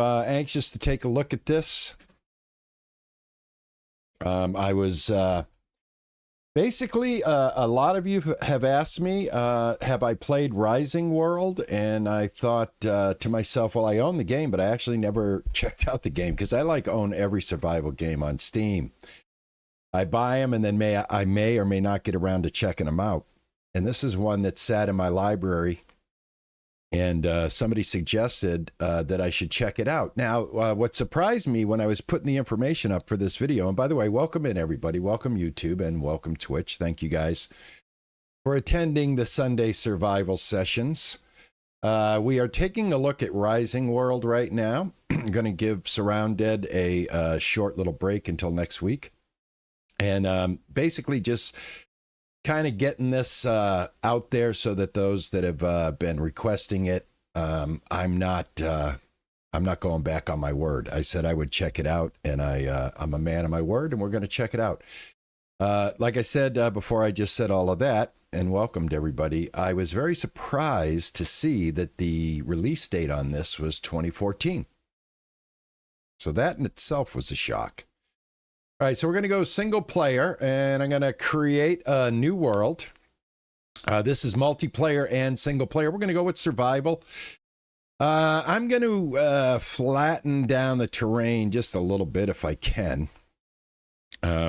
anxious to take a look at this. I was basically, a lot of you have asked me, have I played Rising World? And I thought to myself, well, I own the game, but I actually never checked out the game because I own every survival game on Steam. I buy them and then I may or may not get around to checking them out. And this is one that sat in my library. And somebody suggested that I should check it out. Now, what surprised me when I was putting the information up for this video, and by the way, welcome in everybody, welcome YouTube and welcome Twitch. Thank you guys for attending the Sunday survival sessions. We are taking a look at Rising World right now. I'm going to give Surrounded a short little break until next week. And basically just kind of getting this out there so that those that have been requesting it, I'm not going back on my word. I said I would check it out, and I'm a man of my word, and we're going to check it out. Like I said before, I just said all of that and welcomed everybody. I was very surprised to see that the release date on this was 2014. So that in itself was a shock. All right, so we're going to go single player, and I'm going to create a new world. This is multiplayer and single player. We're going to go with survival. I'm going to flatten down the terrain just a little bit if I can. I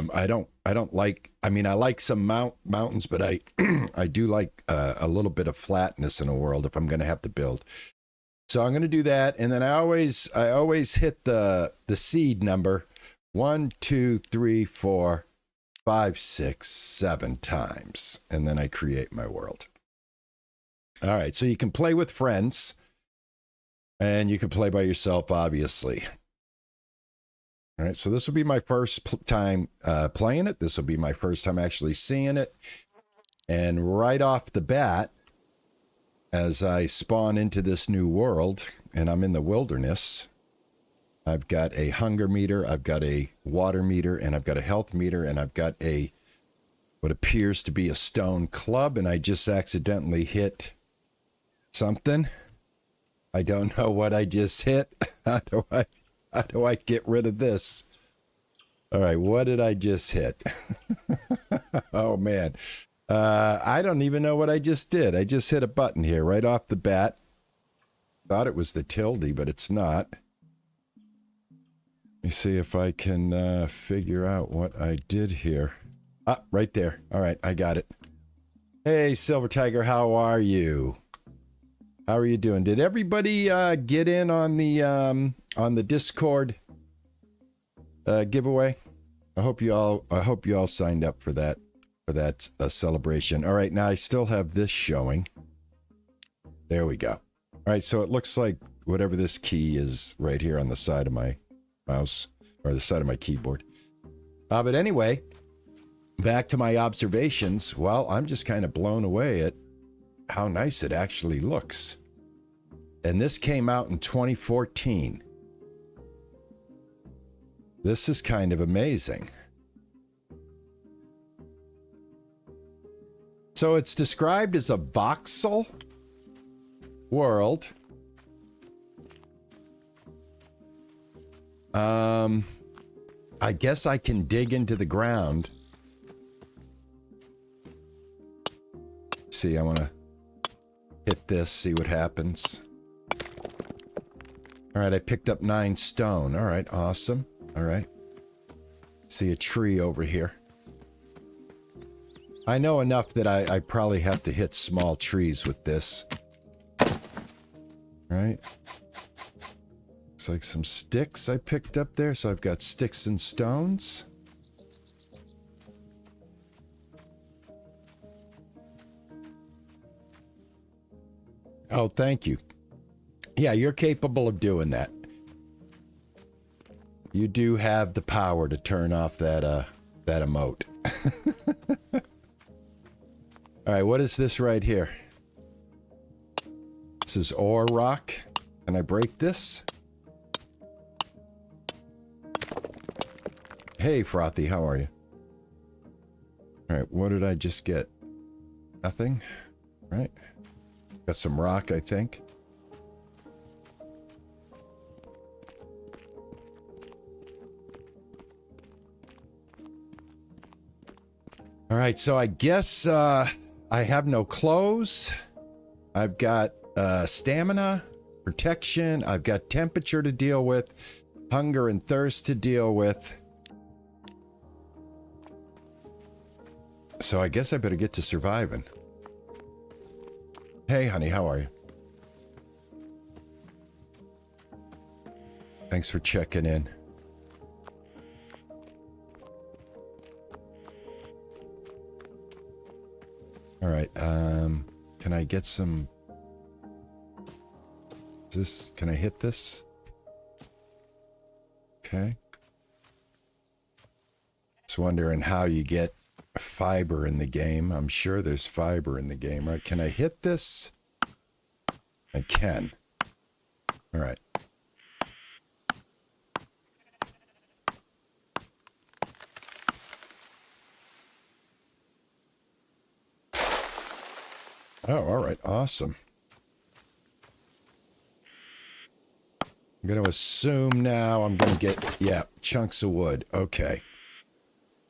like some mountains, but I do like a little bit of flatness in a world if I'm going to have to build. So I'm going to do that, and then I always hit the seed number 1, 2, 3, 4, 5, 6, 7 times, and then I create my world. All right, so you can play with friends, and you can play by yourself, obviously. All right, so this will be my first time playing it. This will be my first time actually seeing it. And right off the bat, as I spawn into this new world, and I'm in the wilderness, I've got a hunger meter, I've got a water meter, and I've got a health meter, and I've got what appears to be a stone club, and I just accidentally hit something. I don't know what I just hit. How do I get rid of this? All right, what did I just hit? Oh, man. I don't even know what I just did. I just hit a button here right off the bat. Thought it was the tilde, but it's not. Let me see if I can figure out what I did here. Ah, right there. All right, I got it. Hey, Silver Tiger, how are you? How are you doing? Did everybody get in on the Discord giveaway? I hope you all signed up for that celebration. All right, now I still have this showing. There we go. All right, so it looks like whatever this key is right here on the side of my mouse or the side of my keyboard. But anyway, back to my observations. Well, I'm just kind of blown away at how nice it actually looks. And this came out in 2014. This is kind of amazing. So it's described as a voxel world. I guess I can dig into the ground. See, I want to hit this, see what happens. All right, I picked up 9 stone. All right, awesome. All right. See a tree over here. I know enough that I probably have to hit small trees with this. All right. Looks like some sticks I picked up there, so I've got sticks and stones. Oh, thank you. Yeah, you're capable of doing that. You do have the power to turn off that emote. All right, what is this right here? This is ore rock. Can I break this? Hey, Frothy, how are you? All right, what did I just get? Nothing? Right. Got some rock, I think. All right, so I guess I have no clothes. I've got stamina, protection. I've got temperature to deal with, hunger and thirst to deal with. So I guess I better get to surviving. Hey, honey, how are you? Thanks for checking in. All right, can I get some... Can I hit this? Okay. Just wondering how you get fiber in the game. I'm sure there's fiber in the game, right? Can I hit this? I can. All right. Oh, all right. Awesome. I'm going to assume now I'm going to get, yeah, chunks of wood. Okay.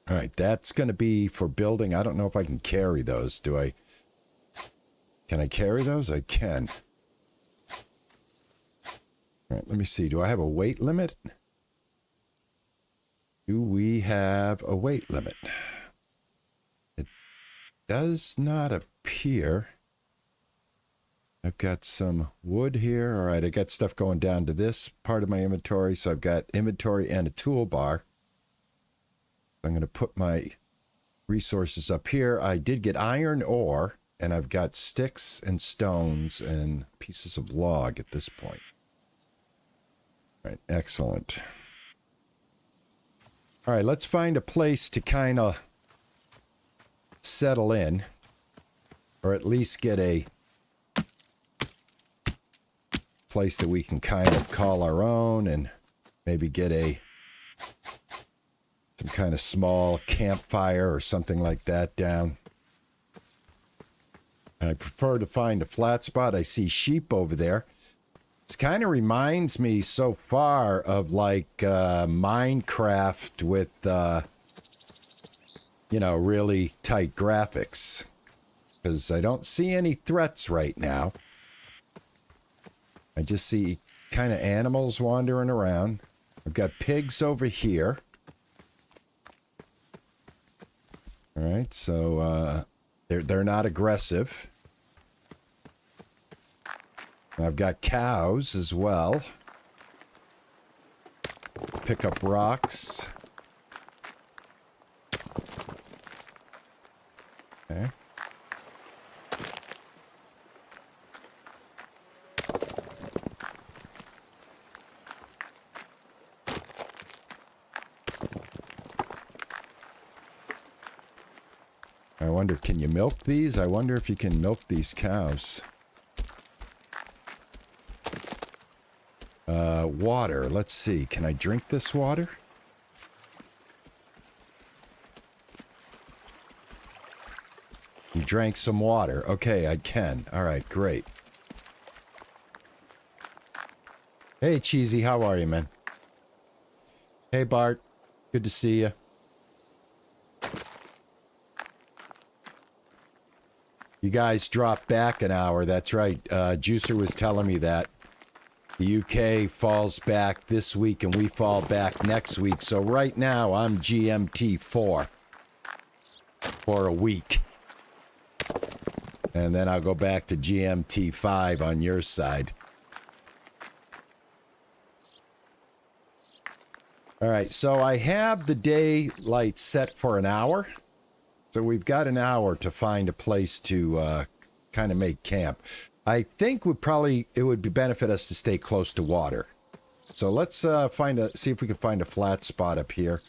All right. That's going to be for building. I don't know if I can carry those. Do I? Can I carry those? I can. All right. Let me see. Do I have a weight limit? Do we have a weight limit? It does not appear. I've got some wood here. All right, I got stuff going down to this part of my inventory. So I've got inventory and a toolbar. I'm going to put my resources up here. I did get iron ore, and I've got sticks and stones and pieces of log at this point. All right, excellent. All right, let's find a place to kind of settle in, or at least get a place that we can kind of call our own, and maybe get some kind of small campfire or something like that down. I prefer to find a flat spot. I see sheep over there. This kind of reminds me so far of like Minecraft with you know, really tight graphics, because I don't see any threats right now. I just see kind of animals wandering around. I've got pigs over here. All right, so they're not aggressive. And I've got cows as well. Pick up rocks. Okay. I wonder, can you milk these? I wonder if you can milk these cows. Water. Let's see. Can I drink this water? You drank some water. Okay, I can. All right, great. Hey, Cheesy, how are you, man? Hey, Bart. Good to see you. You guys dropped back an hour. That's right. Juicer was telling me that. The UK falls back this week and we fall back next week. So right now I'm GMT 4 for a week. And then I'll go back to GMT 5 on your side. All right, so I have the daylight set for an hour. So we've got an hour to find a place to kind of make camp. I think it would benefit us to stay close to water. So let's see if we can find a flat spot up here.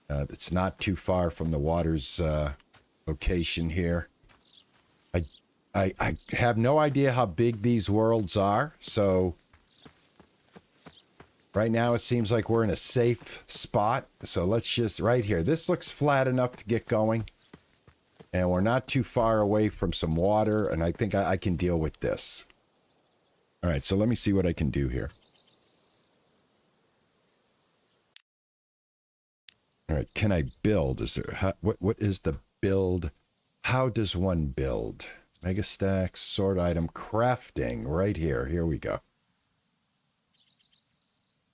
It's not too far from the water's location here. I have no idea how big these worlds are, so right now it seems like we're in a safe spot. So let's just, right here, this looks flat enough to get going. And we're not too far away from some water, and I think I can deal with this. All right, so let me see what I can do here. All right, can I build? Is there what is the build? How does one build? Mega stacks, sort item, crafting, right here. Here we go.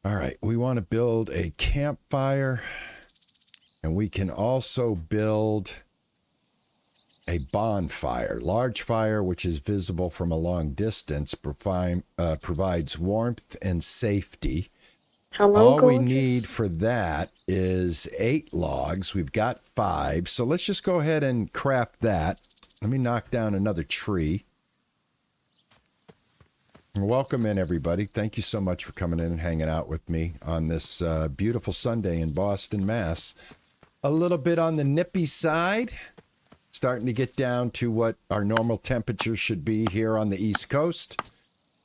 All right, we want to build a campfire, and we can also build a bonfire. Large fire, which is visible from a long distance, provides warmth and safety. Hello, All we gorgeous. need for that is 8 logs. We've got 5, so let's just go ahead and craft that. Let me knock down another tree. Welcome in, everybody. Thank you so much for coming in and hanging out with me on this beautiful Sunday in Boston, Mass. A little bit on the nippy side. Starting to get down to what our normal temperature should be here on the East Coast.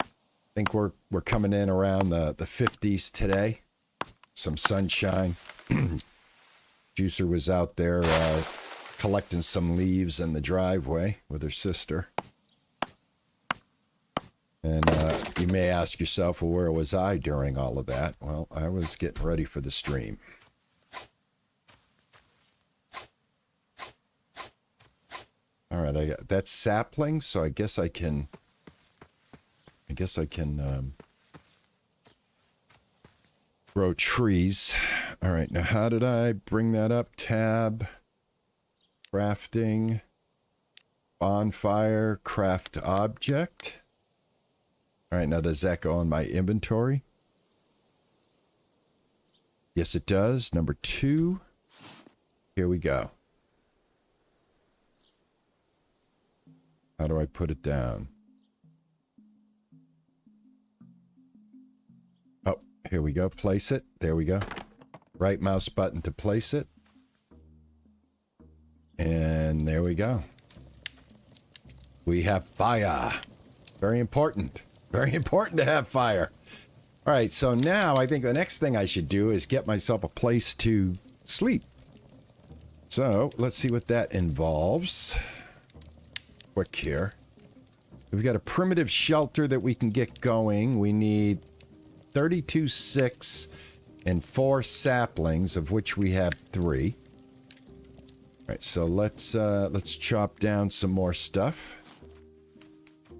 I think we're coming in around the 50s today. Some sunshine. Juicer was out there collecting some leaves in the driveway with her sister. And you may ask yourself, well, where was I during all of that? Well, I was getting ready for the stream. All right, I got that's sapling, so I guess I can grow trees. All right, now how did I bring that up? Tab, crafting, bonfire, craft object. All right, now does that go on my inventory? Yes, it does. Number 2. Here we go. How do I put it down? Oh, here we go. Place it. There we go. Right mouse button to place it. And there we go. We have fire. Very important. Very important to have fire. All right, so now I think the next thing I should do is get myself a place to sleep. So let's see what that involves. Quick here. We've got a primitive shelter that we can get going. We need 32 6 and 4 saplings, of which we have 3. All right, so let's chop down some more stuff.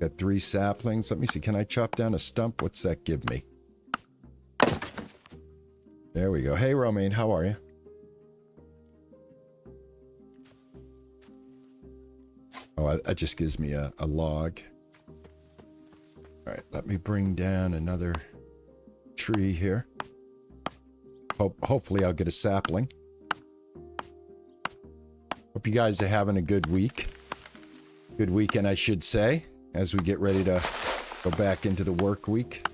Got 3 saplings. Let me see. Can I chop down a stump? What's that give me? There we go. Hey, Romaine, how are you? Oh, that just gives me a log. All right, let me bring down another tree here. Hopefully I'll get a sapling. Hope you guys are having a good week. Good weekend, I should say, as we get ready to go back into the work week.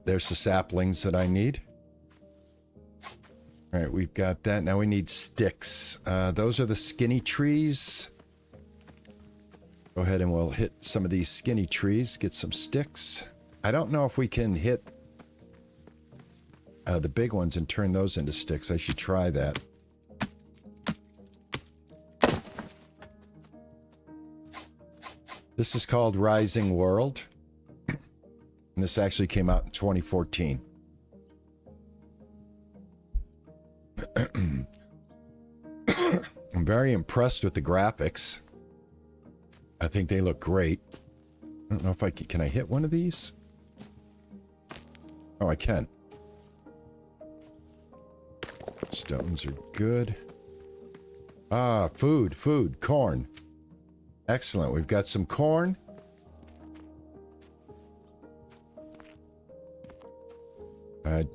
There's the saplings that I need. All right, we've got that. Now we need sticks. Those are the skinny trees. Go ahead and we'll hit some of these skinny trees, get some sticks. I don't know if we can hit the big ones and turn those into sticks. I should try that. This is called Rising World. And this actually came out in 2014. I'm very impressed with the graphics. I think they look great. I don't know if I can I hit one of these? Oh, I can. Stones are good. Ah, food, corn. Excellent. We've got some corn. I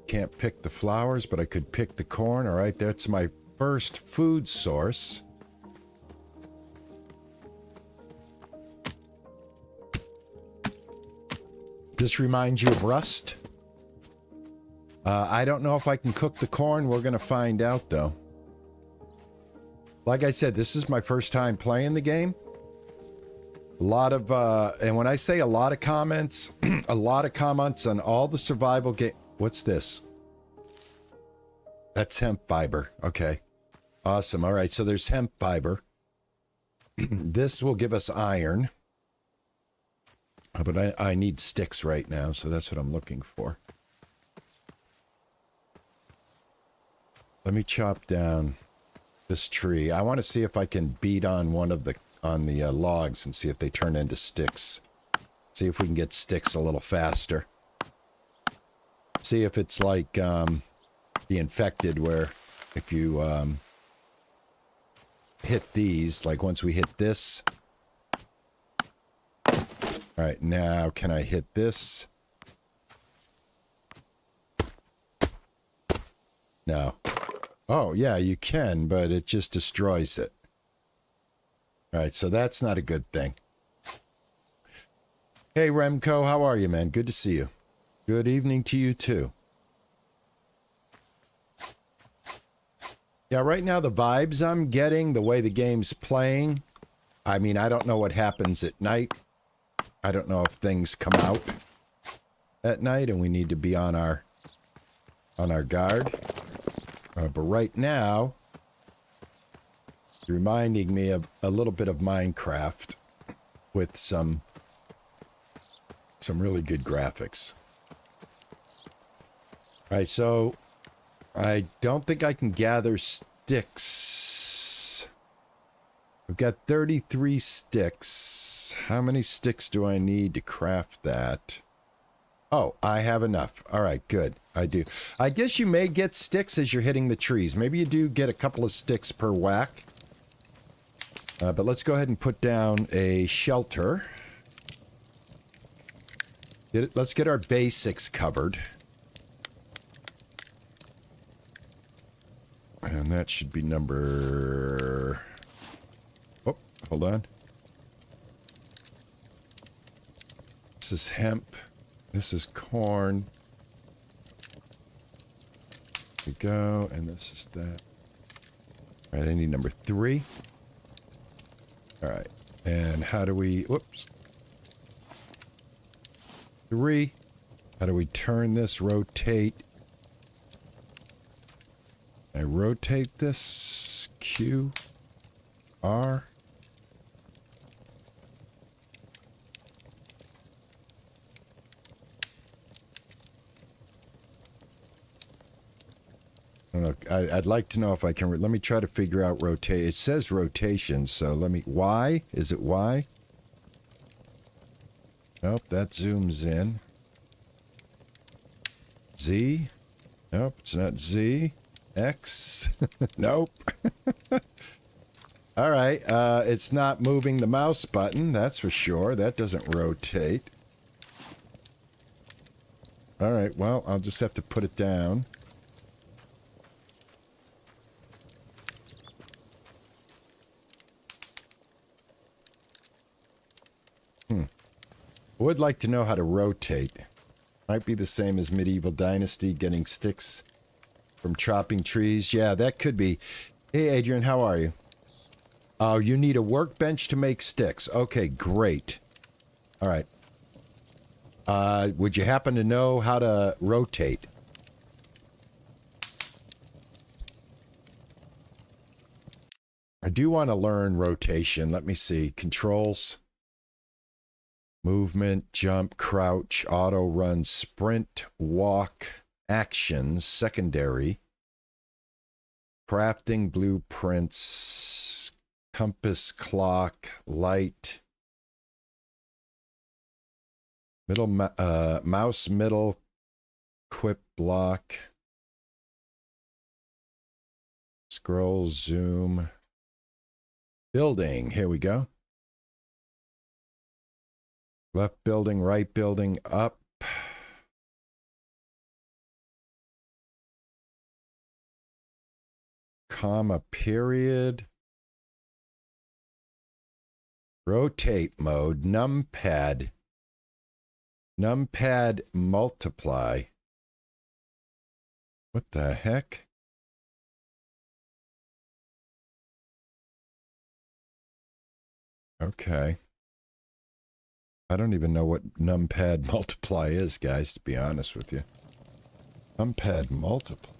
can't pick the flowers, but I could pick the corn. All right, that's my first food source. This reminds you of Rust? I don't know if I can cook the corn. We're going to find out, though. Like I said, this is my first time playing the game. A lot of, and when I say a lot of comments, a lot of comments on all the survival game. What's this? That's hemp fiber. Okay. Awesome. All right. So there's hemp fiber. This will give us iron. But I need sticks right now, so that's what I'm looking for. Let me chop down this tree. I want to see if I can beat on one of the logs and see if they turn into sticks. See if we can get sticks a little faster. See if it's like the infected, where if you hit these, like once we hit this. All right, now can I hit this? No. Oh, yeah, you can, but it just destroys it. All right, so that's not a good thing. Hey, Remco, how are you, man? Good to see you. Good evening to you, too. Yeah, right now the vibes I'm getting, the way the game's playing, I mean, I don't know what happens at night. I don't know if things come out at night and we need to be on our guard. But right now, it's reminding me of a little bit of Minecraft with some really good graphics. All right, so I don't think I can gather sticks. I've got 33 sticks. How many sticks do I need to craft that? Oh, I have enough. All right, good. I do. I guess you may get sticks as you're hitting the trees. Maybe you do get a couple of sticks per whack. But let's go ahead and put down a shelter. Let's get our basics covered. And that should be number... Oh, hold on. This is hemp. This is corn. There we go. And this is that. All right, I need number 3. All right. And how do we... Whoops. 3. How do we turn this? Rotate. I rotate this. Q. R. I don't know. I'd like to know if I can... Let me try to figure out rotate. It says rotation, so let me... Y? Is it Y? Nope, that zooms in. Z? Nope, it's not Z. X? Nope. All right, it's not moving the mouse button, that's for sure. That doesn't rotate. All right, well, I'll just have to put it down. I would like to know how to rotate. Might be the same as Medieval Dynasty, getting sticks from chopping trees. Yeah, that could be. Hey, Adrian, how are you? Oh, you need a workbench to make sticks. Okay, great. All right. Would you happen to know how to rotate? I do want to learn rotation. Let me see. Controls. Movement, jump, crouch, auto run, sprint, walk, actions, secondary, crafting, blueprints, compass, clock, light, middle, mouse, middle, equip, block, scroll, zoom, building. Here we go. Left building, right building, up. Comma, period. Rotate mode, numpad. Numpad multiply. What the heck? Okay. I don't even know what numpad multiply is, guys, to be honest with you. Numpad multiply.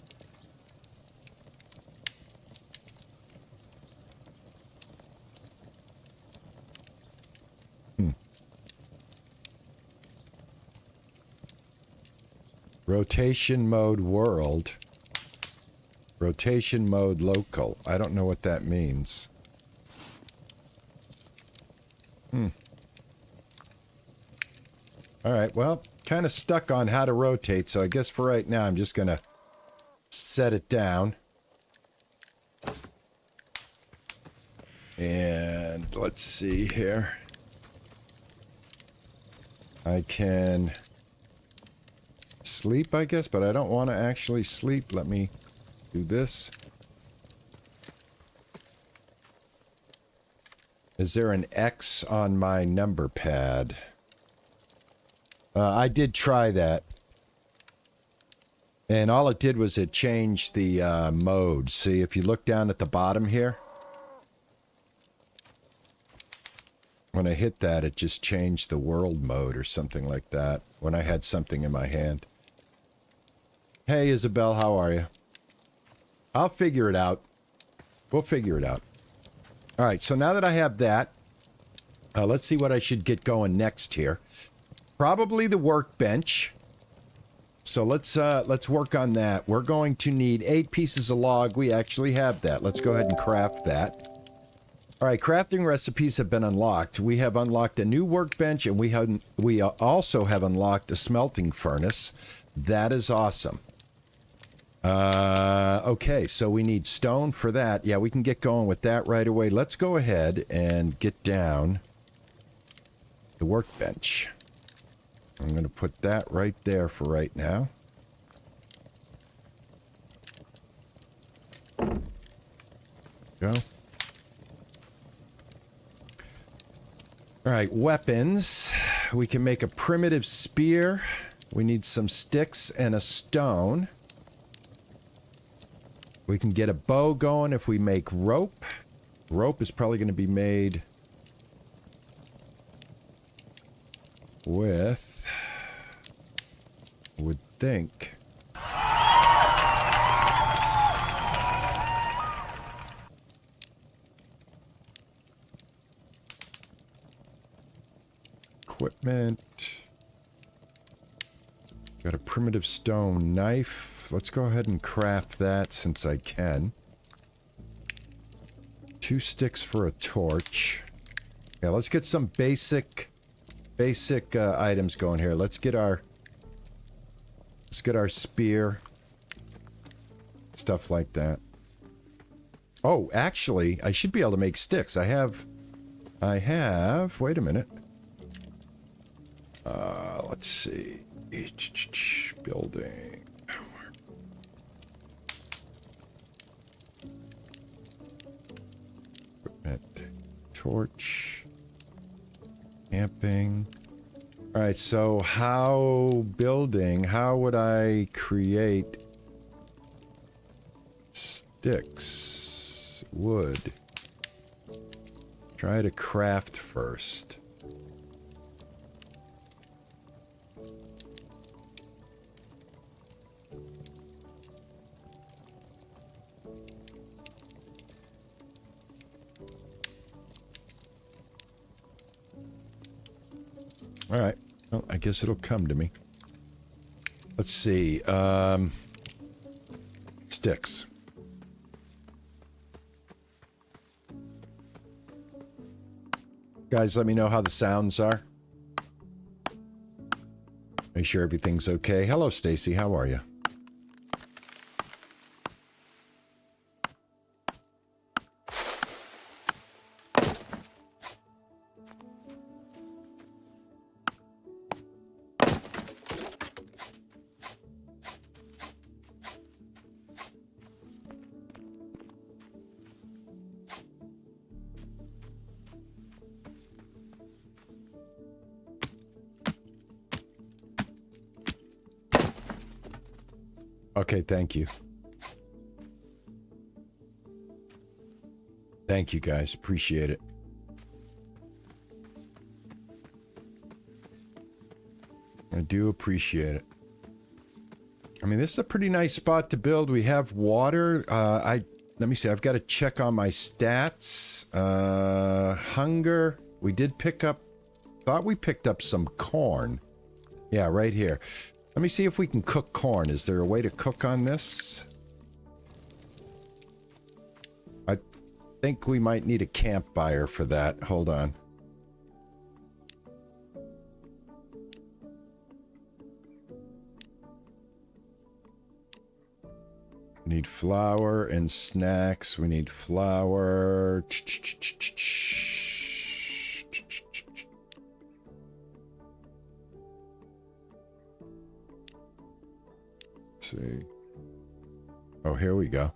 Rotation mode world. Rotation mode local. I don't know what that means. Alright, well, kind of stuck on how to rotate, so I guess for right now I'm just gonna set it down. And let's see here. I can sleep, I guess, but I don't want to actually sleep. Let me do this. Is there an X on my number pad? I did try that. And all it did was it changed the mode. See, if you look down at the bottom here, when I hit that, it just changed the world mode or something like that when I had something in my hand. Hey, Isabel, how are you? I'll figure it out. We'll figure it out. All right, so now that I have that, let's see what I should get going next here. Probably the workbench. So let's work on that. We're going to need 8 pieces of log. We actually have that. Let's go ahead and craft that. All right, crafting recipes have been unlocked. We have unlocked a new workbench, and we also have unlocked a smelting furnace. That is awesome. Okay, so we need stone for that. Yeah, we can get going with that right away. Let's go ahead and get down the workbench. I'm going to put that right there for right now. Go. All right, weapons. We can make a primitive spear. We need some sticks and a stone. We can get a bow going if we make rope. Rope is probably going to be made with, would think, equipment. Got a primitive stone knife. Let's go ahead and craft that since I can. 2 sticks for a torch. Yeah, let's get some basic items going here. Let's get our spear. Stuff like that. Oh, actually, I should be able to make sticks. I have, wait a minute. Let's see. Building. Equipment. Torch. Camping. Alright, so how would I create sticks? Wood. Try to craft first. All right. Well, I guess it'll come to me. Let's see. Sticks. Guys, let me know how the sounds are. Make sure everything's okay. Hello, Stacy. How are you? Okay, thank you. Thank you, guys. Appreciate it. I do appreciate it. I mean, this is a pretty nice spot to build. We have water. Let me see. I've got to check on my stats. Hunger. We did pick up... Thought we picked up some corn. Yeah, right here. Let me see if we can cook corn. Is there a way to cook on this? I think we might need a campfire for that. Hold on. We need flour and snacks. We need flour. See. Oh, here we go.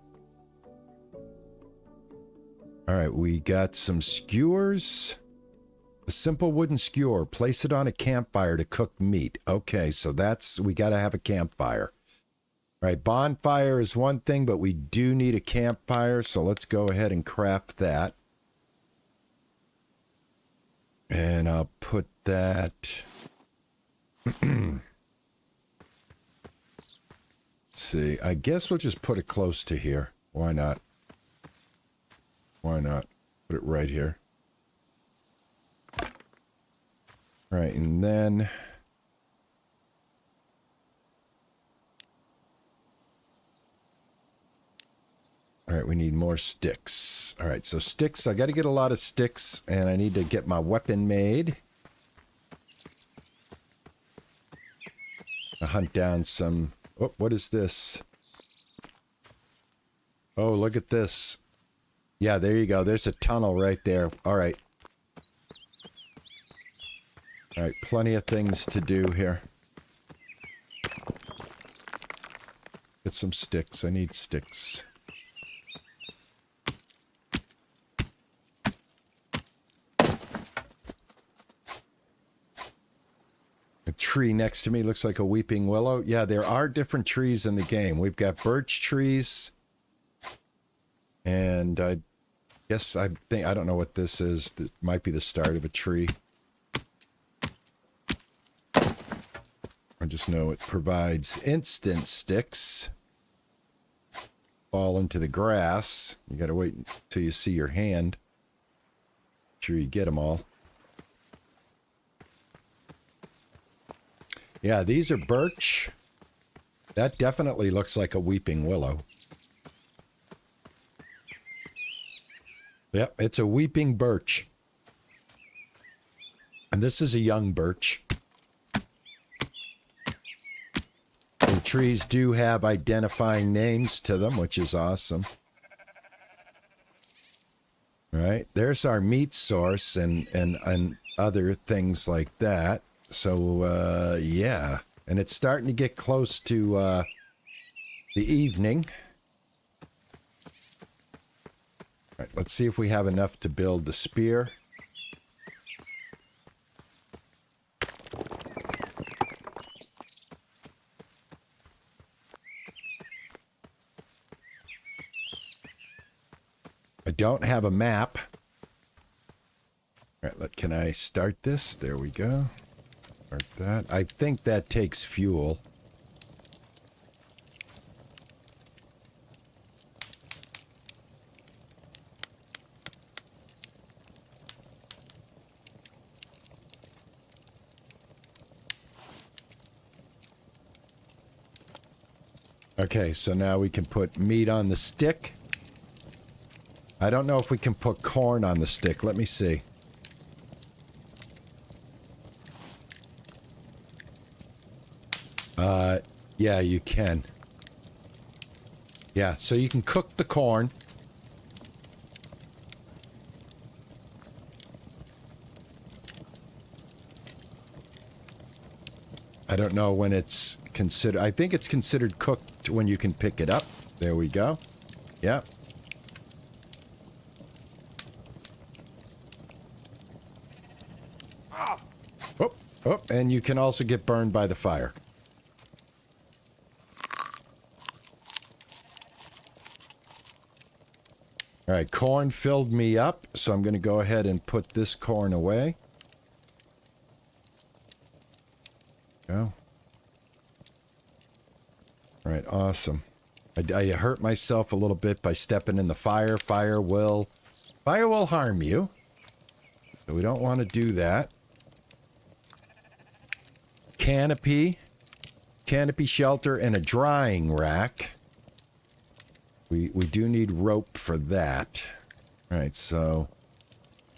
All right, we got some skewers. A simple wooden skewer. Place it on a campfire to cook meat. Okay, so we got to have a campfire. All right, bonfire is one thing, but we do need a campfire, so let's go ahead and craft that. And I'll put that... See, I guess we'll just put it close to here. Why not? Why not? Put it right here. All right, and then... All right, we need more sticks. All right, so sticks. I got to get a lot of sticks, and I need to get my weapon made. I'll hunt down some... Oh, what is this? Oh, look at this. Yeah, there you go. There's a tunnel right there. All right. All right, plenty of things to do here. Get some sticks. I need sticks. A tree next to me looks like a weeping willow. Yeah, there are different trees in the game. We've got birch trees. And I guess I don't know what this is. This might be the start of a tree. I just know it provides instant sticks. Fall into the grass. You gotta wait until you see your hand. Make sure you get them all. Yeah, these are birch. That definitely looks like a weeping willow. Yep, it's a weeping birch. And this is a young birch. The trees do have identifying names to them, which is awesome. All right, there's our meat source and other things like that. So, yeah. And it's starting to get close to the evening. All right, let's see if we have enough to build the spear. I don't have a map. All right, can I start this? There we go. Start that. I think that takes fuel. Okay, so now we can put meat on the stick. I don't know if we can put corn on the stick. Let me see. Yeah, you can. Yeah, so you can cook the corn. I don't know when it's considered. I think it's considered cooked when you can pick it up. There we go. Yeah. Oh, oh, and you can also get burned by the fire. All right, corn filled me up, so I'm going to go ahead and put this corn away. Go. All right, awesome. I hurt myself a little bit by stepping in the fire. Fire will harm you. So we don't want to do that. Canopy canopy shelter and a drying rack. We do need rope for that. All right, so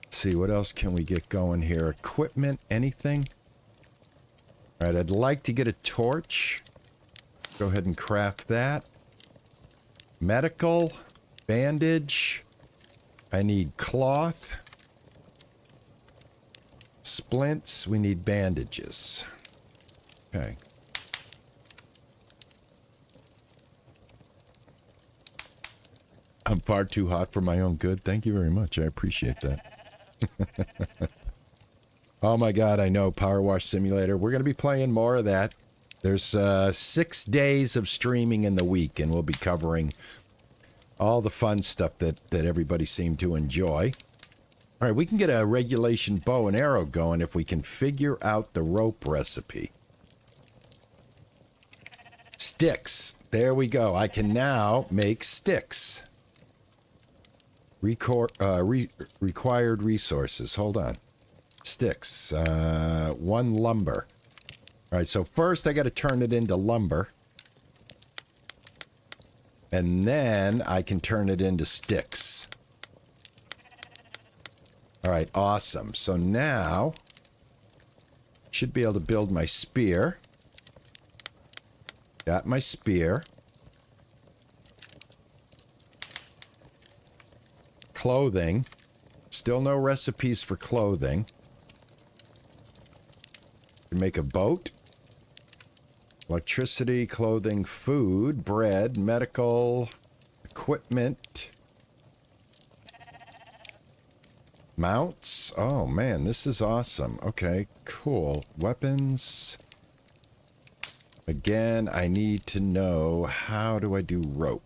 let's see, what else can we get going here? Equipment, anything? All right, I'd like to get a torch. Go ahead and craft that. Medical, bandage. I need cloth. Splints, we need bandages. Okay. I'm far too hot for my own good. Thank you very much. I appreciate that. Oh my god, I know. Power Wash Simulator. We're going to be playing more of that. There's 6 days of streaming in the week, and we'll be covering all the fun stuff that everybody seemed to enjoy. All right, we can get a regulation bow and arrow going if we can figure out the rope recipe. Sticks. There we go. I can now make sticks. Required resources. Hold on. Sticks. 1 lumber. All right, so first I got to turn it into lumber. And then I can turn it into sticks. All right, awesome. So now, should be able to build my spear. Got my spear. Clothing. Still no recipes for clothing. Can make a boat. Electricity, clothing, food, bread, medical, equipment. Mounts. Oh man, this is awesome. Okay, cool. Weapons. Again, I need to know, how do I do rope?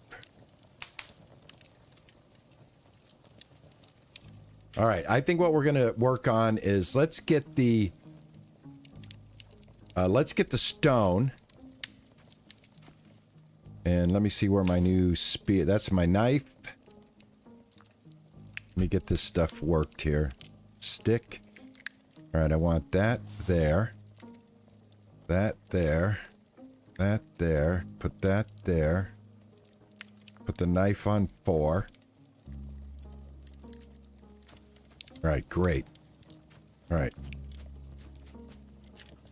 All right, I think what we're going to work on is let's get the stone. And let me see where my new spear, that's my knife. Let me get this stuff worked here. Stick. All right, I want that there. That there. That there. Put that there. Put the knife on 4. All right, great. All right.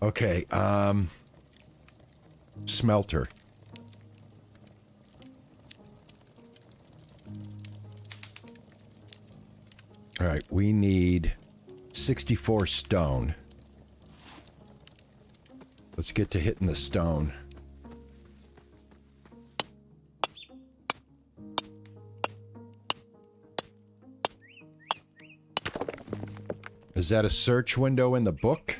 Okay, smelter. All right, we need 64 stone. Let's get to hitting the stone. Is that a search window in the book?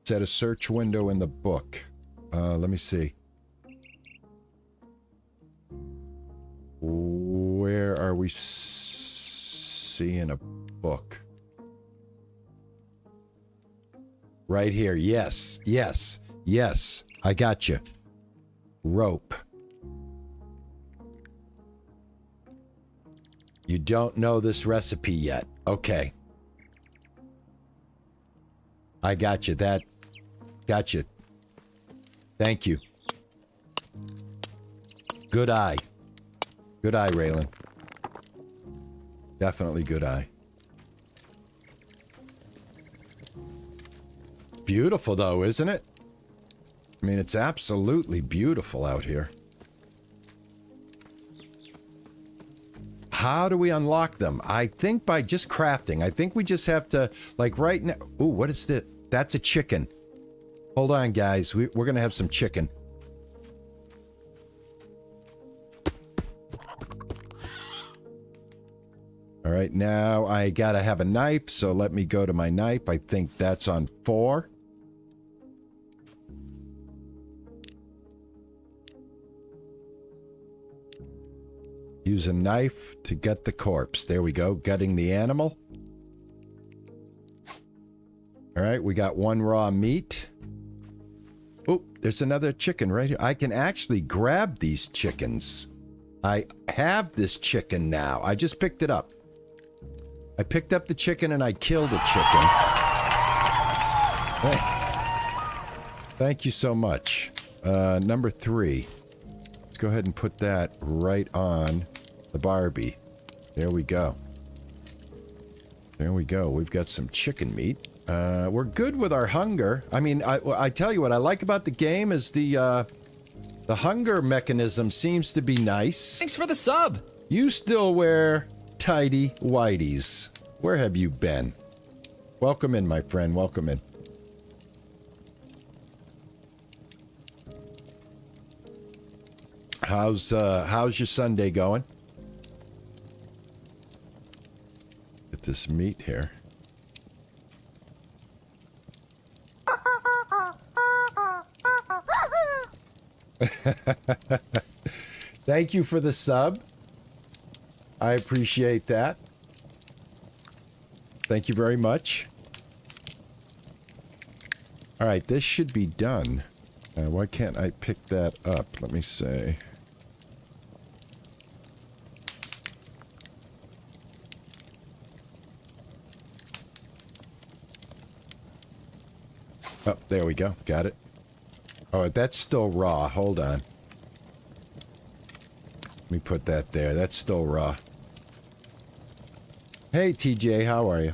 Is that a search window in the book? Let me see. Where are we seeing a book? Right here. Yes, yes, yes. I got you. Rope. You don't know this recipe yet. Okay. I got you. That got you. Thank you. Good eye. Good eye, Raylan. Definitely good eye. Beautiful, though, isn't it? I mean, it's absolutely beautiful out here. How do we unlock them? I think by just crafting. I think we just have to, like right now. Ooh, what is that? That's a chicken. Hold on, guys. We're going to have some chicken. All right, now I got to have a knife, so let me go to my knife. I think that's on 4. Use a knife to gut the corpse. There we go, gutting the animal. All right, we got 1 raw meat. Oh, there's another chicken right here. I can actually grab these chickens. I have this chicken now. I just picked it up. I picked up the chicken and I killed a chicken. Hey. Thank you so much. Number 3. Let's go ahead and put that right on the Barbie. There we go. There we go. We've got some chicken meat. We're good with our hunger. I mean, I tell you what I like about the game is the hunger mechanism seems to be nice. Thanks for the sub. You still wear tidy whities. Where have you been? Welcome in, my friend. Welcome in. How's your Sunday going? Get this meat here. Thank you for the sub. I appreciate that. Thank you very much. All right, this should be done. Why can't I pick that up? Let me see. Oh, there we go. Got it. Oh, that's still raw. Hold on. Let me put that there. That's still raw. Hey, TJ, how are you?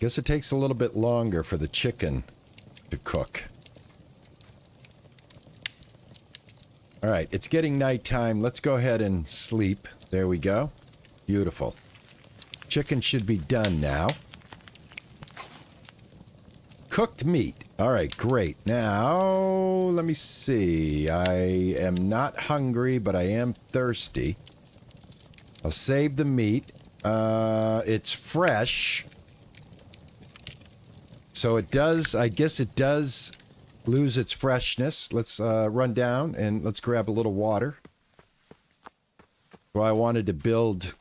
Guess it takes a little bit longer for the chicken to cook. All right, it's getting nighttime. Let's go ahead and sleep. There we go. Beautiful. Chicken should be done now. Cooked meat. All right, great. Now, let me see. I am not hungry, but I am thirsty. I'll save the meat. It's fresh. So it does, I guess it does lose its freshness. Let's run down and let's grab a little water. Well, I wanted to build,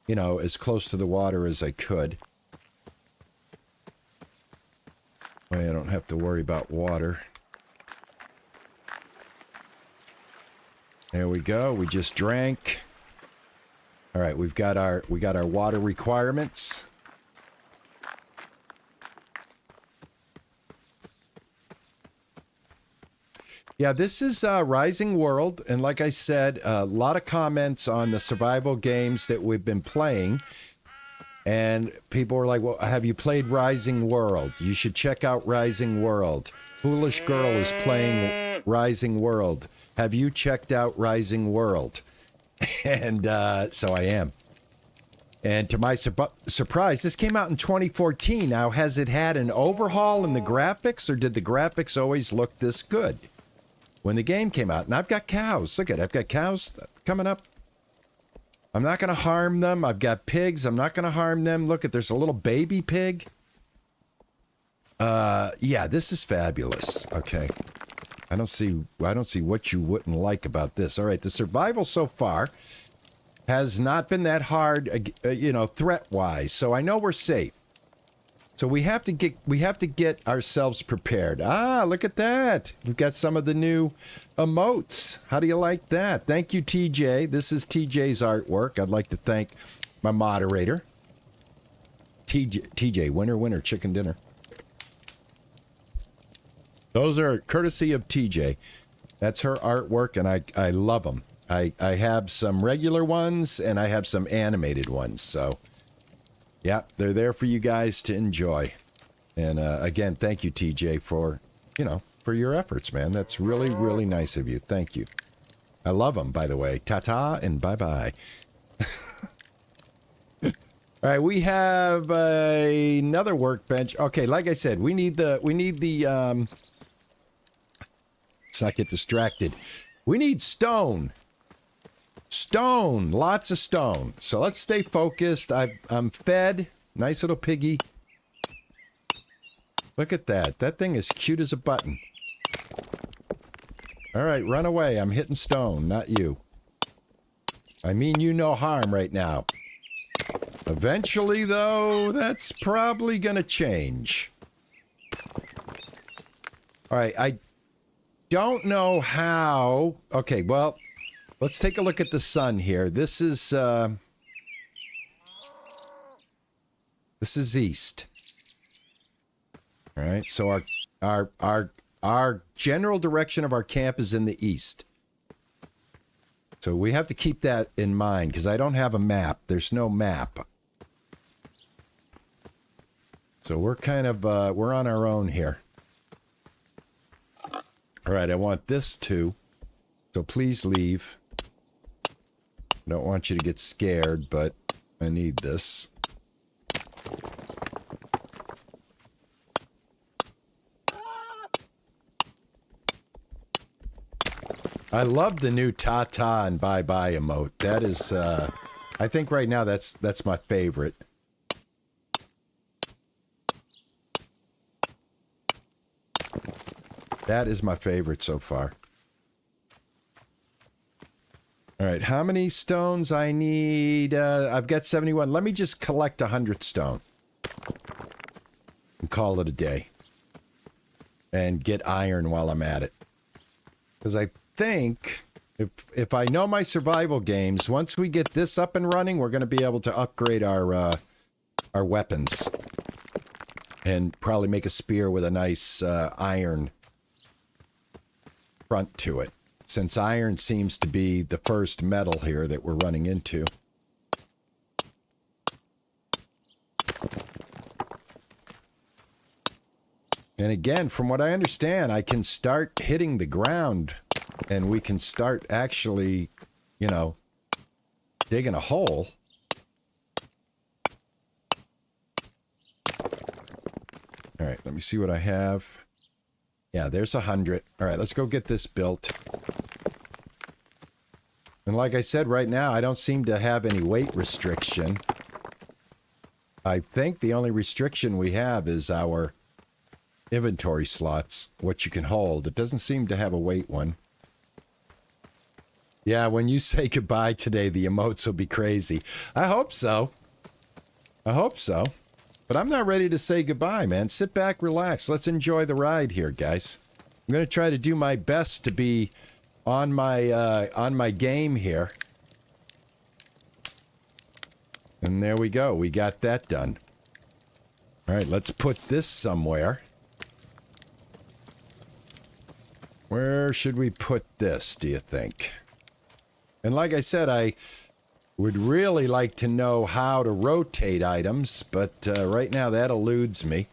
you know, as close to the water as I could. I don't have to worry about water. There we go. We just drank. All right, we got our water requirements. Yeah, this is Rising World, and like I said, a lot of comments on the survival games that we've been playing, and people were like, well, have you played Rising World? You should check out Rising World. Foolish Girl is playing Rising World. Have you checked out Rising World? And so I am. And to my surprise, this came out in 2014. Now, has it had an overhaul in the graphics, or did the graphics always look this good when the game came out? And I've got cows. Look at it. I've got cows coming up. I'm not going to harm them. I've got pigs. I'm not going to harm them. Look at, there's a little baby pig. Yeah, this is fabulous. Okay. I don't see what you wouldn't like about this. All right, the survival so far has not been that hard, you know, threat-wise. So I know we're safe. So we have to get ourselves prepared. Ah, look at that. We've got some of the new emotes. How do you like that? Thank you, TJ. This is TJ's artwork. I'd like to thank my moderator. TJ, winner, chicken dinner. Those are courtesy of TJ. That's her artwork, and I love them. I have some regular ones, and I have some animated ones, so... yeah, they're there for you guys to enjoy. And again, thank you, TJ, for, you know, for your efforts, man. That's really, really nice of you. Thank you. I love them, by the way. Ta-ta and bye-bye. All right, we have another workbench. Okay, like I said, we need the let's not get distracted. We need stone. Stone, lots of stone. So let's stay focused. I'm fed. Nice little piggy. Look at that. That thing is cute as a button. All right, run away. I'm hitting stone, not you. I mean you no harm right now. Eventually, though, that's probably gonna change. All right, I don't know how... okay, well... let's take a look at the sun here. This is This is east. All right, so our general direction of our camp is in the east. So we have to keep that in mind because I don't have a map. There's no map. So we're kind of, we're on our own here. All right, I want this too. So please leave. I don't want you to get scared, but I need this. I love the new ta-ta and bye-bye emote. That is, I think right now that's my favorite. That is my favorite so far. All right, how many stones I need? I've got 71. Let me just collect 100 stone. And call it a day. And get iron while I'm at it. Because I think if I know my survival games, once we get this up and running, we're going to be able to upgrade our weapons. And probably make a spear with a nice iron front to it. Since iron seems to be the first metal here that we're running into. And again, from what I understand, I can start hitting the ground and we can start actually, you know, digging a hole. All right, let me see what I have. Yeah, there's 100. All right, let's go get this built. And like I said, right now, I don't seem to have any weight restriction. I think the only restriction we have is our inventory slots, what you can hold. It doesn't seem to have a weight one. Yeah, when you say goodbye today, the emotes will be crazy. I hope so. I hope so. But I'm not ready to say goodbye, man. Sit back, relax. Let's enjoy the ride here, guys. I'm going to try to do my best to be on my game here. And there we go. We got that done. All right, let's put this somewhere. Where should we put this, do you think? And like I said, I would really like to know how to rotate items, but right now that eludes me.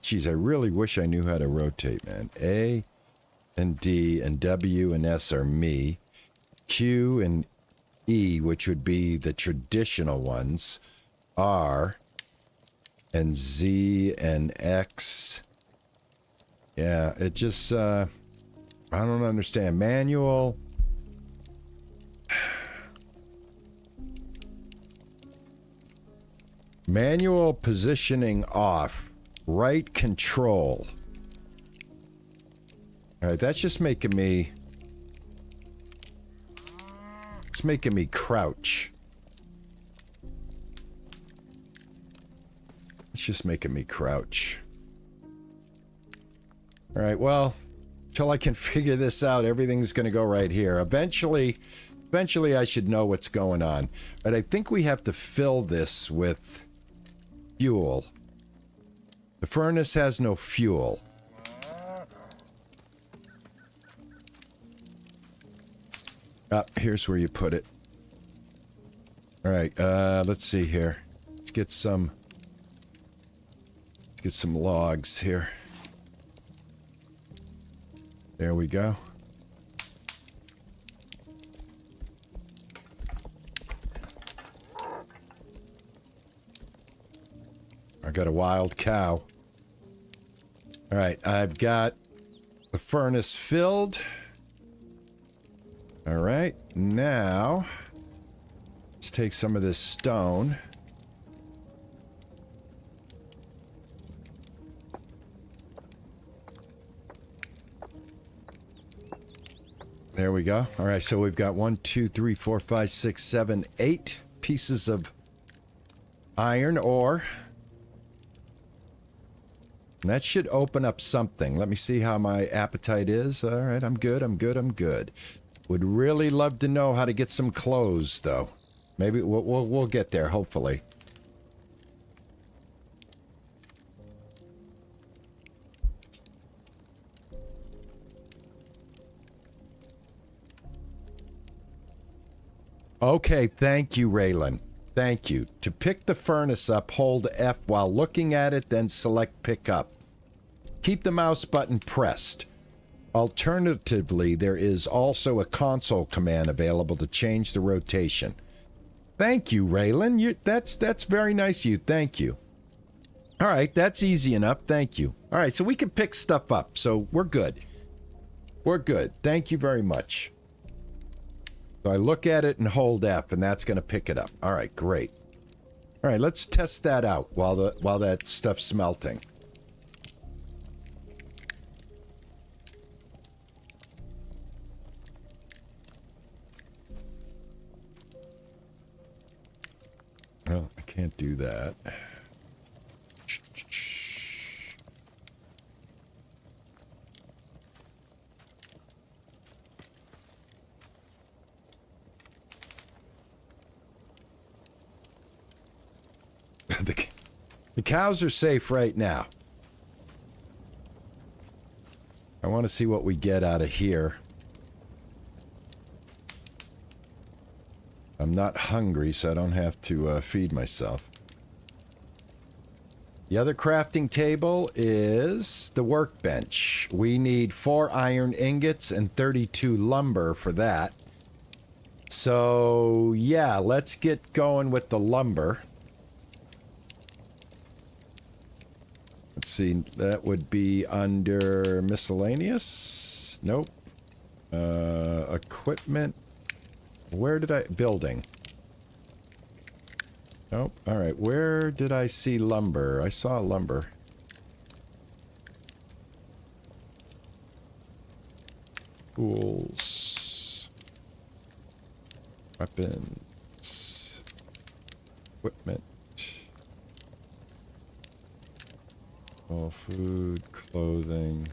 Geez, I really wish I knew how to rotate, man. A and D and W and S are me. Q and E, which would be the traditional ones, R and Z and X. Yeah, it just, I don't understand. Manual. Manual positioning off. Right control. All right, that's just making me... It's making me crouch. It's just making me crouch. All right, well, till I can figure this out, everything's going to go right here. Eventually I should know what's going on. But I think we have to fill this with fuel. The furnace has no fuel. Ah, here's where you put it. All right, let's see here. Let's get some logs here. There we go. I got a wild cow. All right, I've got the furnace filled. All right, now let's take some of this stone. There we go. All right, so we've got 1, 2, 3, 4, 5, 6, 7, 8 pieces of iron ore. And that should open up something. Let me see how my appetite is. All right, I'm good, I'm good, I'm good. Would really love to know how to get some clothes, though. Maybe we'll get there, hopefully. Okay, thank you, Raylan. Thank you. To pick the furnace up, hold F while looking at it, then select pick up. Keep the mouse button pressed. Alternatively, there is also a console command available to change the rotation. Thank you, Raylan. That's very nice of you. Thank you. All right, that's easy enough. Thank you. All right, so we can pick stuff up, so we're good. We're good. Thank you very much. So I look at it and hold F, and that's going to pick it up. All right, great. All right, let's test that out while that stuff's melting. Well, I can't do that. The cows are safe right now. I want to see what we get out of here. I'm not hungry, so I don't have to feed myself. The other crafting table is the workbench. We need 4 iron ingots and 32 lumber for that. So, yeah, let's get going with the lumber. Let's see, that would be under miscellaneous. Nope. Equipment. Where did I... Building. Nope. Alright, where did I see lumber? I saw lumber. Tools. Weapons. Equipment. All food, clothing.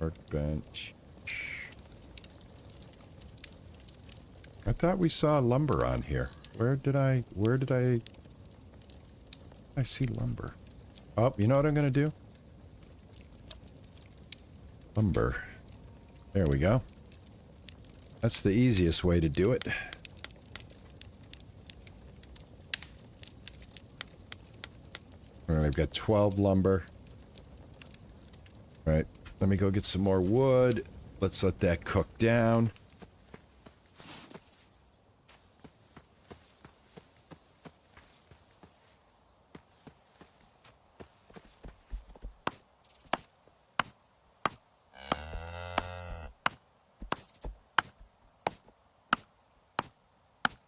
Workbench. I thought we saw lumber on here. Where did I see lumber? Oh, you know what I'm gonna do? Lumber. There we go. That's the easiest way to do it. All right, I've got 12 lumber. All right, let me go get some more wood. Let's let that cook down.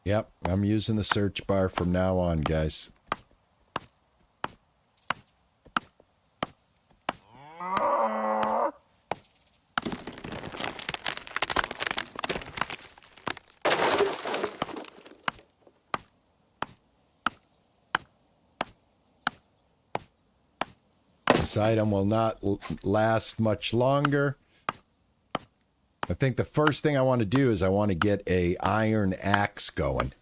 Yep, I'm using the search bar from now on, guys. This item will not last much longer. I think the first thing I want to do is I want to get a iron axe going.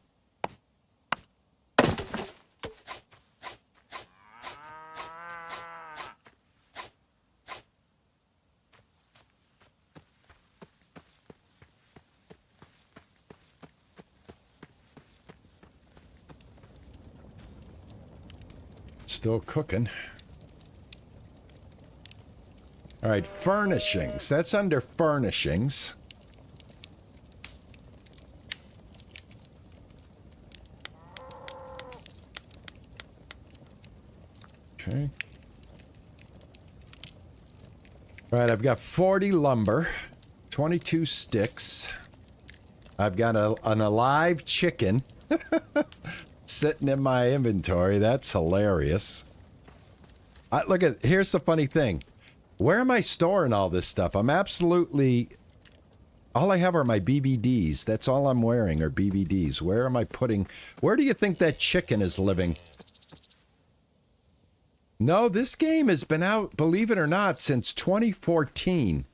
Still cooking. All right, furnishings. That's under furnishings. Okay. All right, I've got 40 lumber, 22 sticks. I've got an alive chicken sitting in my inventory. That's hilarious. Look at, here's the funny thing. Where am I storing all this stuff? I'm absolutely... All I have are my BBDs. That's all I'm wearing are BBDs. Where am I putting... Where do you think that chicken is living? No, this game has been out, believe it or not, since 2014.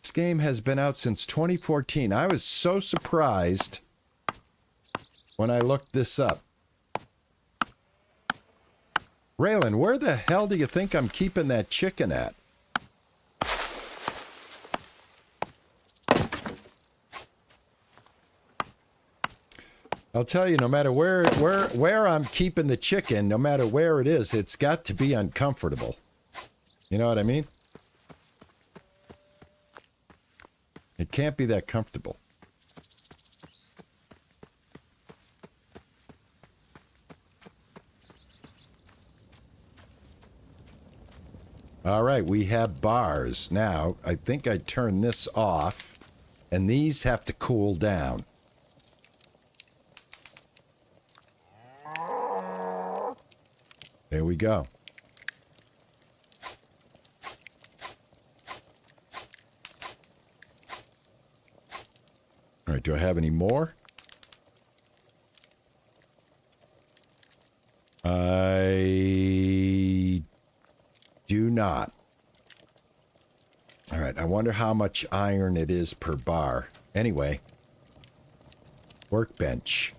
This game has been out since 2014. I was so surprised when I looked this up. Raylan, where the hell do you think I'm keeping that chicken at? I'll tell you, no matter where I'm keeping the chicken, no matter where it is, it's got to be uncomfortable. You know what I mean? It can't be that comfortable. All right, we have bars. Now, I think I turn this off, and these have to cool down. There we go. All right, do I have any more? I do not. All right, I wonder how much iron it is per bar. Anyway, workbench.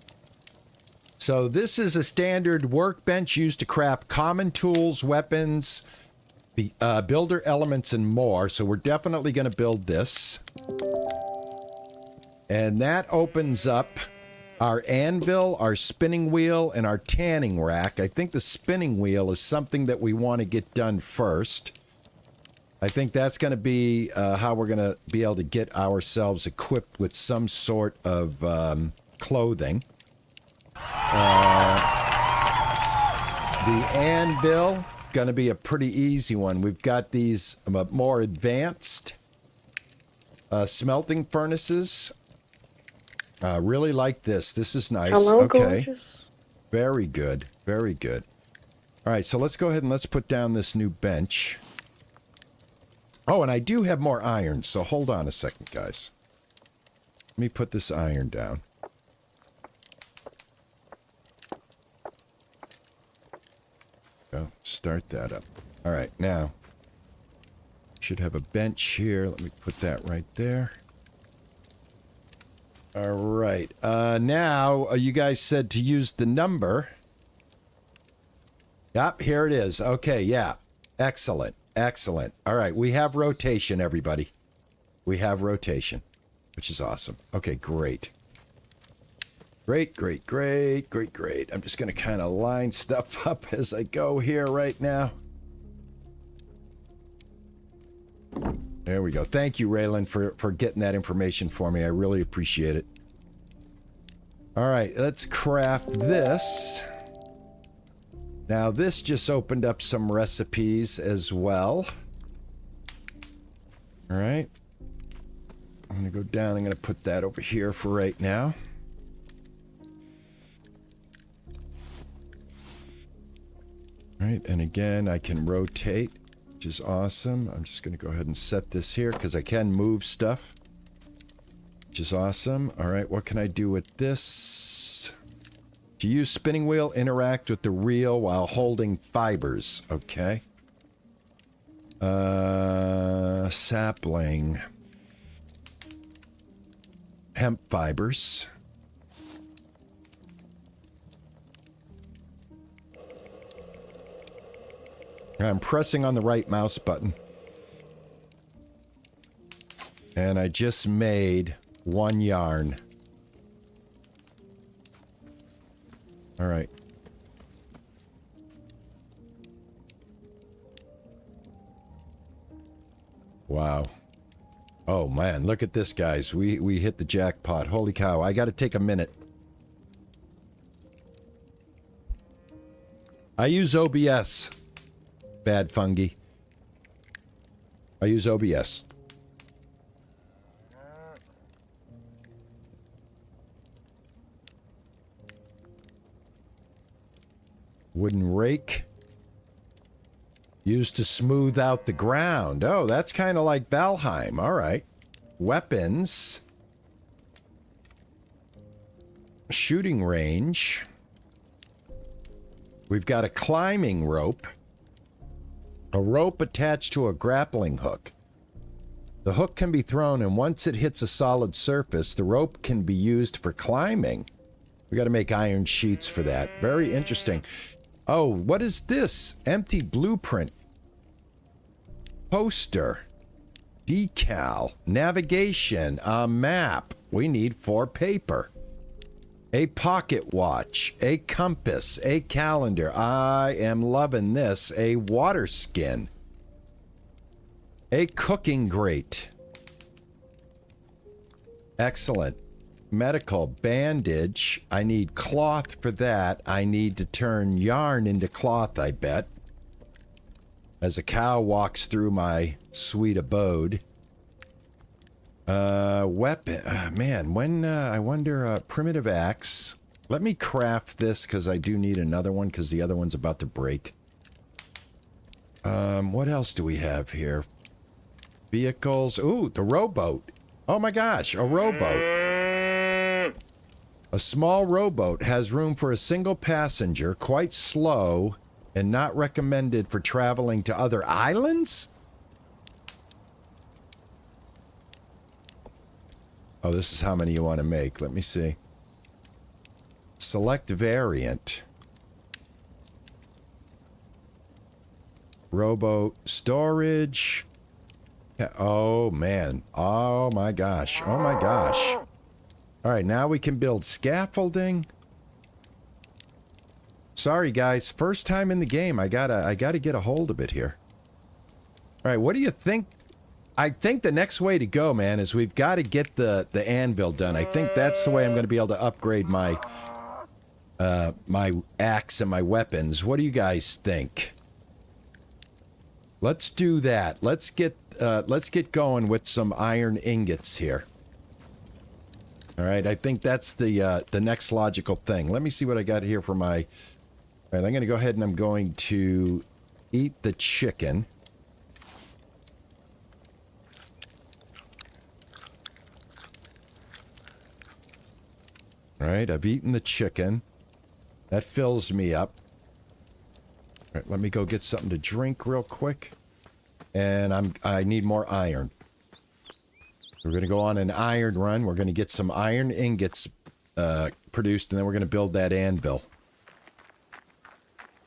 So this is a standard workbench used to craft common tools, weapons, builder elements, and more. So we're definitely going to build this. And that opens up our anvil, our spinning wheel, and our tanning rack. I think the spinning wheel is something that we want to get done first. I think that's going to be how we're going to be able to get ourselves equipped with some sort of clothing. The anvil, going to be a pretty easy one. We've got these more advanced smelting furnaces. Really like this. This is nice. Hello, okay. gorgeous. Very good. Very good. All right, so let's go ahead and let's put down this new bench. Oh, and I do have more iron, so hold on a second, guys. Let me put this iron down. Go, start that up. All right, now, should have a bench here. Let me put that right there. All right. Now, you guys said to use the number. Yep, here it is. Okay, yeah. Excellent. Excellent. All right, we have rotation, everybody. We have rotation, which is awesome. Okay, great. Great, great, great, great, great. I'm just going to kind of line stuff up as I go here right now. There we go. Thank you, Raylan, for getting that information for me. I really appreciate it. All right, let's craft this. Now, this just opened up some recipes as well. All right. I'm going to go down. I'm going to put that over here for right now. All right, and again, I can rotate, which is awesome. I'm just going to go ahead and set this here because I can move stuff, which is awesome. All right, what can I do with this? To use spinning wheel, interact with the reel while holding fibers. Okay. Sapling. Hemp fibers. I'm pressing on the right mouse button. And I just made one yarn. All right. Wow. Oh, man. Look at this, guys. We hit the jackpot. Holy cow. I got to take a minute. I use OBS. Bad fungi. I use OBS. Wooden rake. Used to smooth out the ground. Oh, that's kind of like Valheim. All right. Weapons. Shooting range. We've got a climbing rope. A rope attached to a grappling hook. The hook can be thrown, and once it hits a solid surface, the rope can be used for climbing. We got to make iron sheets for that. Very interesting. Oh, what is this? Empty blueprint. Poster. Decal. Navigation. A map. We need 4 paper. A pocket watch. A compass. A calendar. I am loving this. A water skin. A cooking grate. Excellent. Medical bandage. I need cloth for that. I need to turn yarn into cloth, I bet. As a cow walks through my sweet abode. Weapon. Man, when, I wonder, primitive axe. Let me craft this because I do need another one because the other one's about to break. What else do we have here? Vehicles. Ooh, the rowboat. Oh my gosh, a rowboat. A small rowboat has room for a single passenger, quite slow, and not recommended for traveling to other islands? Oh, this is how many you want to make. Let me see. Select variant. Rowboat storage. Oh, man. Oh, my gosh. Oh, my gosh. All right, now we can build scaffolding. Sorry, guys. First time in the game. I gotta get a hold of it here. All right, what do you think? I think the next way to go, man, is we've got to get the anvil done. I think that's the way I'm going to be able to upgrade my my axe and my weapons. What do you guys think? Let's do that. Let's get going with some iron ingots here. All right, I think that's the next logical thing. Let me see what I got here for my... All right, I'm going to go ahead and I'm going to eat the chicken. All right, I've eaten the chicken. That fills me up. All right, let me go get something to drink real quick. And I need more iron. We're going to go on an iron run. We're going to get some iron ingots produced, and then we're going to build that anvil.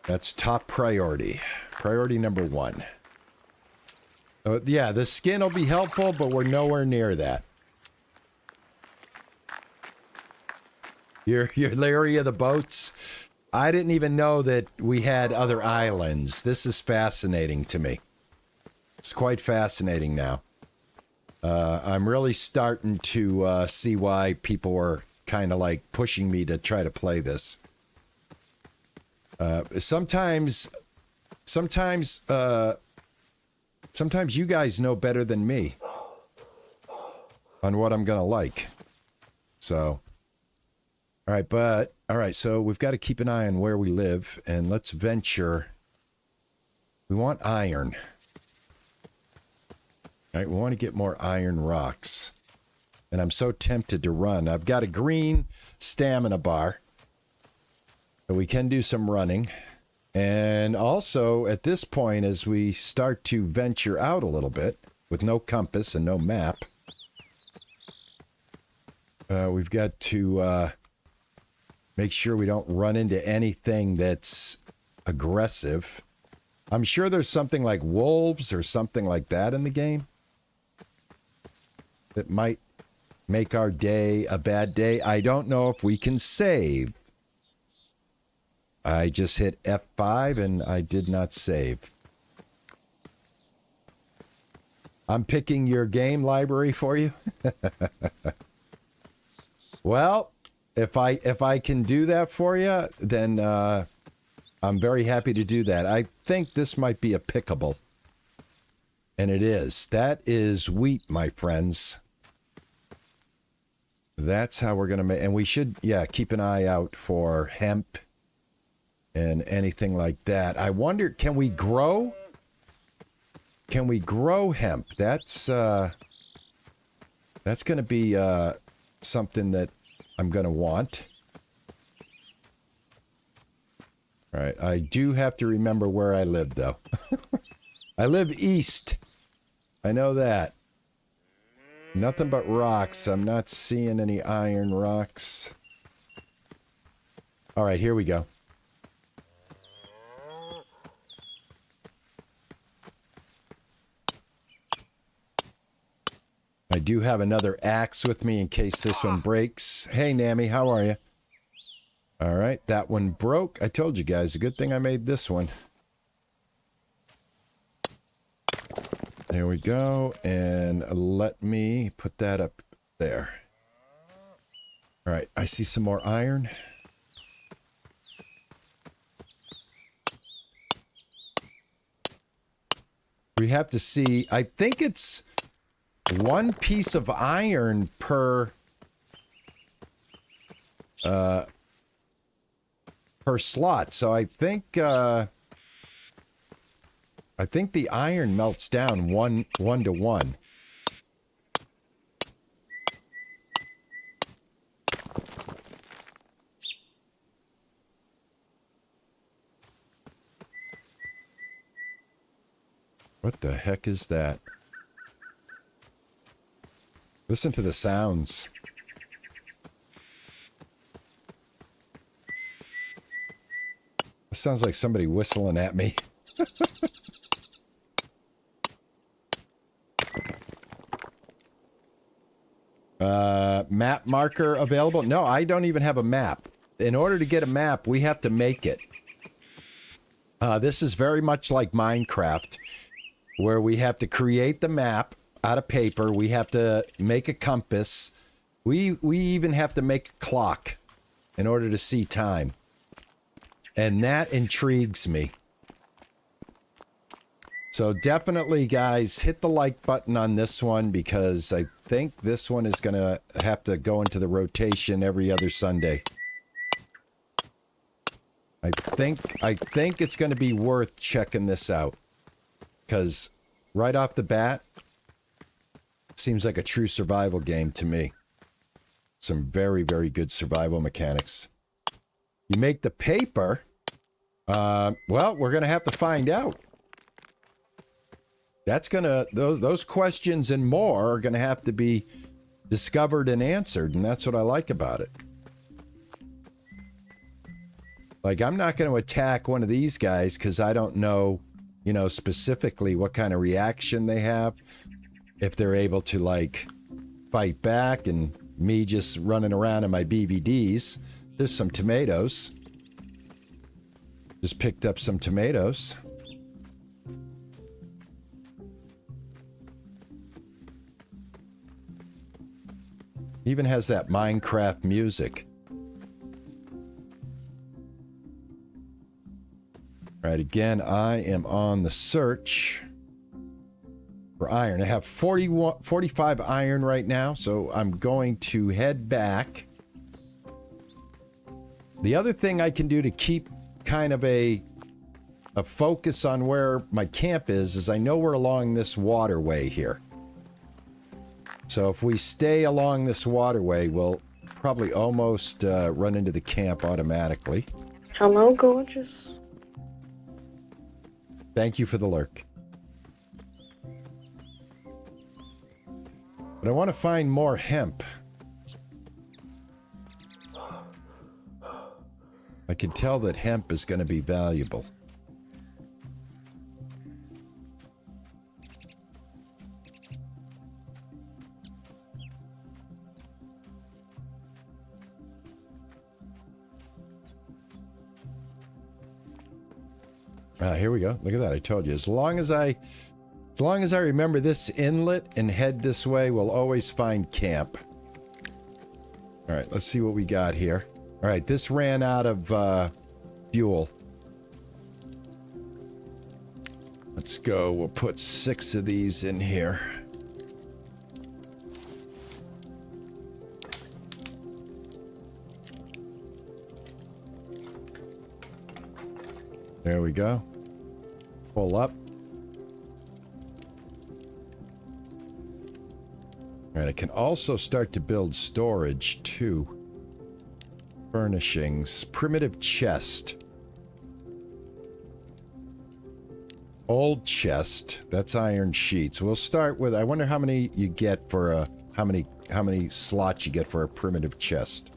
That's top priority. Priority number 1. Yeah, the skin will be helpful, but we're nowhere near that. You're leery of the boats? I didn't even know that we had other islands. This is fascinating to me. It's quite fascinating now. I'm really starting to see why people were kind of like pushing me to try to play this. Sometimes you guys know better than me on what I'm gonna like. So, all right, so we've got to keep an eye on where we live, and let's venture. We want iron. All right, we want to get more iron rocks. And I'm so tempted to run. I've got a green stamina bar. So we can do some running. And also, at this point, as we start to venture out a little bit, with no compass and no map, we've got to make sure we don't run into anything that's aggressive. I'm sure there's something like wolves or something like that in the game that might make our day a bad day. I don't know if we can save. I just hit F5 and I did not save. I'm picking your game library for you. Well, if I can do that for you, then I'm very happy to do that. I think this might be a pickable. And it is. That is wheat, my friends. That's how we're going to make... And we should, yeah, keep an eye out for hemp and anything like that. I wonder, can we grow? Can we grow hemp? That's going to be something that I'm going to want. All right, I do have to remember where I live, though. I live east. I know that. Nothing but rocks. I'm not seeing any iron rocks. All right, here we go. I do have another axe with me in case this one breaks. Hey, Nammy, how are you? All right, that one broke. I told you guys, a good thing I made this one. There we go, and let me put that up there. All right, I see some more iron. We have to see, I think it's one piece of iron per slot. So I think the iron melts down one to one. What the heck is that? Listen to the sounds. It sounds like somebody whistling at me. Map marker available? No, I don't even have a map. In order to get a map, we have to make it. This is very much like Minecraft, where we have to create the map out of paper. We have to make a compass. We even have to make a clock in order to see time. And that intrigues me. So definitely, guys, hit the like button on this one, because I think this one is going to have to go into the rotation every other Sunday. I think it's going to be worth checking this out, because right off the bat, seems like a true survival game to me. Some very, very good survival mechanics. You make the paper. Well, we're going to have to find out. That's going to, those questions and more are going to have to be discovered and answered, and that's what I like about it. Like, I'm not going to attack one of these guys because I don't know, you know, specifically what kind of reaction they have. If they're able to, like, fight back, and me just running around in my BVDs. There's some tomatoes. Just picked up some tomatoes. Even has that Minecraft music. Right, again, I am on the search for iron. I have 45 iron right now, so I'm going to head back. The other thing I can do to keep kind of a focus on where my camp is I know we're along this waterway here. So if we stay along this waterway, we'll probably almost run into the camp automatically. Hello, gorgeous. Thank you for the lurk. But I want to find more hemp. I can tell that hemp is going to be valuable. Here we go. Look at that. I told you. As long as I remember this inlet and head this way, we'll always find camp. All right, let's see what we got here. All right, this ran out of fuel. Let's go. We'll put 6 of these in here. There we go. Pull up. All right, I can also start to build storage too. Furnishings. Primitive chest. Old chest. That's iron sheets. We'll start with, I wonder how many you get for a, how many slots you get for a primitive chest.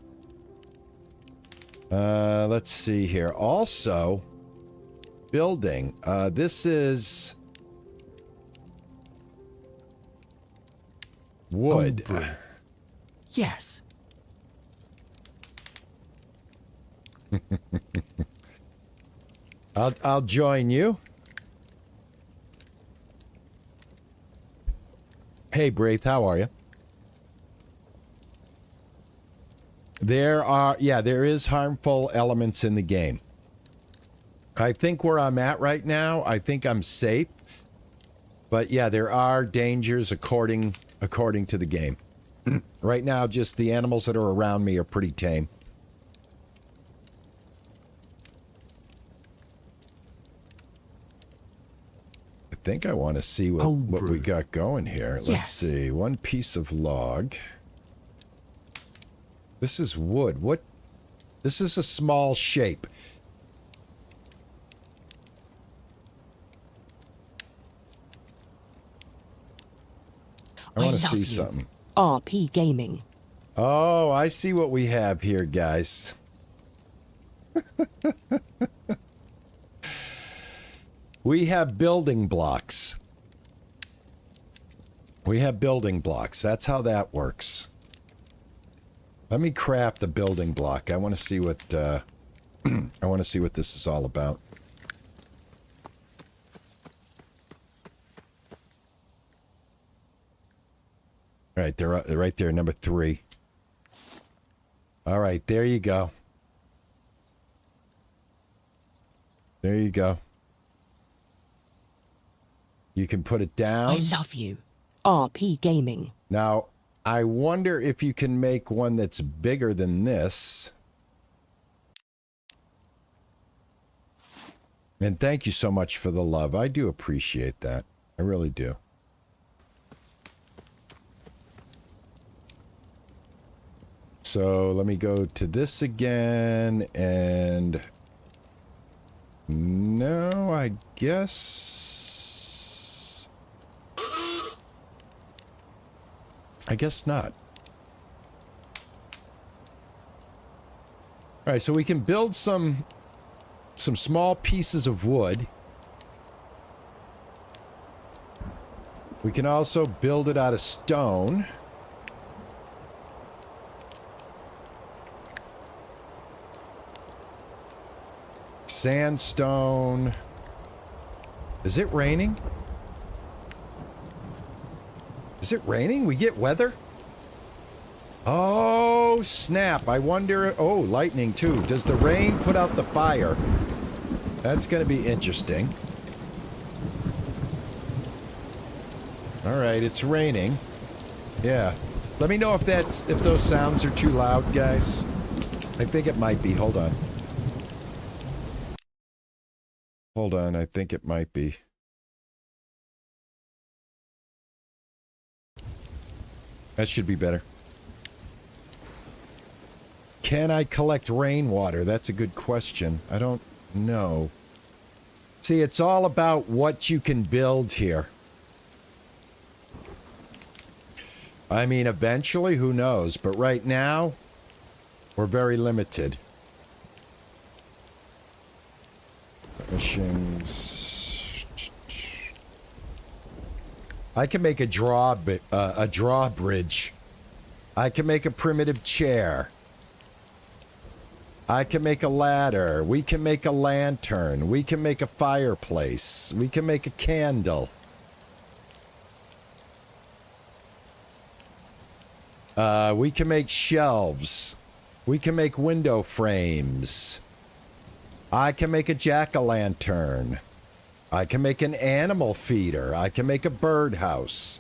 Let's see here. Also, building. This is wood. Yes. I'll join you. Hey, Braith, how are you? There is harmful elements in the game. I think where I'm at right now, I think I'm safe. But yeah, there are dangers according to the game. Right now, just the animals that are around me are pretty tame. I think I want to see what we got going here. Let's see. One piece of log. This is wood. What? This is a small shape. I want to see something. RP Gaming. Oh, I see what we have here, guys. We have building blocks. We have building blocks. That's how that works. Let me craft the building block. I want to see what I want to see what this is all about. All right, they're right there, number 3. All right, there you go. There you go. You can put it down. I love you. RP Gaming. Now, I wonder if you can make one that's bigger than this. And thank you so much for the love. I do appreciate that. I really do. So let me go to this again, and no, I guess not. All right, so we can build some small pieces of wood. We can also build it out of stone. Sandstone. Is it raining? Is it raining? We get weather? Oh, snap. I wonder... Oh, lightning, too. Does the rain put out the fire? That's going to be interesting. All right, it's raining. Yeah. Let me know if those sounds are too loud, guys. I think it might be. Hold on. Hold on, I think it might be. That should be better. Can I collect rainwater? That's a good question. I don't know. See, it's all about what you can build here. I mean, eventually, who knows? But right now, we're very limited. Furnishings. I can make a drawbridge. I can make a primitive chair. I can make a ladder. We can make a lantern. We can make a fireplace. We can make a candle. We can make shelves. We can make window frames. I can make a jack-o'-lantern. I can make an animal feeder. I can make a birdhouse.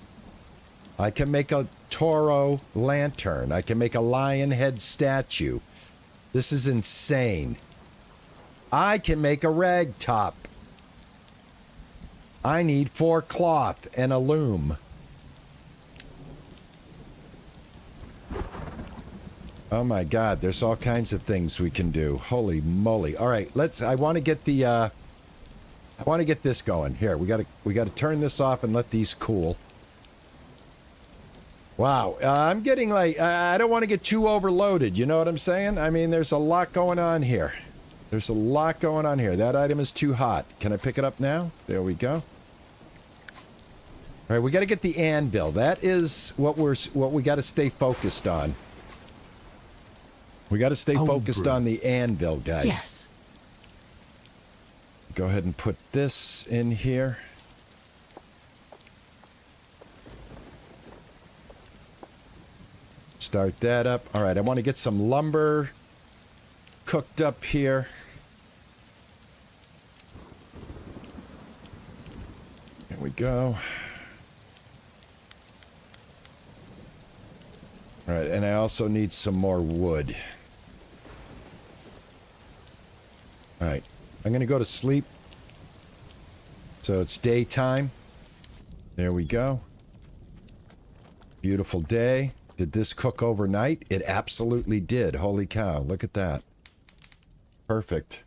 I can make a toro lantern. I can make a lion head statue. This is insane. I can make a rag top. I need 4 cloth and a loom. Oh my God, there's all kinds of things we can do. Holy moly. All right, I want to get the I want to get this going. Here, we gotta turn this off and let these cool. Wow, I'm getting like, I don't want to get too overloaded, you know what I'm saying? I mean, there's a lot going on here. There's a lot going on here. That item is too hot. Can I pick it up now? There we go. All right, we got to get the anvil. That is what we got to stay focused on. We got to stay focused on the anvil, guys. Yes. Go ahead and put this in here. Start that up. All right, I want to get some lumber cooked up here. There we go. All right, and I also need some more wood. All right, I'm going to go to sleep. So it's daytime. There we go. Beautiful day. Did this cook overnight? It absolutely did. Holy cow, look at that. Perfect.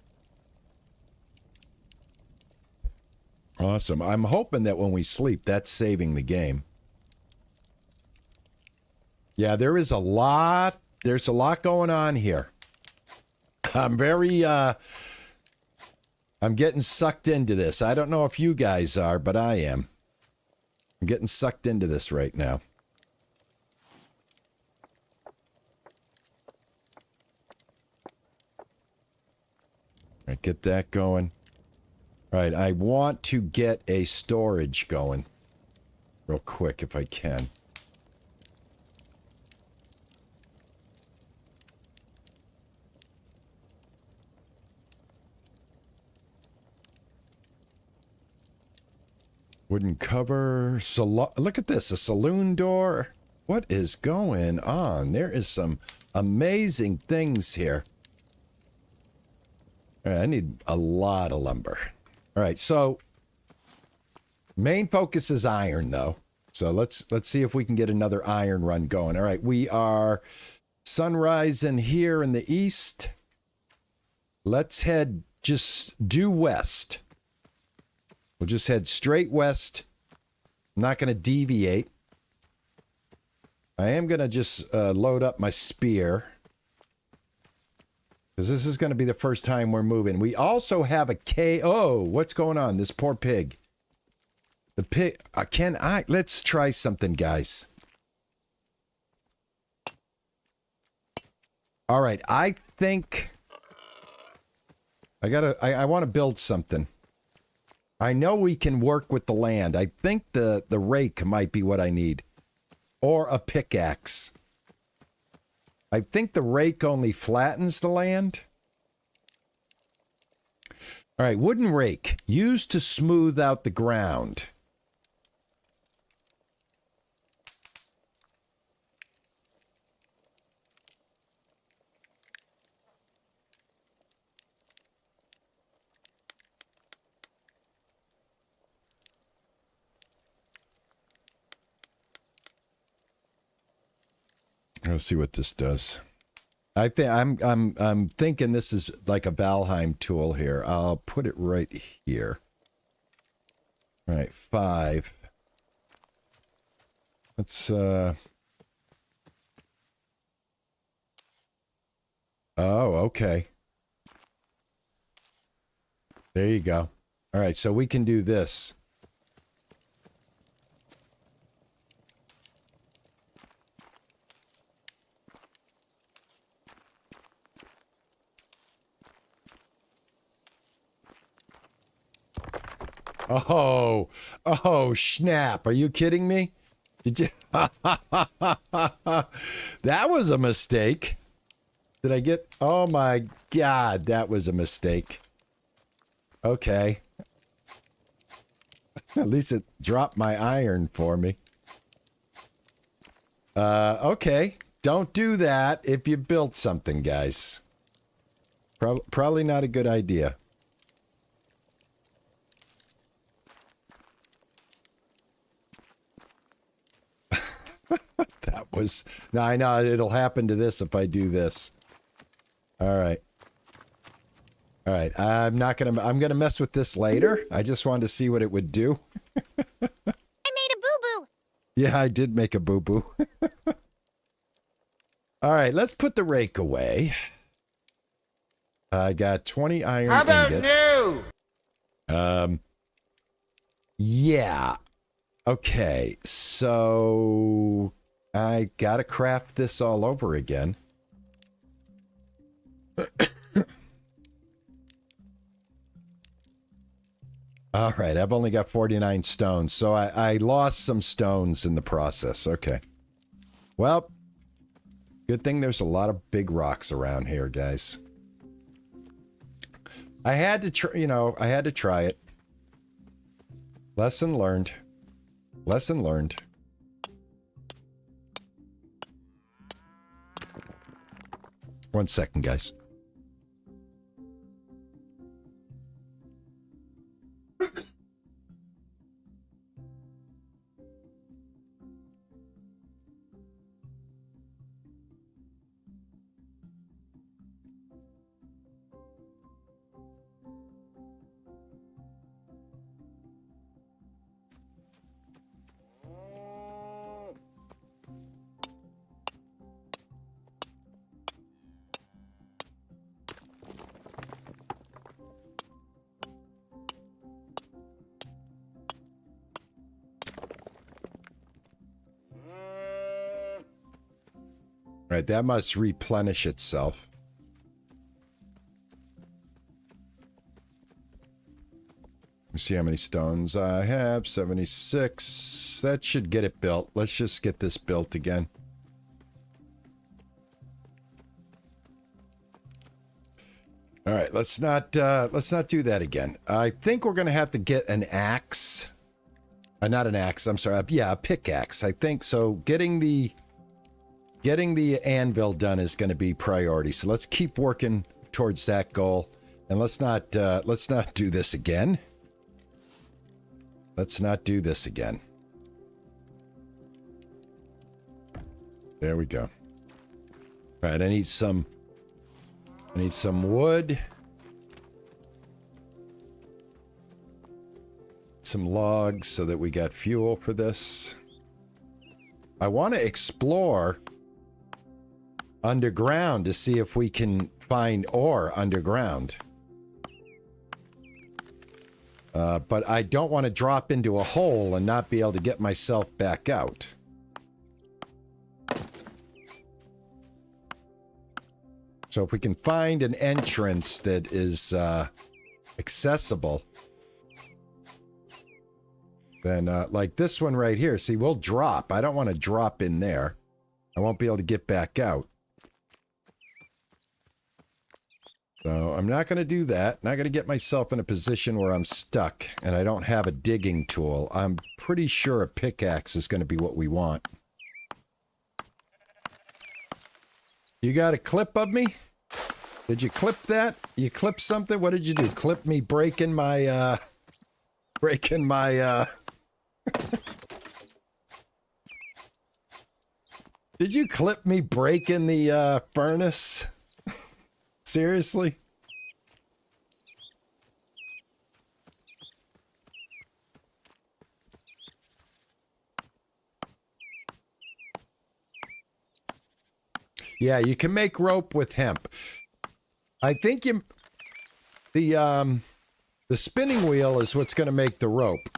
Awesome. I'm hoping that when we sleep, that's saving the game. Yeah, there is a lot. There's a lot going on here. I'm getting sucked into this. I don't know if you guys are, but I am. I'm getting sucked into this right now. All right, get that going. All right, I want to get a storage going real quick if I can. Wooden cover. Look at this, a saloon door. What is going on? There is some amazing things here. All right, I need a lot of lumber. All right, so main focus is iron, though. So let's see if we can get another iron run going. All right, we are sunrise in here in the east. Let's head just due west. We'll just head straight west. I'm not going to deviate. I am going to just load up my spear. Because this is going to be the first time we're moving. We also have a K. Oh, what's going on? This poor pig. The pig. Let's try something, guys. All right. I think I want to build something. I know we can work with the land. I think the rake might be what I need. Or a pickaxe. I think the rake only flattens the land. All right, wooden rake. Used to smooth out the ground. Let's see what this does. I think I'm thinking this is like a Valheim tool here. I'll put it right here. All right, 5. Let's oh, okay. There you go. All right, so we can do this. Oh, snap. Are you kidding me? Did you? That was a mistake. Did I get? Oh my God, that was a mistake. Okay. At least it dropped my iron for me. Okay. Don't do that if you built something, guys. Probably not a good idea. That was... Now, I know it'll happen to this if I do this. All right. All right, I'm gonna mess with this later. I just wanted to see what it would do. I made a boo-boo. Yeah, I did make a boo-boo. All right, let's put the rake away. I got 20 iron How about ingots. no? Yeah. Okay, so I gotta craft this all over again. All right, I've only got 49 stones, so I lost some stones in the process. Okay. Well, good thing there's a lot of big rocks around here, guys. I had to try, I had to try it. Lesson learned. Lesson learned. One second, guys. Right, that must replenish itself. Let me see how many stones I have. 76. That should get it built. Let's just get this built again. All right, let's not do that again. I think we're gonna have to get an axe. Not an axe. I'm sorry. Yeah, a pickaxe. I think so. Getting the anvil done is going to be priority. So let's keep working towards that goal, and let's not do this again. Let's not do this again. There we go. All right, I need some wood. Some logs so that we got fuel for this. I want to explore underground to see if we can find ore underground. But I don't want to drop into a hole and not be able to get myself back out. So if we can find an entrance that is accessible, then like this one right here, see, we'll drop. I don't want to drop in there. I won't be able to get back out. So I'm not going to do that. Not going to get myself in a position where I'm stuck and I don't have a digging tool. I'm pretty sure a pickaxe is going to be what we want. You got a clip of me? Did you clip that? You clip something? What did you do? Clip me breaking my, Did you clip me breaking the, furnace? Seriously? Yeah, you can make rope with hemp. I think the spinning wheel is what's going to make the rope.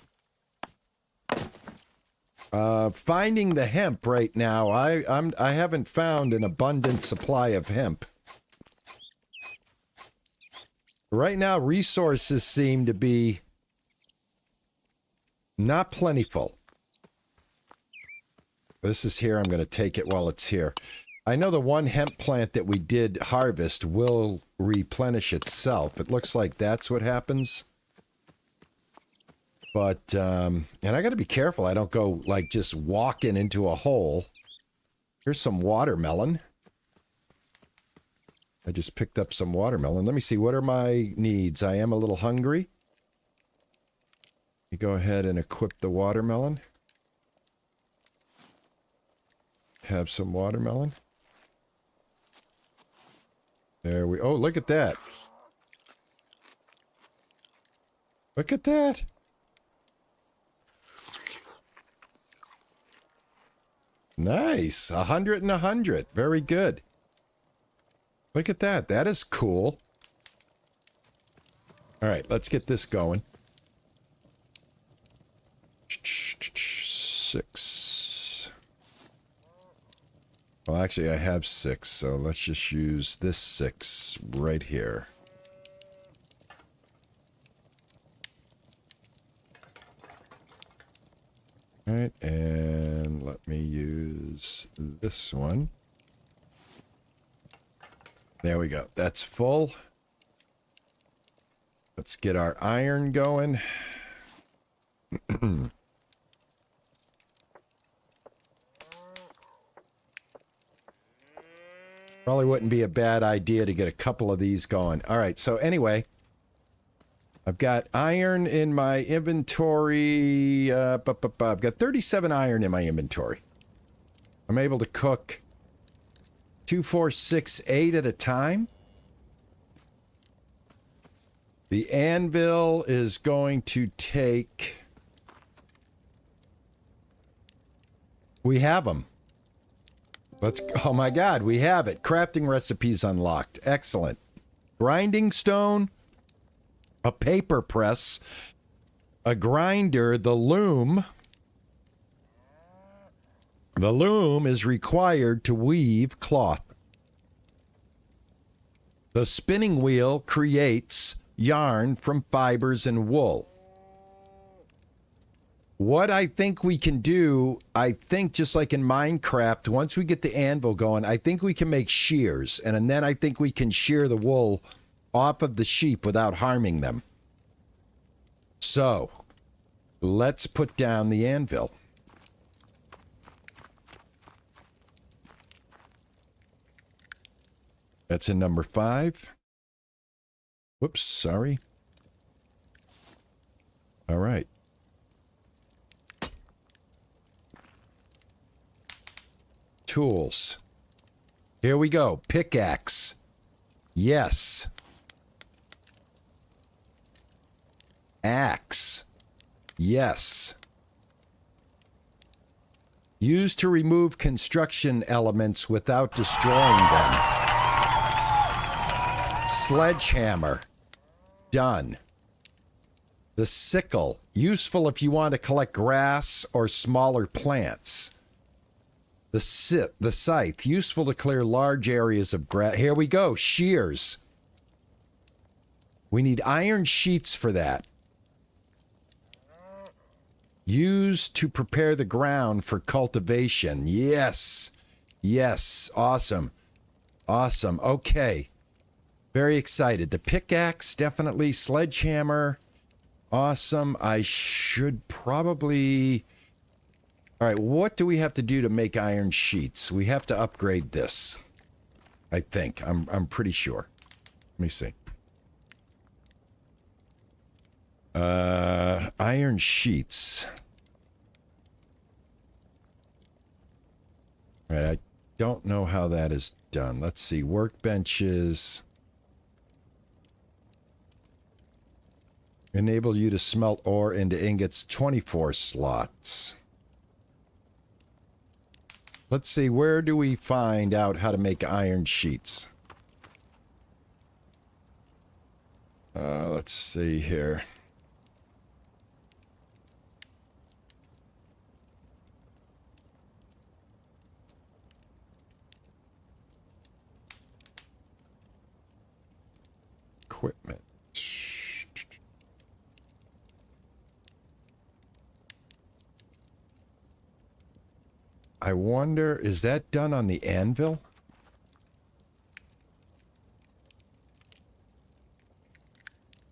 Finding the hemp right now, I haven't found an abundant supply of hemp. Right now, resources seem to be not plentiful. This is here. I'm going to take it while it's here. I know the one hemp plant that we did harvest will replenish itself. It looks like that's what happens. But, and I got to be careful. I don't go like just walking into a hole. Here's some watermelon. I just picked up some watermelon. Let me see. What are my needs? I am a little hungry. You go ahead and equip the watermelon. Have some watermelon. There we... Oh, look at that. Look at that. Nice. 100 and 100. Very good. Look at that. That is cool. All right, let's get this going. 6. Well, actually, I have 6, so let's just use this 6 right here. All right, and let me use this one. There we go. That's full. Let's get our iron going. Probably wouldn't be a bad idea to get a couple of these going. All right, so anyway, I've got iron in my inventory. I've got 37 iron in my inventory. I'm able to cook 2, 4, 6, 8 at a time. The anvil is going to take... We have them. Let's... Oh my God, we have it. Crafting recipes unlocked. Excellent. Grinding stone, a paper press, a grinder, the loom. The loom is required to weave cloth. The spinning wheel creates yarn from fibers and wool. What I think we can do, I think just like in Minecraft, once we get the anvil going, I think we can make shears. And then I think we can shear the wool off of the sheep without harming them. So, let's put down the anvil. That's in number 5. Whoops, sorry. All right. Tools. Here we go. Pickaxe. Yes. Axe. Yes. Used to remove construction elements without destroying them. Sledgehammer. Done. The sickle. Useful if you want to collect grass or smaller plants. The scythe. Useful to clear large areas of grass. Here we go. Shears. We need iron sheets for that. Used to prepare the ground for cultivation. Yes. Yes. Awesome. Awesome. Okay. Very excited. The pickaxe, definitely. Sledgehammer. Awesome. I should probably... All right, what do we have to do to make iron sheets? We have to upgrade this. I think. I'm pretty sure. Let me see. Iron sheets. All right, I don't know how that is done. Let's see. Workbenches. Enable you to smelt ore into ingots. 24 slots. Let's see, where do we find out how to make iron sheets? Let's see here. Equipment. I wonder, is that done on the anvil?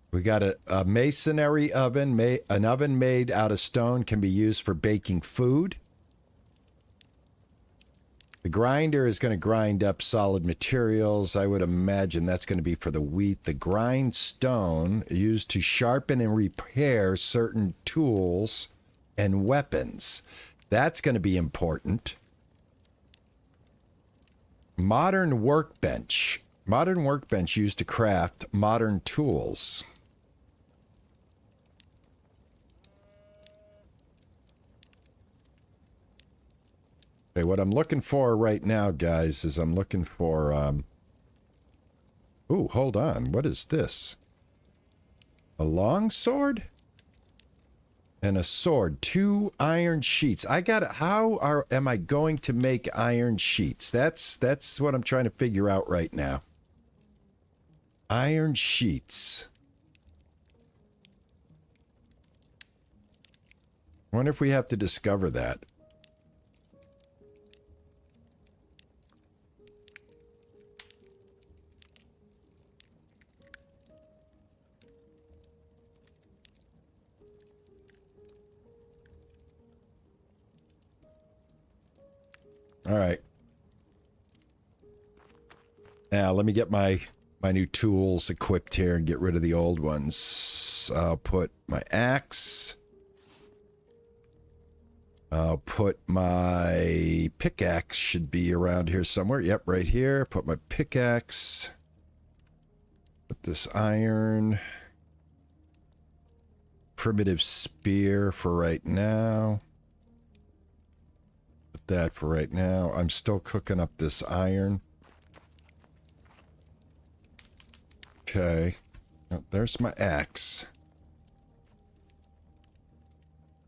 We got a masonry oven. An oven made out of stone can be used for baking food. The grinder is going to grind up solid materials. I would imagine that's going to be for the wheat. The grindstone used to sharpen and repair certain tools and weapons. That's going to be important. Modern workbench. Modern workbench used to craft modern tools. Okay, what I'm looking for right now, guys, is I'm looking for, ooh, hold on. What is this? A long sword? And a sword. 2 iron sheets. I got it. Am I going to make iron sheets? That's what I'm trying to figure out right now. Iron sheets. I wonder if we have to discover that. All right. Now, let me get my new tools equipped here and get rid of the old ones. I'll put my axe. I'll put my pickaxe, should be around here somewhere. Yep, right here. Put my pickaxe. Put this iron. Primitive spear for right now. Put that for right now. I'm still cooking up this iron. Okay. Oh, there's my axe.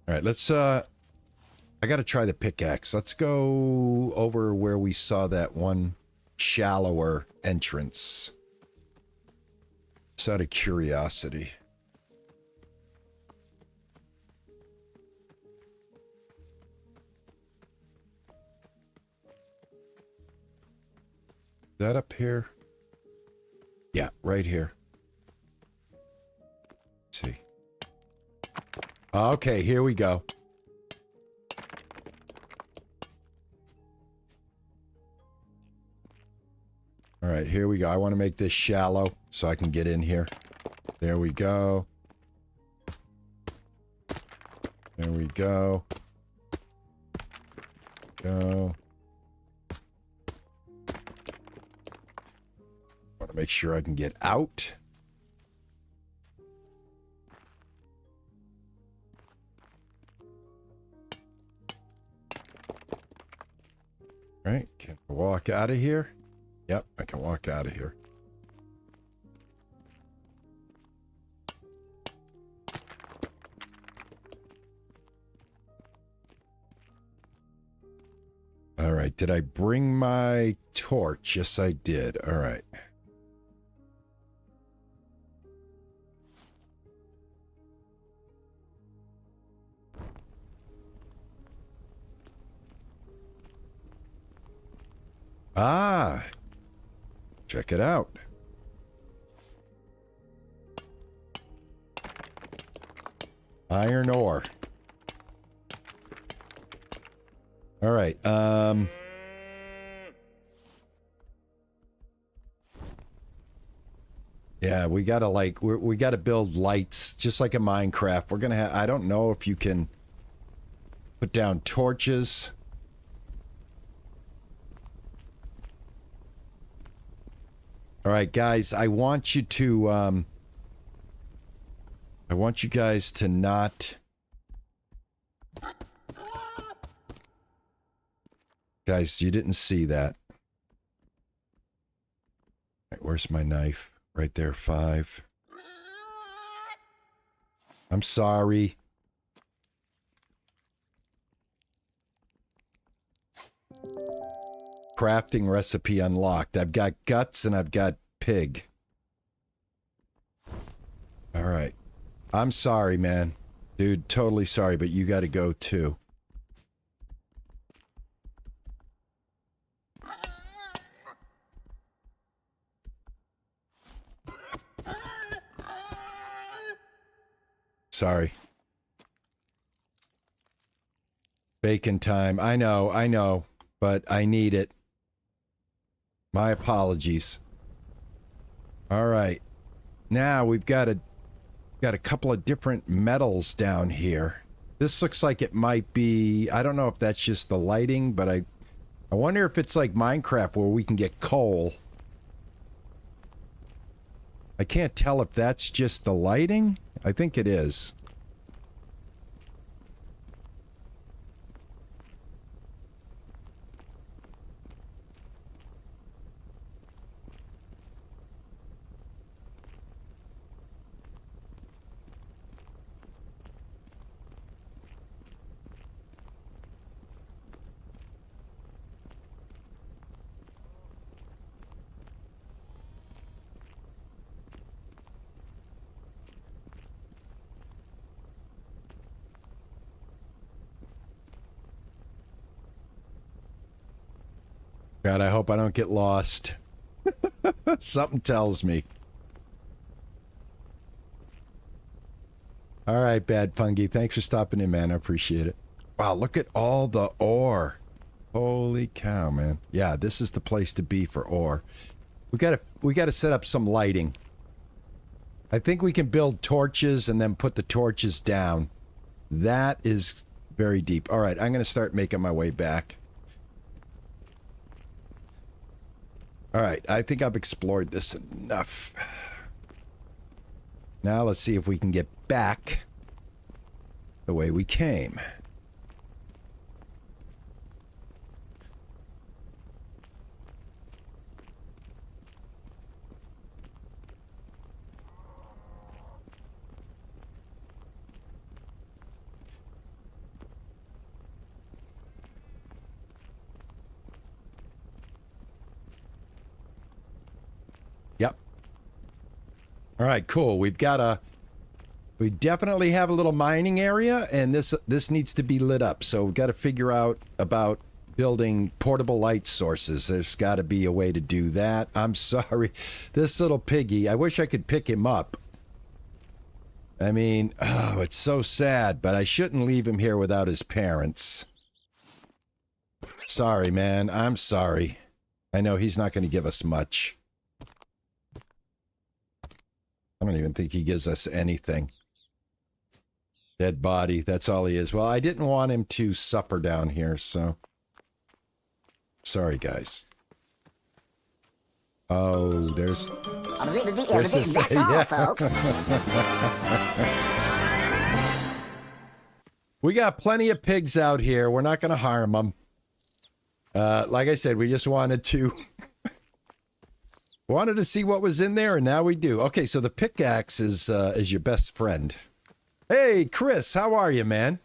All right, let's, I gotta try the pickaxe. Let's go over where we saw that one shallower entrance. Just out of curiosity. Is that up here? Yeah, right here. Let's see. Okay, here we go. All right, here we go. I want to make this shallow so I can get in here. There we go. There we go. Go. Want to make sure I can get out. All right, can I walk out of here? Yep, I can walk out of here. All right, did I bring my torch? Yes, I did. All right. Ah, check it out. Iron ore. All right. Yeah, we gotta we gotta build lights just like in Minecraft. We're gonna have, I don't know if you can put down torches. All right, guys, I want you to, I want you guys to not... Guys, you didn't see that. All right, where's my knife? Right there, 5. I'm sorry. Crafting recipe unlocked. I've got guts and I've got pig. All right. I'm sorry, man. Dude, totally sorry, but you got to go too. Sorry. Bacon time. I know, but I need it. My apologies. All right. Now we've got a couple of different metals down here. This looks like it might be, I don't know if that's just the lighting, but I wonder if it's like Minecraft where we can get coal. I can't tell if that's just the lighting. I think it is. God, I hope I don't get lost. Something tells me. All right, Bad Fungi. Thanks for stopping in, man. I appreciate it. Wow, look at all the ore. Holy cow, man. Yeah, this is the place to be for ore. We gotta set up some lighting. I think we can build torches and then put the torches down. That is very deep. All right, I'm gonna start making my way back. All right, I think I've explored this enough. Now let's see if we can get back the way we came. Yep. All right, cool. We definitely have a little mining area, and this needs to be lit up. So we've got to figure out about building portable light sources. There's got to be a way to do that. I'm sorry. This little piggy, I wish I could pick him up. I mean, oh, it's so sad, but I shouldn't leave him here without his parents. Sorry, man. I'm sorry. I know he's not going to give us much. I don't even think he gives us anything. Dead body, that's all he is. Well, I didn't want him to supper down here, so... Sorry, guys. Oh, there's That's all, folks. We got plenty of pigs out here. We're not going to harm them. Like I said, we just wanted to... wanted to see what was in there, and now we do. Okay, so the pickaxe is your best friend. Hey, Chris, how are you, man?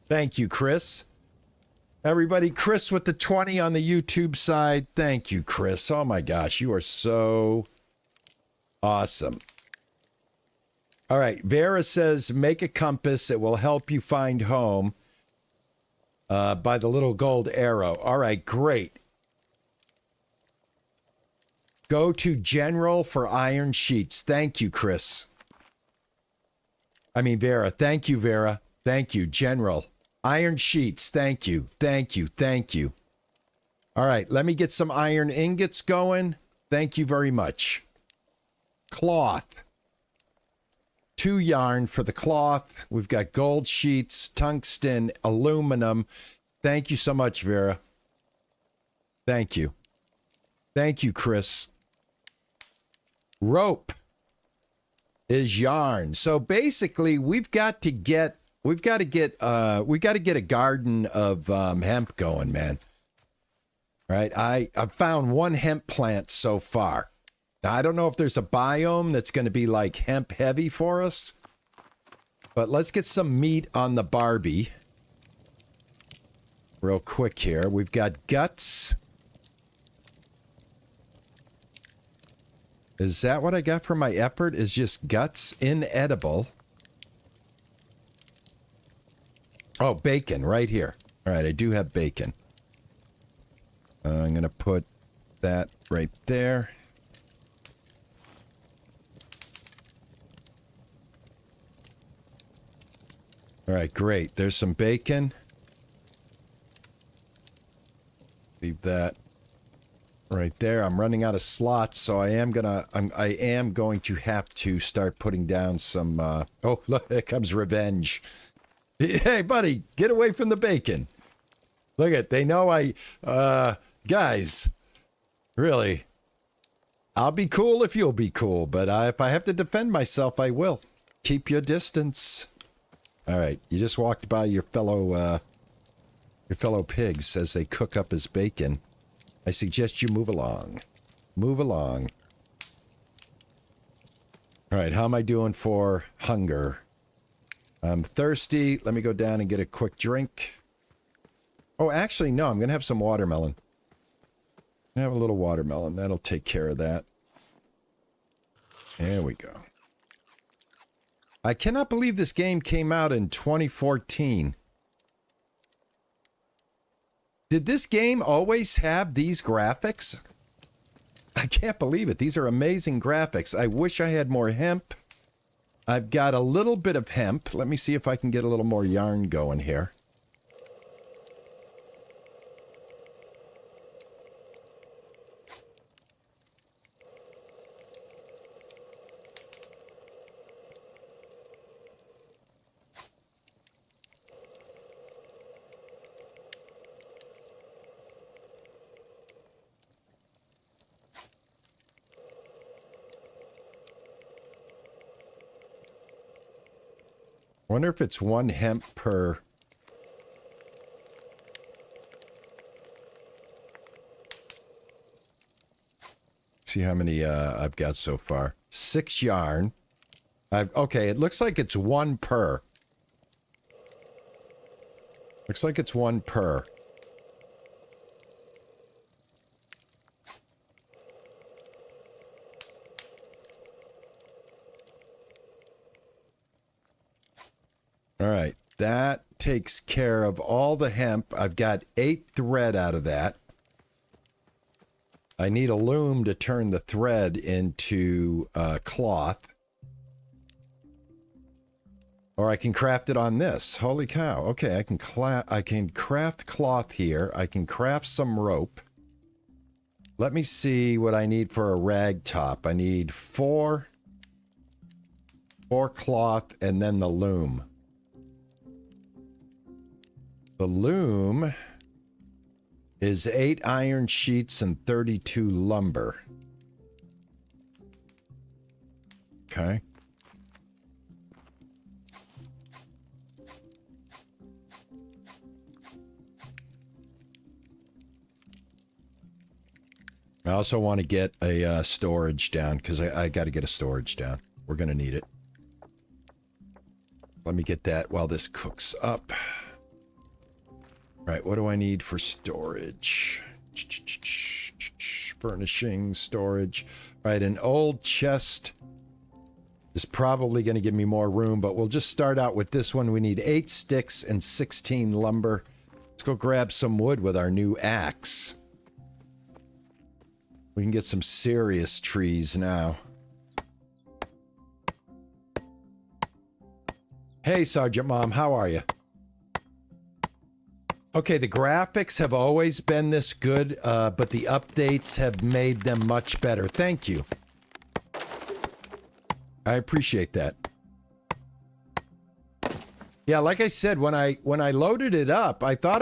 Thank you, Chris. Everybody, Chris with the 20 on the YouTube side. Thank you, Chris. Oh my gosh, you are so awesome. All right, Vera says, make a compass. It will help you find home by the little gold arrow. All right, great. Go to General for iron sheets. Thank you, Chris. I mean, Vera. Thank you, Vera. Thank you, General. Iron sheets. Thank you. Thank you. Thank you. All right, let me get some iron ingots going. Thank you very much. Cloth. 2 yarn for the cloth. We've got gold sheets, tungsten, aluminum. Thank you so much, Vera. Thank you. Thank you, Chris. Rope is yarn. So basically, we've got to get a garden of hemp going, man. Right? I've found 1 hemp plant so far. Now, I don't know if there's a biome that's going to be like hemp heavy for us, but let's get some meat on the Barbie real quick here. We've got guts. Is that what I got for my effort? Is just guts inedible? Oh, bacon right here. All right, I do have bacon. I'm going to put that right there. All right, great. There's some bacon. Leave that right there. I'm running out of slots, so I am going to have to start putting down some oh, look, here comes revenge. Hey, buddy, get away from the bacon. Look at, they know guys, really, I'll be cool if you'll be cool, but if I have to defend myself, I will. Keep your distance. All right, you just walked by your fellow pigs as they cook up his bacon. I suggest you move along. Move along. All right, how am I doing for hunger? I'm thirsty. Let me go down and get a quick drink. Oh, actually, no, I'm going to have some watermelon. I'm going to have a little watermelon. That'll take care of that. There we go. I cannot believe this game came out in 2014. Did this game always have these graphics? I can't believe it. These are amazing graphics. I wish I had more hemp. I've got a little bit of hemp. Let me see if I can get a little more yarn going here. Wonder if it's 1 hemp per. See how many I've got so far. 6 yarn. Okay, it looks like it's 1 per. Looks like it's 1 per. All right, that takes care of all the hemp. I've got 8 thread out of that. I need a loom to turn the thread into cloth. Or I can craft it on this. Holy cow. Okay, I can craft cloth here. I can craft some rope. Let me see what I need for a rag top. I need 4 cloth and then the loom. The loom is 8 iron sheets and 32 lumber. Okay. I also want to get a storage down because I got to get a storage down. We're going to need it. Let me get that while this cooks up. Right, what do I need for storage? Furnishing, storage. All right, an old chest is probably going to give me more room, but we'll just start out with this one. We need 8 sticks and 16 lumber. Let's go grab some wood with our new axe. We can get some serious trees now. Hey, Sergeant Mom, how are you? Okay, the graphics have always been this good, but the updates have made them much better. Thank you. I appreciate that. Yeah, like I said, when I loaded it up, I thought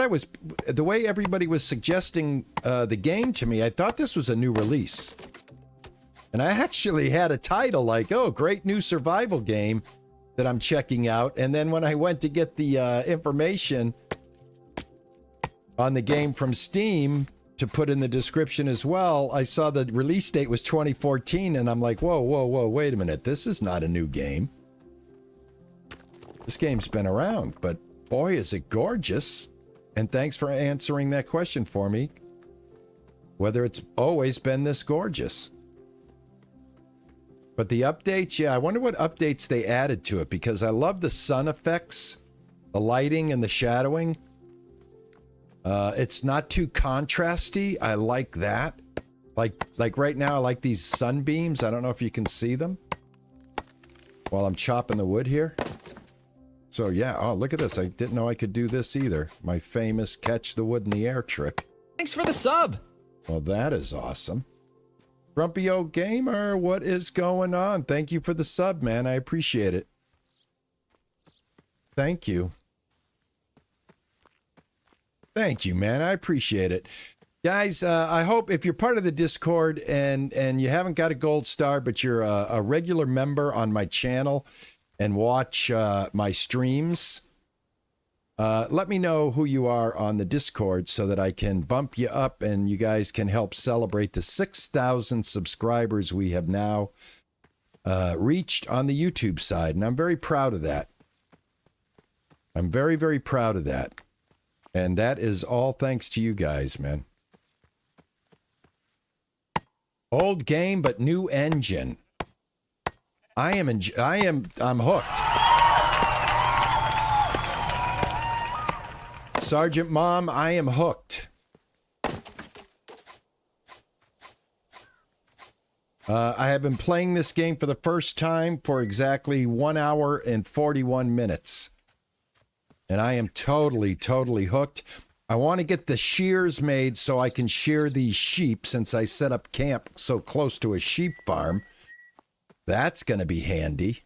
the way everybody was suggesting the game to me, I thought this was a new release. And I actually had a title like, oh, great new survival game that I'm checking out. And then when I went to get the information on the game from Steam to put in the description as well, I saw the release date was 2014, and I'm like, whoa, wait a minute. This is not a new game. This game's been around, but boy, is it gorgeous. And thanks for answering that question for me. Whether it's always been this gorgeous. But the updates, yeah, I wonder what updates they added to it, because I love the sun effects, the lighting and the shadowing. It's not too contrasty. I like that. Like right now, I like these sunbeams. I don't know if you can see them while I'm chopping the wood here. So yeah, oh, look at this. I didn't know I could do this either. My famous catch the wood in the air trick. Thanks for the sub. Well, that is awesome. Grumpy old gamer, what is going on? Thank you for the sub, man. I appreciate it. Thank you. Thank you, man. I appreciate it. Guys, I hope if you're part of the Discord and you haven't got a gold star, but you're a regular member on my channel and watch my streams, let me know who you are on the Discord so that I can bump you up and you guys can help celebrate the 6,000 subscribers we have now reached on the YouTube side. And I'm very proud of that. I'm very, very proud of that. And that is all thanks to you guys, man. Old game, but new engine. I'm hooked. Sergeant Mom, I am hooked. I have been playing this game for the first time for exactly 1 hour and 41 minutes. And I am totally, totally hooked. I want to get the shears made so I can shear these sheep since I set up camp so close to a sheep farm. That's going to be handy.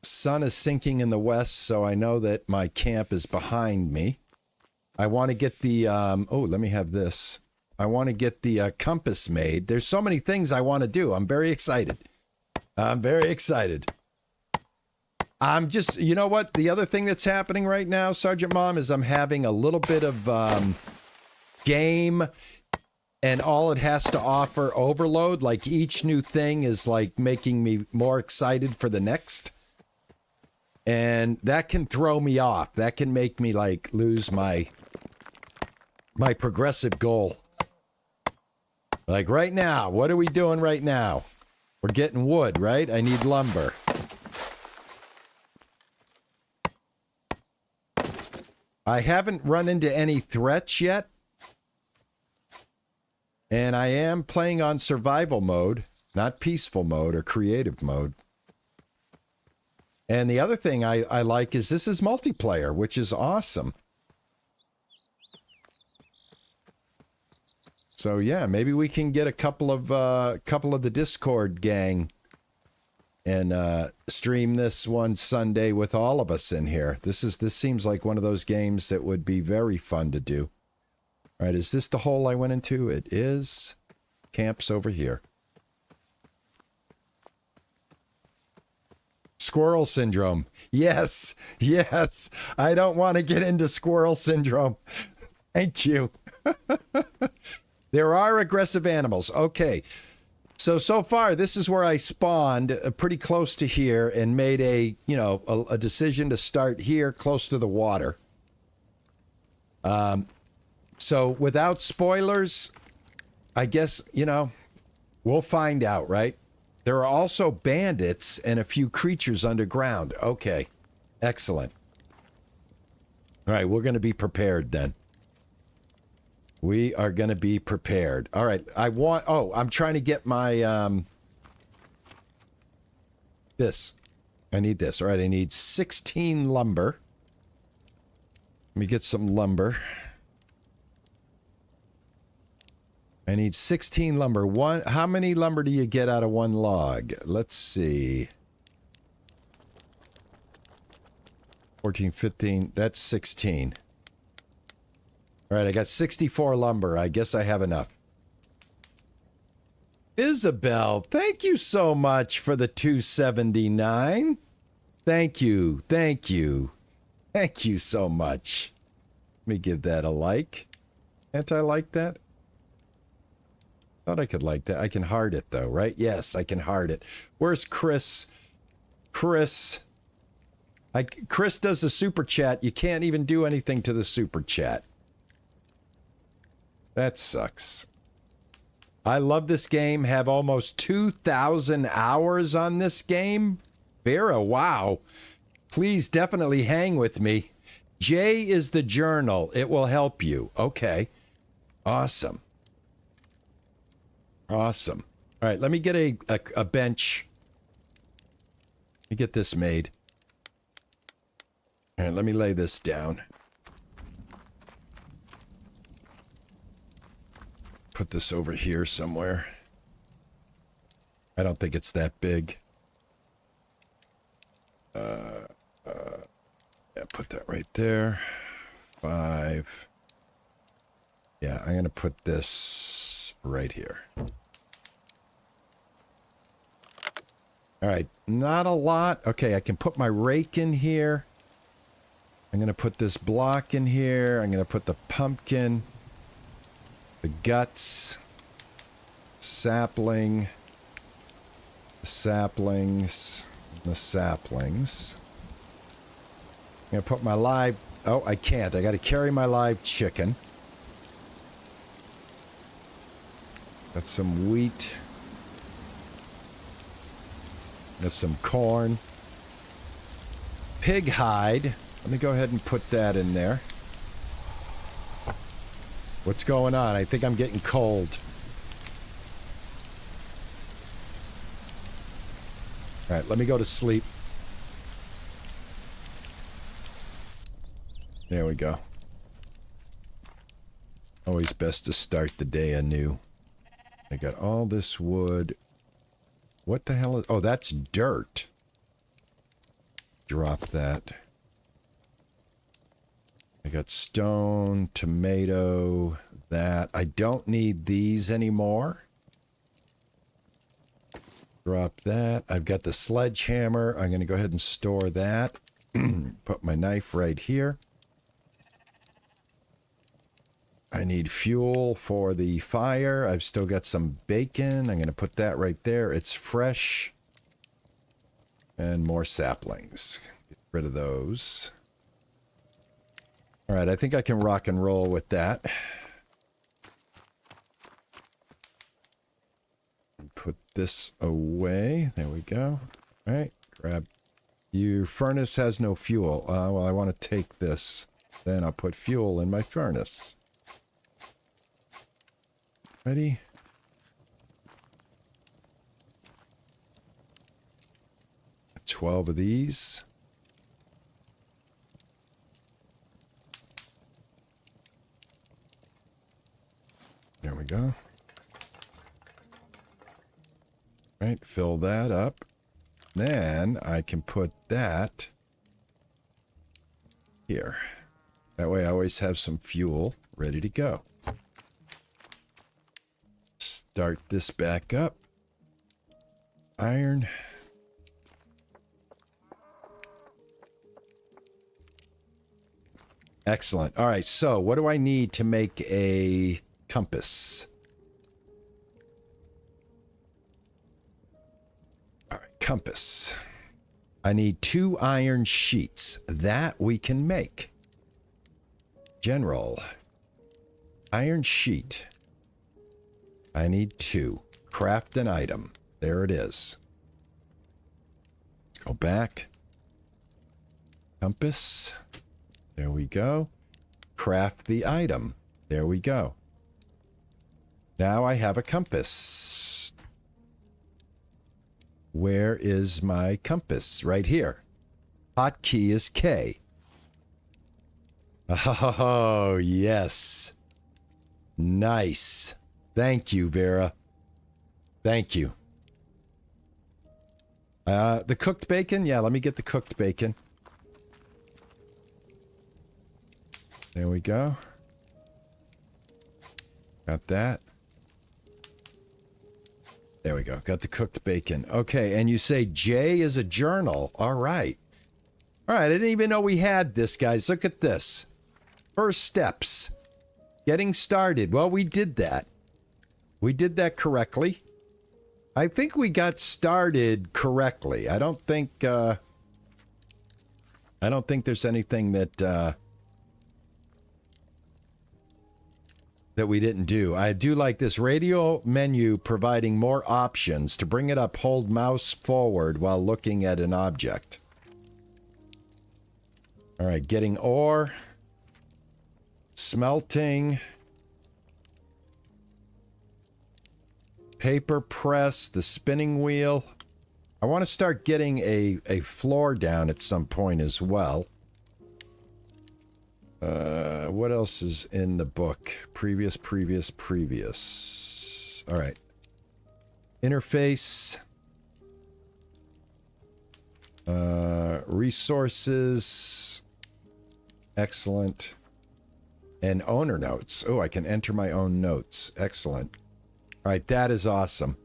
Sun is sinking in the west, so I know that my camp is behind me. I want to get the, let me have this. I want to get the compass made. There's so many things I want to do. I'm very excited. I'm very excited. I'm just, you know what? The other thing that's happening right now, Sergeant Mom, is I'm having a little bit of game and all it has to offer overload. Like each new thing is like making me more excited for the next. And that can throw me off. That can make me like lose my progressive goal. Like right now, what are we doing right now? We're getting wood, right? I need lumber. I haven't run into any threats yet. And I am playing on survival mode, not peaceful mode or creative mode. And the other thing I like is this is multiplayer, which is awesome. So yeah, maybe we can get a couple of the Discord gang and stream this one Sunday with all of us in here. This seems like one of those games that would be very fun to do. All right, is this the hole I went into? It is. Camp's over here. Squirrel syndrome. Yes, yes. I don't want to get into squirrel syndrome. Thank you. There are aggressive animals. Okay. So far, this is where I spawned pretty close to here and made a decision to start here close to the water. So without spoilers, I guess, we'll find out, right? There are also bandits and a few creatures underground. Okay. Excellent. All right, we're going to be prepared then. We are going to be prepared. All right, I'm trying to get my, this. I need this. All right, I need 16 lumber. Let me get some lumber. I need 16 lumber. How many lumber do you get out of one log? Let's see. 14, 15, that's 16. All right, I got 64 lumber. I guess I have enough. Isabel, thank you so much for the 279. Thank you. Thank you. Thank you so much. Let me give that a like. Can't I like that? Thought I could like that. I can heart it though, right? Yes, I can heart it. Where's Chris? Chris does the super chat. You can't even do anything to the super chat. That sucks. I love this game. Have almost 2,000 hours on this game. Vera, wow. Please definitely hang with me. J is the journal. It will help you. Okay. Awesome. Awesome. All right, let me get a bench. Let me get this made. All right, let me lay this down. Put this over here somewhere. I don't think it's that big. Yeah, put that right there. 5. Yeah, I'm going to put this right here. All right, not a lot. Okay, I can put my rake in here. I'm going to put this block in here. I'm going to put the pumpkin. The guts, sapling, the saplings, the saplings. I'm going to put my live... Oh, I can't. I got to carry my live chicken. Got some wheat. Got some corn. Pig hide. Let me go ahead and put that in there. What's going on? I think I'm getting cold. All right, let me go to sleep. There we go. Always best to start the day anew. I got all this wood. What the hell is... Oh, that's dirt. Drop that. I got stone, tomato, that. I don't need these anymore. Drop that. I've got the sledgehammer. I'm going to go ahead and store that. Put my knife right here. I need fuel for the fire. I've still got some bacon. I'm going to put that right there. It's fresh. And more saplings. Get rid of those. All right, I think I can rock and roll with that. Put this away. There we go. All right, grab. Your furnace has no fuel. Well, I want to take this. Then I'll put fuel in my furnace. Ready? $12 of these. There we go. Right, fill that up. Then I can put that here. That way I always have some fuel ready to go. Start this back up. Iron. Excellent. All right, so what do I need to make a compass? All right, compass. I need 2 iron sheets. That we can make. General. Iron sheet. I need 2. Craft an item. There it is. Go back. Compass. There we go. Craft the item. There we go. Now I have a compass. Where is my compass? Right here. Hotkey is K. Oh, yes. Nice. Thank you, Vera. Thank you. The cooked bacon? Yeah, let me get the cooked bacon. There we go. Got that. There we go. Got the cooked bacon. Okay, and you say J is a journal. All right. All right, I didn't even know we had this, guys. Look at this. First steps. Getting started. Well, we did that. We did that correctly. I think we got started correctly. I don't think there's anything that we didn't do. I do like this radio menu providing more options. To bring it up, hold mouse forward while looking at an object. All right, getting ore. Smelting. Paper press, the spinning wheel. I want to start getting a floor down at some point as well. What else is in the book? Previous. All right. Interface. Resources. Excellent. And owner notes. Oh, I can enter my own notes. Excellent. All right, that is awesome.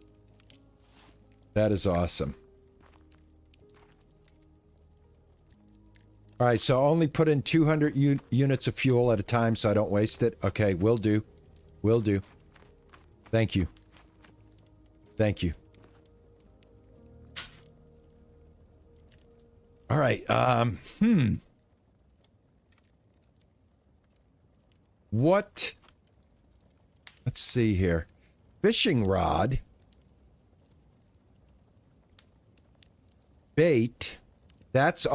That is awesome. All right, so only put in 200 units of fuel at a time so I don't waste it. Okay, will do. Will do. Thank you. Thank you. All right, What? Let's see here. Fishing rod. Bait. That's, that's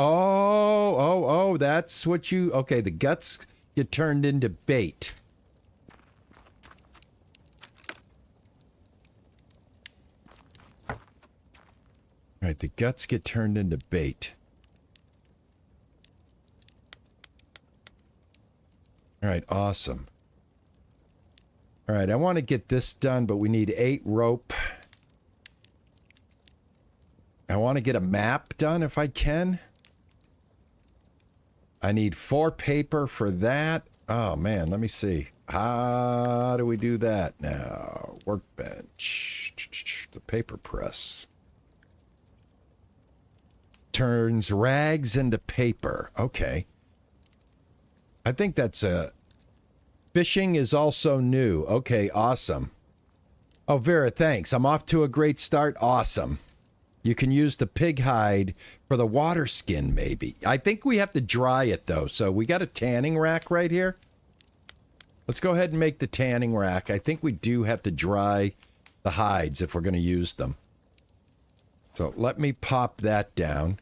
what you, okay, the guts get turned into bait. All right, the guts get turned into bait. All right, awesome. All right, I want to get this done, but we need 8 rope. I want to get a map done if I can. I need 4 paper for that. Oh, man, let me see. How do we do that now? Workbench. The paper press. Turns rags into paper. Okay. I think that's a... Fishing is also new. Okay, awesome. Oh, Vera, thanks. I'm off to a great start. Awesome. You can use the pig hide for the water skin, maybe. I think we have to dry it, though. So we got a tanning rack right here. Let's go ahead and make the tanning rack. I think we do have to dry the hides if we're going to use them. So let me pop that down.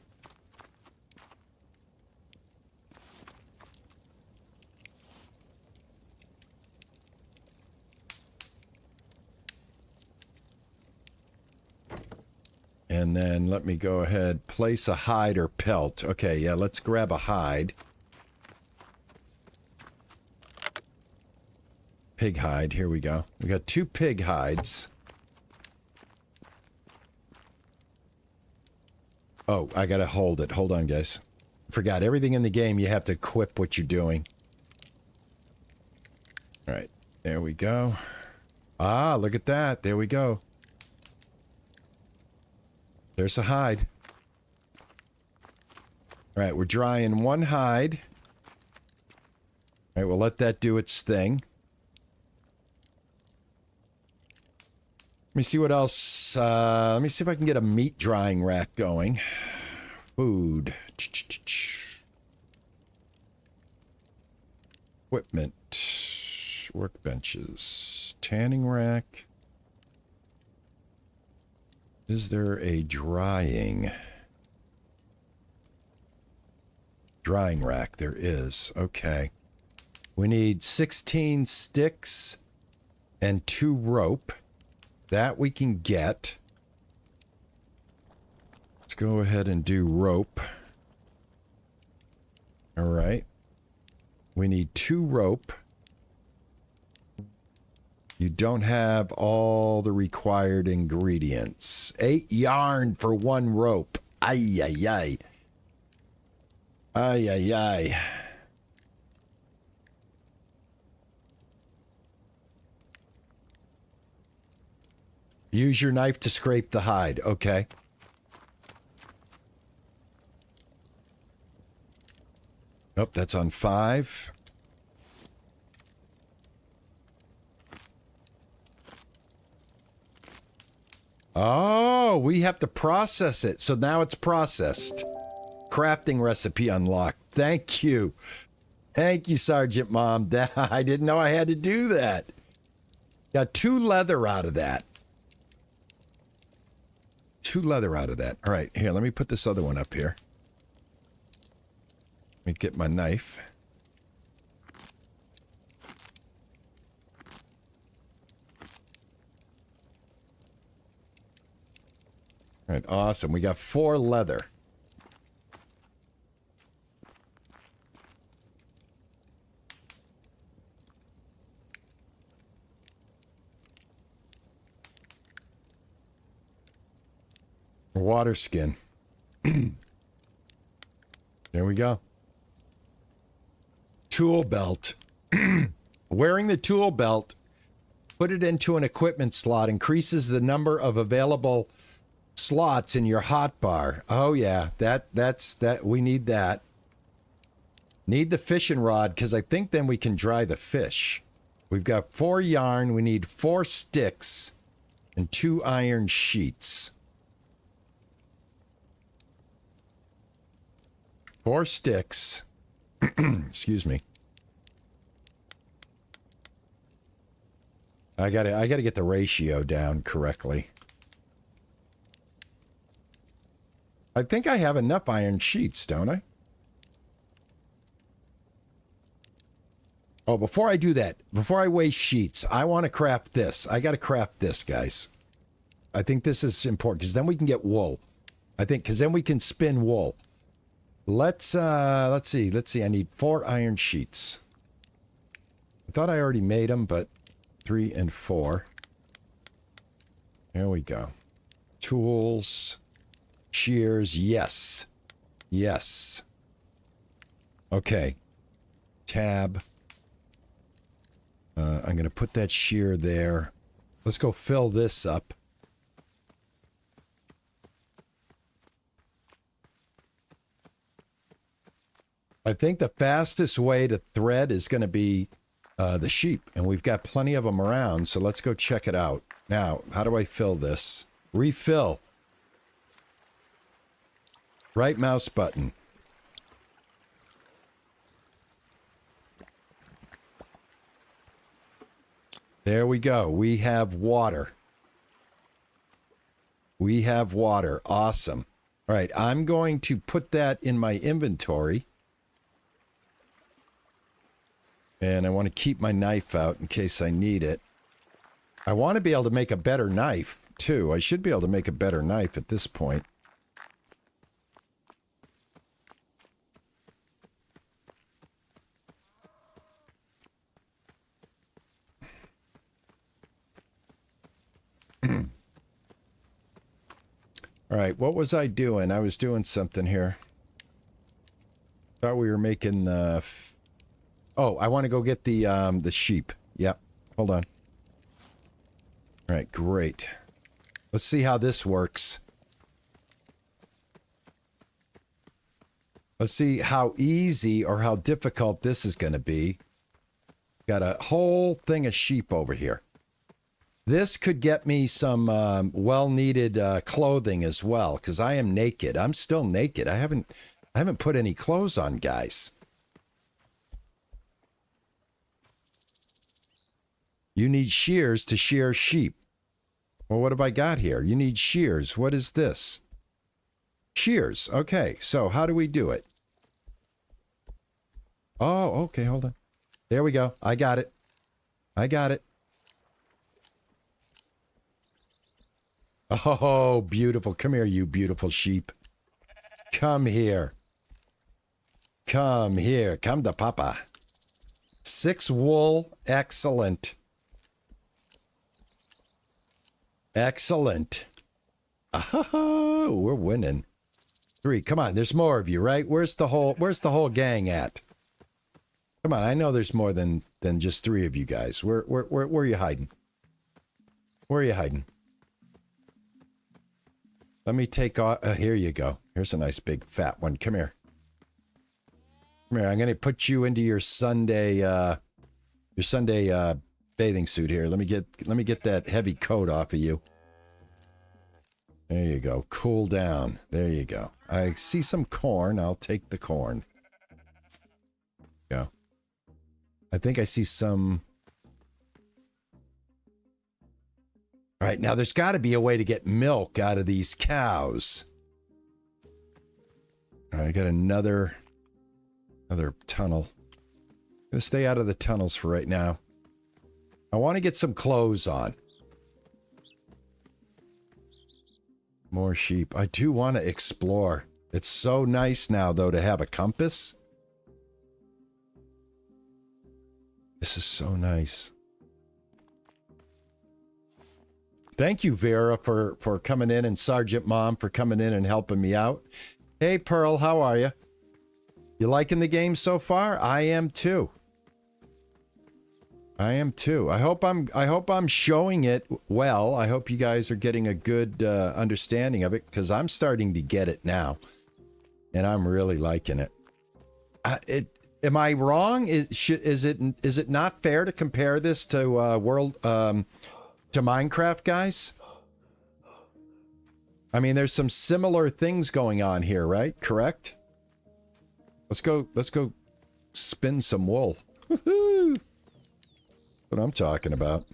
And then let me go ahead, place a hide or pelt. Okay, yeah, let's grab a hide. Pig hide, here we go. We got 2 pig hides. Oh, I gotta hold it. Hold on, guys. Forgot, everything in the game, you have to equip what you're doing. All right, there we go. Ah, look at that. There we go. There's a hide. All right, we're drying 1 hide. All right, we'll let that do its thing. Let me see what else. Let me see if I can get a meat drying rack going. Food. Equipment. Workbenches. Tanning rack. Is there a drying rack? There is. Okay. We need 16 sticks and 2 rope. That we can get. Let's go ahead and do rope. All right. We need 2 rope. You don't have all the required ingredients. 8 yarn for 1 rope. Ay, ay, ay. Ay, ay, ay. Use your knife to scrape the hide. Okay. Oh, that's on 5. Oh, we have to process it. So now it's processed. Crafting recipe unlocked. Thank you. Thank you, Sergeant Mom. I didn't know I had to do that. Got 2 leather out of that. 2 leather out of that. All right, here, let me put this other one up here. Let me get my knife. All right, awesome. We got 4 leather. Water skin. There we go. Tool belt. Wearing the tool belt, put it into an equipment slot, increases the number of available slots in your hotbar. Oh yeah, that's we need that. Need the fishing rod because I think then we can dry the fish. We've got 4 yarn. We need 4 sticks and 2 iron sheets. 4 sticks. Excuse me. I gotta get the ratio down correctly. I think I have enough iron sheets, don't I? Oh, before I do that, before I waste sheets, I want to craft this. I got to craft this, guys. I think this is important because then we can get wool. I think, because then we can spin wool. Let's see. I need 4 iron sheets. I thought I already made them, but 3 and 4. There we go. Tools. Shears. Yes. Yes. Okay. Tab. I'm going to put that shear there. Let's go fill this up. I think the fastest way to thread is going to be the sheep, and we've got plenty of them around, so let's go check it out. Now, how do I fill this? Refill. Right mouse button. There we go. We have water. We have water. Awesome. All right, I'm going to put that in my inventory. And I want to keep my knife out in case I need it. I want to be able to make a better knife, too. I should be able to make a better knife at this point. All right, what was I doing? I was doing something here. Thought we were making the... Oh, I want to go get the sheep. Yep. Hold on. All right, great. Let's see how this works. Let's see how easy or how difficult this is going to be. Got a whole thing of sheep over here. This could get me some well-needed clothing as well, because I am naked. I'm still naked. I haven't put any clothes on, guys. You need shears to shear sheep. Well, what have I got here? You need shears. What is this? Shears. Okay, so how do we do it? Oh, okay, hold on. There we go. I got it. I got it. Oh, beautiful. Come here, you beautiful sheep. Come here. Come here. Come to Papa. 6 wool. Excellent. Excellent. Oh, we're winning. 3. Come on, there's more of you, right? Where's the whole gang at? Come on, I know there's more than just 3 of you guys. Where are you hiding? Where are you hiding? Let me take off. Here you go. Here's a nice big fat one. Come here. Come here. I'm going to put you into your Sunday bathing suit here. Let me get that heavy coat off of you. There you go. Cool down. There you go. I see some corn. I'll take the corn. Go. I think I see some. All right, now there's got to be a way to get milk out of these cows. All right, I got another tunnel. I'm gonna stay out of the tunnels for right now. I want to get some clothes on. More sheep. I do want to explore. It's so nice now, though, to have a compass. This is so nice. Thank you, Vera, for coming in, and Sergeant Mom for coming in and helping me out. Hey, Pearl, how are you? You liking the game so far? I am too. I am too. I hope I'm showing it well. I hope you guys are getting a good understanding of it, because I'm starting to get it now, and I'm really liking it. Am I wrong? Is it not fair to compare this to to Minecraft, guys? I mean, there's some similar things going on here, right? Correct? Let's go spin some wool. Woohoo! What I'm talking about.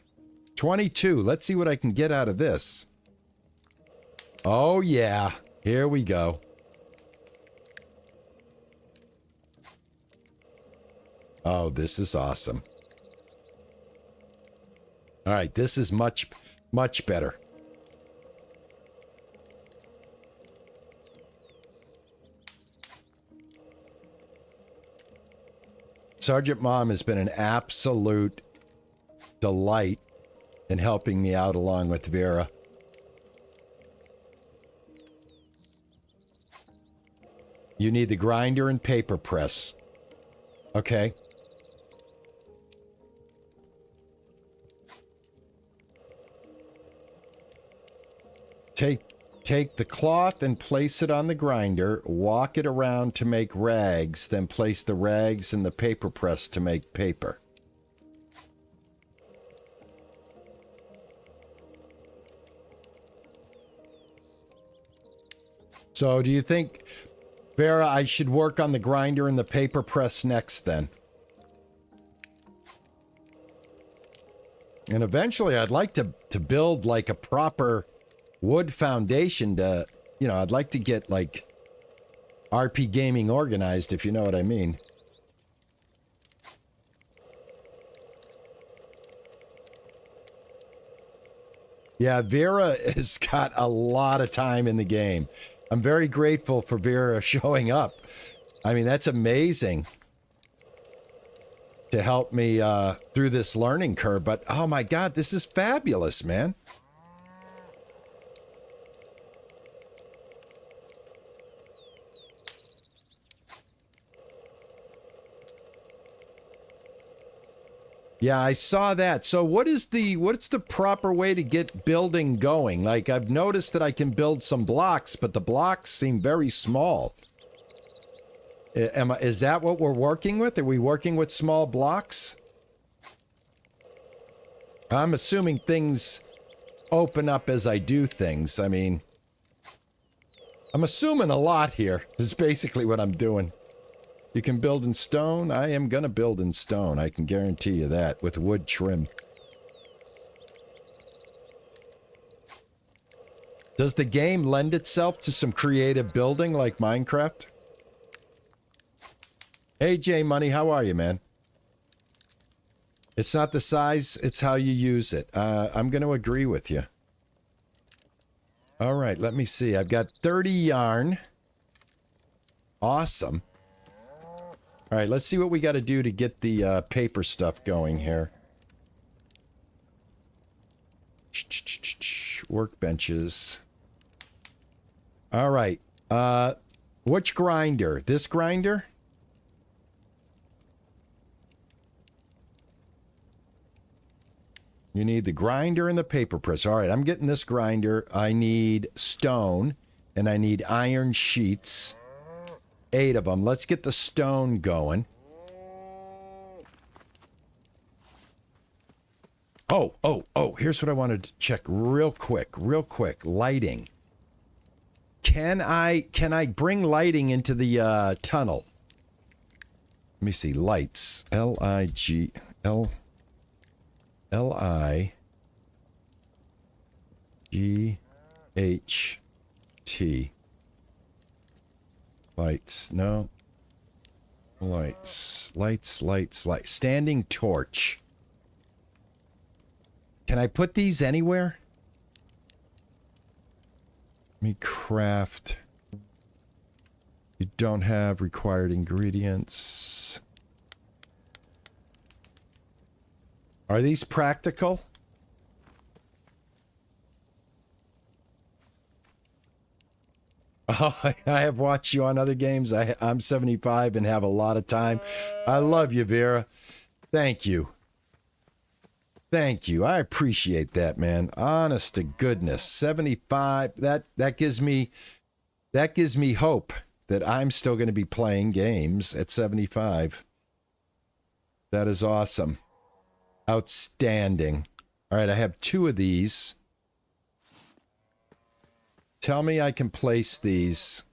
22. Let's see what I can get out of this. Oh yeah. Here we go. Oh, this is awesome. All right, this is much better. Sergeant Mom has been an absolute delight in helping me out along with Vera. You need the grinder and paper press. Okay. Take the cloth and place it on the grinder, walk it around to make rags, then place the rags in the paper press to make paper. So do you think, Vera, I should work on the grinder and the paper press next then? And eventually I'd like to build like a proper wood foundation to, you know, I'd like to get like RP gaming organized, if you know what I mean. Yeah, Vera has got a lot of time in the game. I'm very grateful for Vera showing up. I mean, that's amazing to help me through this learning curve. But, oh my God, this is fabulous, man. Yeah, I saw that. So what's the proper way to get building going? Like, I've noticed that I can build some blocks, but the blocks seem very small. Is that what we're working with? Are we working with small blocks? I'm assuming things open up as I do things. I mean, I'm assuming a lot here is basically what I'm doing. You can build in stone. I am going to build in stone. I can guarantee you that, with wood trim. Does the game lend itself to some creative building like Minecraft? Hey, J Money, how are you, man? It's not the size, it's how you use it. I'm going to agree with you. All right, let me see. I've got 30 yarn. Awesome. All right, let's see what we got to do to get the paper stuff going here. Workbenches. All right. Which grinder? This grinder? You need the grinder and the paper press. All right, I'm getting this grinder. I need stone, and I need iron sheets. 8 of them. Let's get the stone going. Oh, here's what I wanted to check real quick. Lighting. Can I bring lighting into the tunnel? Let me see. Lights. L-I-G-T. Lights. No. Lights. Standing torch. Can I put these anywhere? Let me craft. You don't have required ingredients. Are these practical? Oh, I have watched you on other games. I'm 75 and have a lot of time. I love you, Vera. Thank you. Thank you. I appreciate that, man. Honest to goodness. 75. That gives me hope that I'm still going to be playing games at 75. That is awesome. Outstanding. All right, I have 2 of these. Tell me I can place these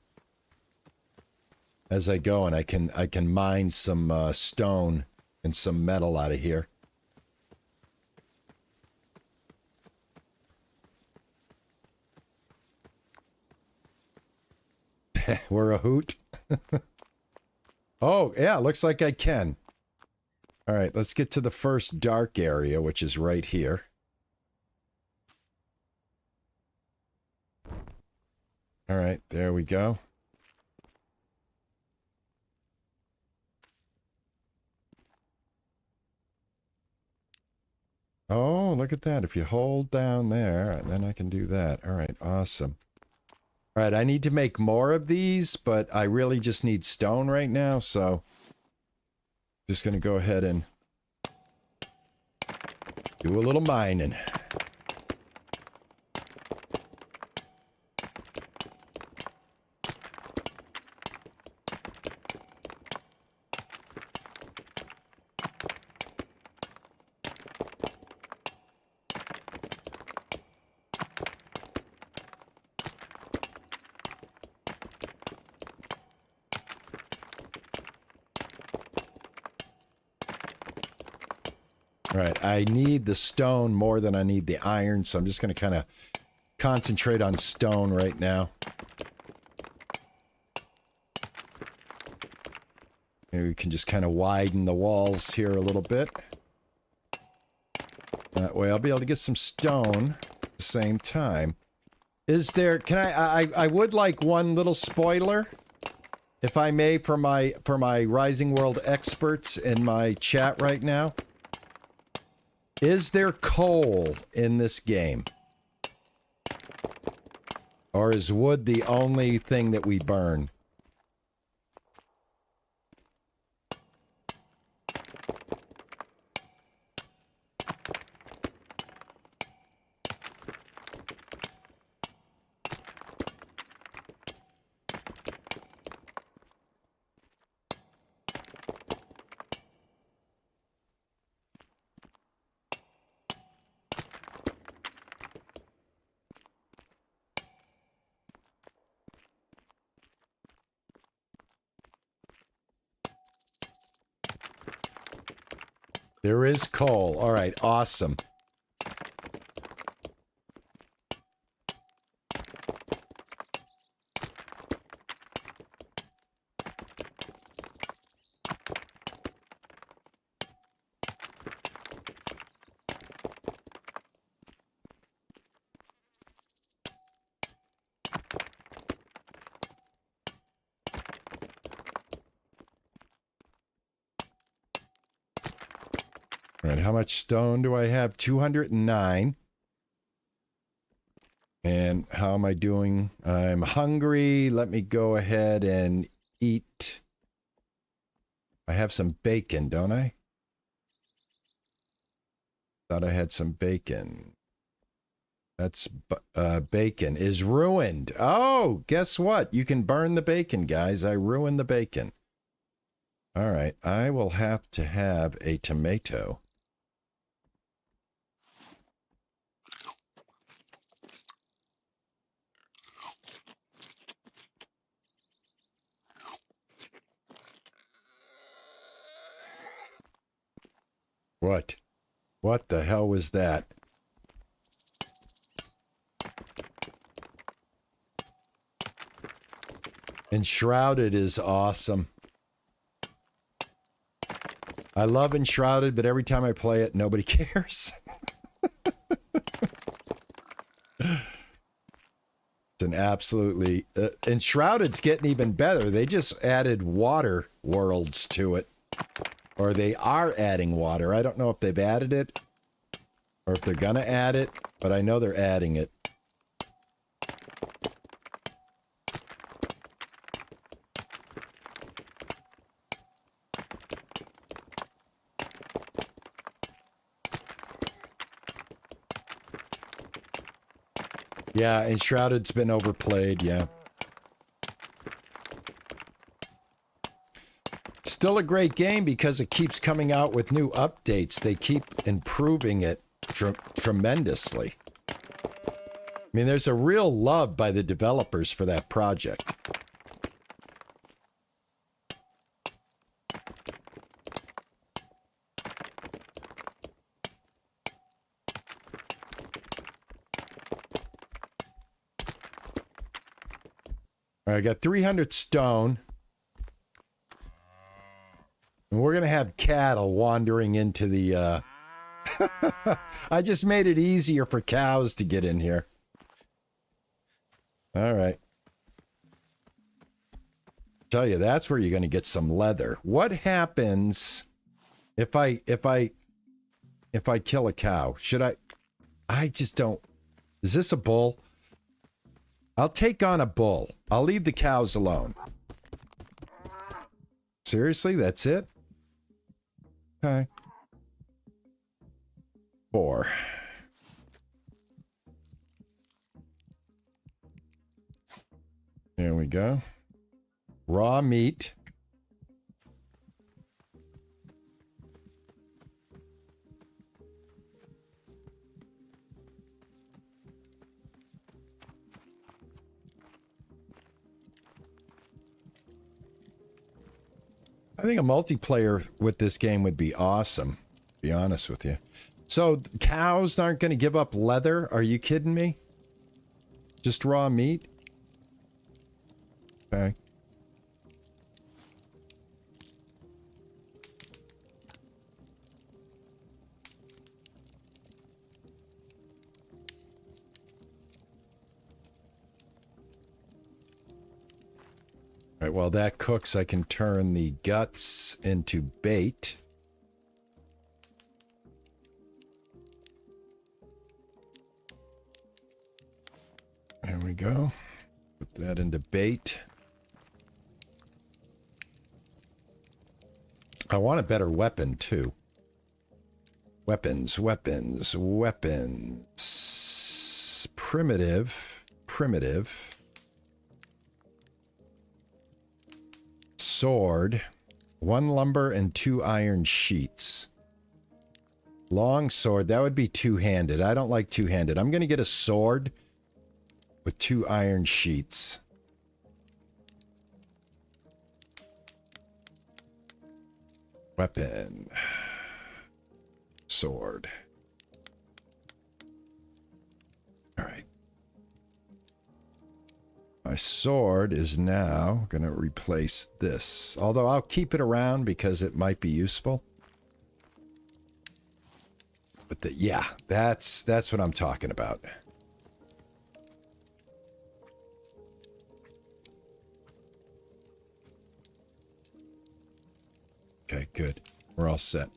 as I go, and I can mine some stone and some metal out of here. We're a hoot. Oh, yeah, looks like I can. All right, let's get to the first dark area, which is right here. All right, there we go. look at that. If you hold down there, then I can do that. All right, awesome. All right, I need to make more of these, but I really just need stone right now, so just going to go ahead and do a little mining. All right, I need the stone more than I need the iron, so I'm just going to kind of concentrate on stone right now. Maybe we can just kind of widen the walls here a little bit. That way I'll be able to get some stone at the same time. Is there, can I would like one little spoiler, if I may, for my Rising World experts in my chat right now. Is there coal in this game? Or is wood the only thing that we burn? There is coal. All right, awesome. All right, how much stone do I have? 209. And how am I doing? I'm hungry. Let me go ahead and eat. I have some bacon, don't I? Thought I had some bacon. That's bacon is ruined. Oh, guess what? You can burn the bacon, guys. I ruined the bacon. All right, I will have to have a tomato. What? What the hell was that? Enshrouded is awesome. I love Enshrouded, but every time I play it, nobody cares. It's an absolutely... Enshrouded's getting even better. They just added water worlds to it. Or they are adding water. I don't know if they've added it or if they're gonna add it, but I know they're adding it. Yeah, Enshrouded's been overplayed, yeah. Still a great game because it keeps coming out with new updates. They keep improving it tremendously. I mean, there's a real love by the developers for that project. All right, I got 300 stone. And we're going to have cattle wandering into the... I just made it easier for cows to get in here. All right. Tell you, that's where you're going to get some leather. What happens if I kill a cow? Should I... I just don't. Is this a bull? I'll take on a bull. I'll leave the cows alone. Seriously, that's it? Okay. 4. There we go. Raw meat. I think a multiplayer with this game would be awesome, to be honest with you. So cows aren't going to give up leather? Are you kidding me? Just raw meat? Okay. All right, while that cooks, I can turn the guts into bait. There we go. Put that into bait. I want a better weapon, too. Weapons, weapons, weapons. Primitive, primitive. Sword. 1 lumber and 2 iron sheets. Long sword, that would be two-handed. I don't like two-handed. I'm going to get a sword with 2 iron sheets. Weapon. Sword. All right. My sword is now going to replace this. Although I'll keep it around because it might be useful. But yeah, that's what I'm talking about. Okay, good. We're all set.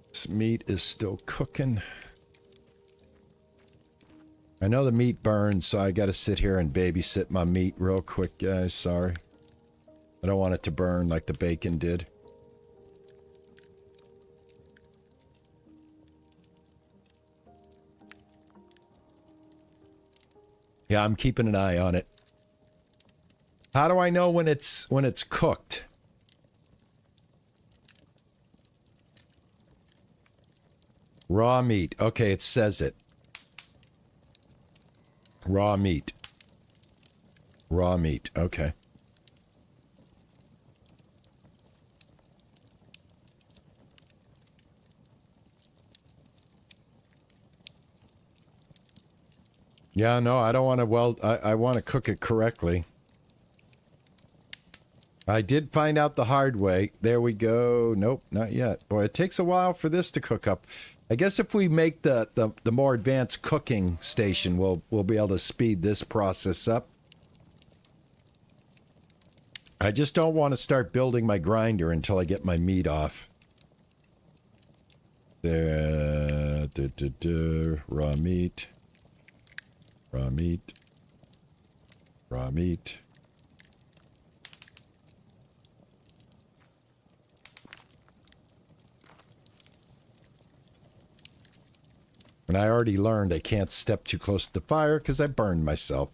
This meat is still cooking. I know the meat burns, so I got to sit here and babysit my meat real quick, guys. Sorry. I don't want it to burn like the bacon did. Yeah, I'm keeping an eye on it. How do I know when it's cooked? Raw meat. Okay, it says it. Raw meat. Raw meat. Okay. Yeah, no, I don't want to I want to cook it correctly. I did find out the hard way. There we go. Nope, not yet. Boy, it takes a while for this to cook up. I guess if we make the more advanced cooking station, we'll be able to speed this process up. I just don't want to start building my grinder until I get my meat off. There, raw meat. Raw meat. Raw meat. And I already learned I can't step too close to the fire because I burned myself.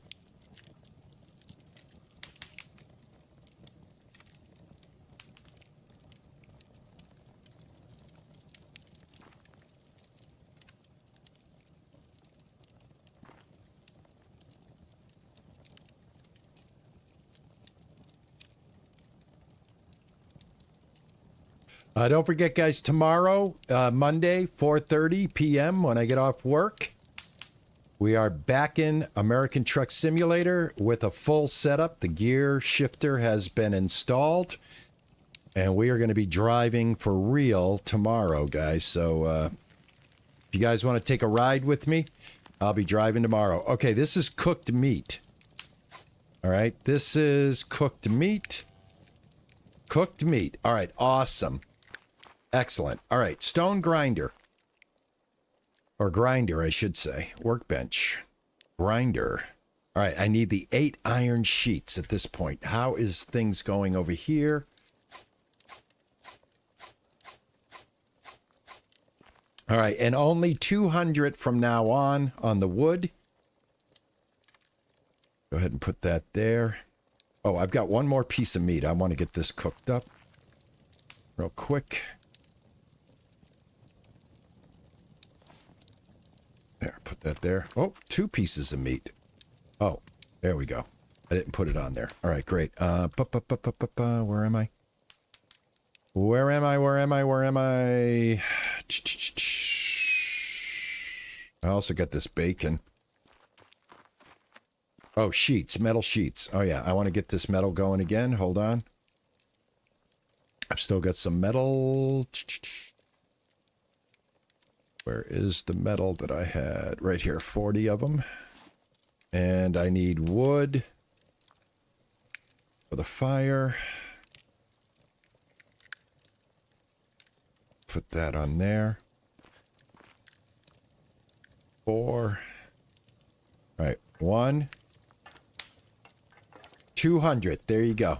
Don't forget, guys, tomorrow, Monday, 4:30 p.m. when I get off work, we are back in American Truck Simulator with a full setup. The gear shifter has been installed, and we are going to be driving for real tomorrow, guys. So if you guys want to take a ride with me, I'll be driving tomorrow. Okay, this is cooked meat. All right, this is cooked meat. Cooked meat. All right, awesome. Excellent. All right, stone grinder. Or grinder, I should say. Workbench. Grinder. All right, I need the 8 iron sheets at this point. How is things going over here? All right, and only 200 from now on the wood. Go ahead and put that there. Oh, I've got one more piece of meat. I want to get this cooked up real quick. There, put that there. Oh, 2 pieces of meat. Oh, there we go. I didn't put it on there. All right, great. Where am I? Where am I? Where am I? Where am I? I also got this bacon. Oh, sheets, metal sheets. Oh, yeah, I want to get this metal going again. Hold on. I've still got some metal. Where is the metal that I had? Right here, 40 of them. And I need wood for the fire. Put that on there. 4. All right, 1. 200. There you go.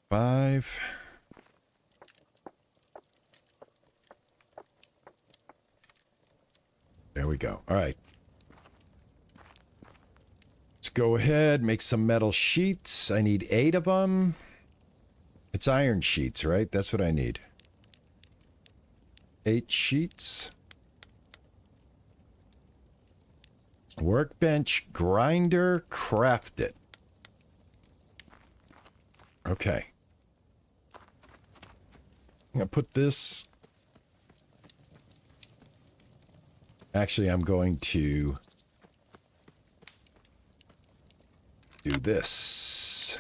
5. There we go. All right. Let's go ahead, make some metal sheets. I need 8 of them. It's iron sheets, right? That's what I need. 8 sheets. Workbench, grinder, craft it. Okay. I'm going to put this... Actually, I'm going to do this.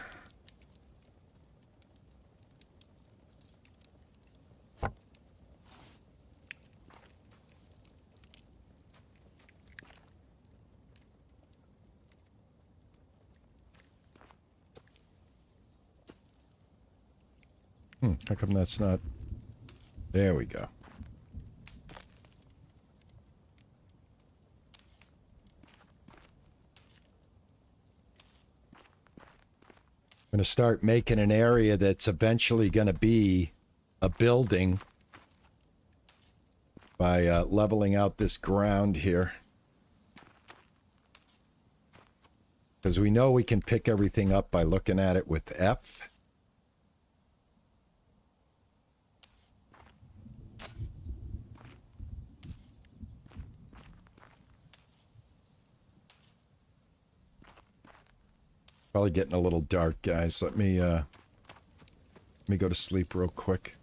How come that's not... There we go. I'm going to start making an area that's eventually going to be a building by leveling out this ground here. Because we know we can pick everything up by looking at it with F. Probably getting a little dark, guys. Let me go to sleep real quick.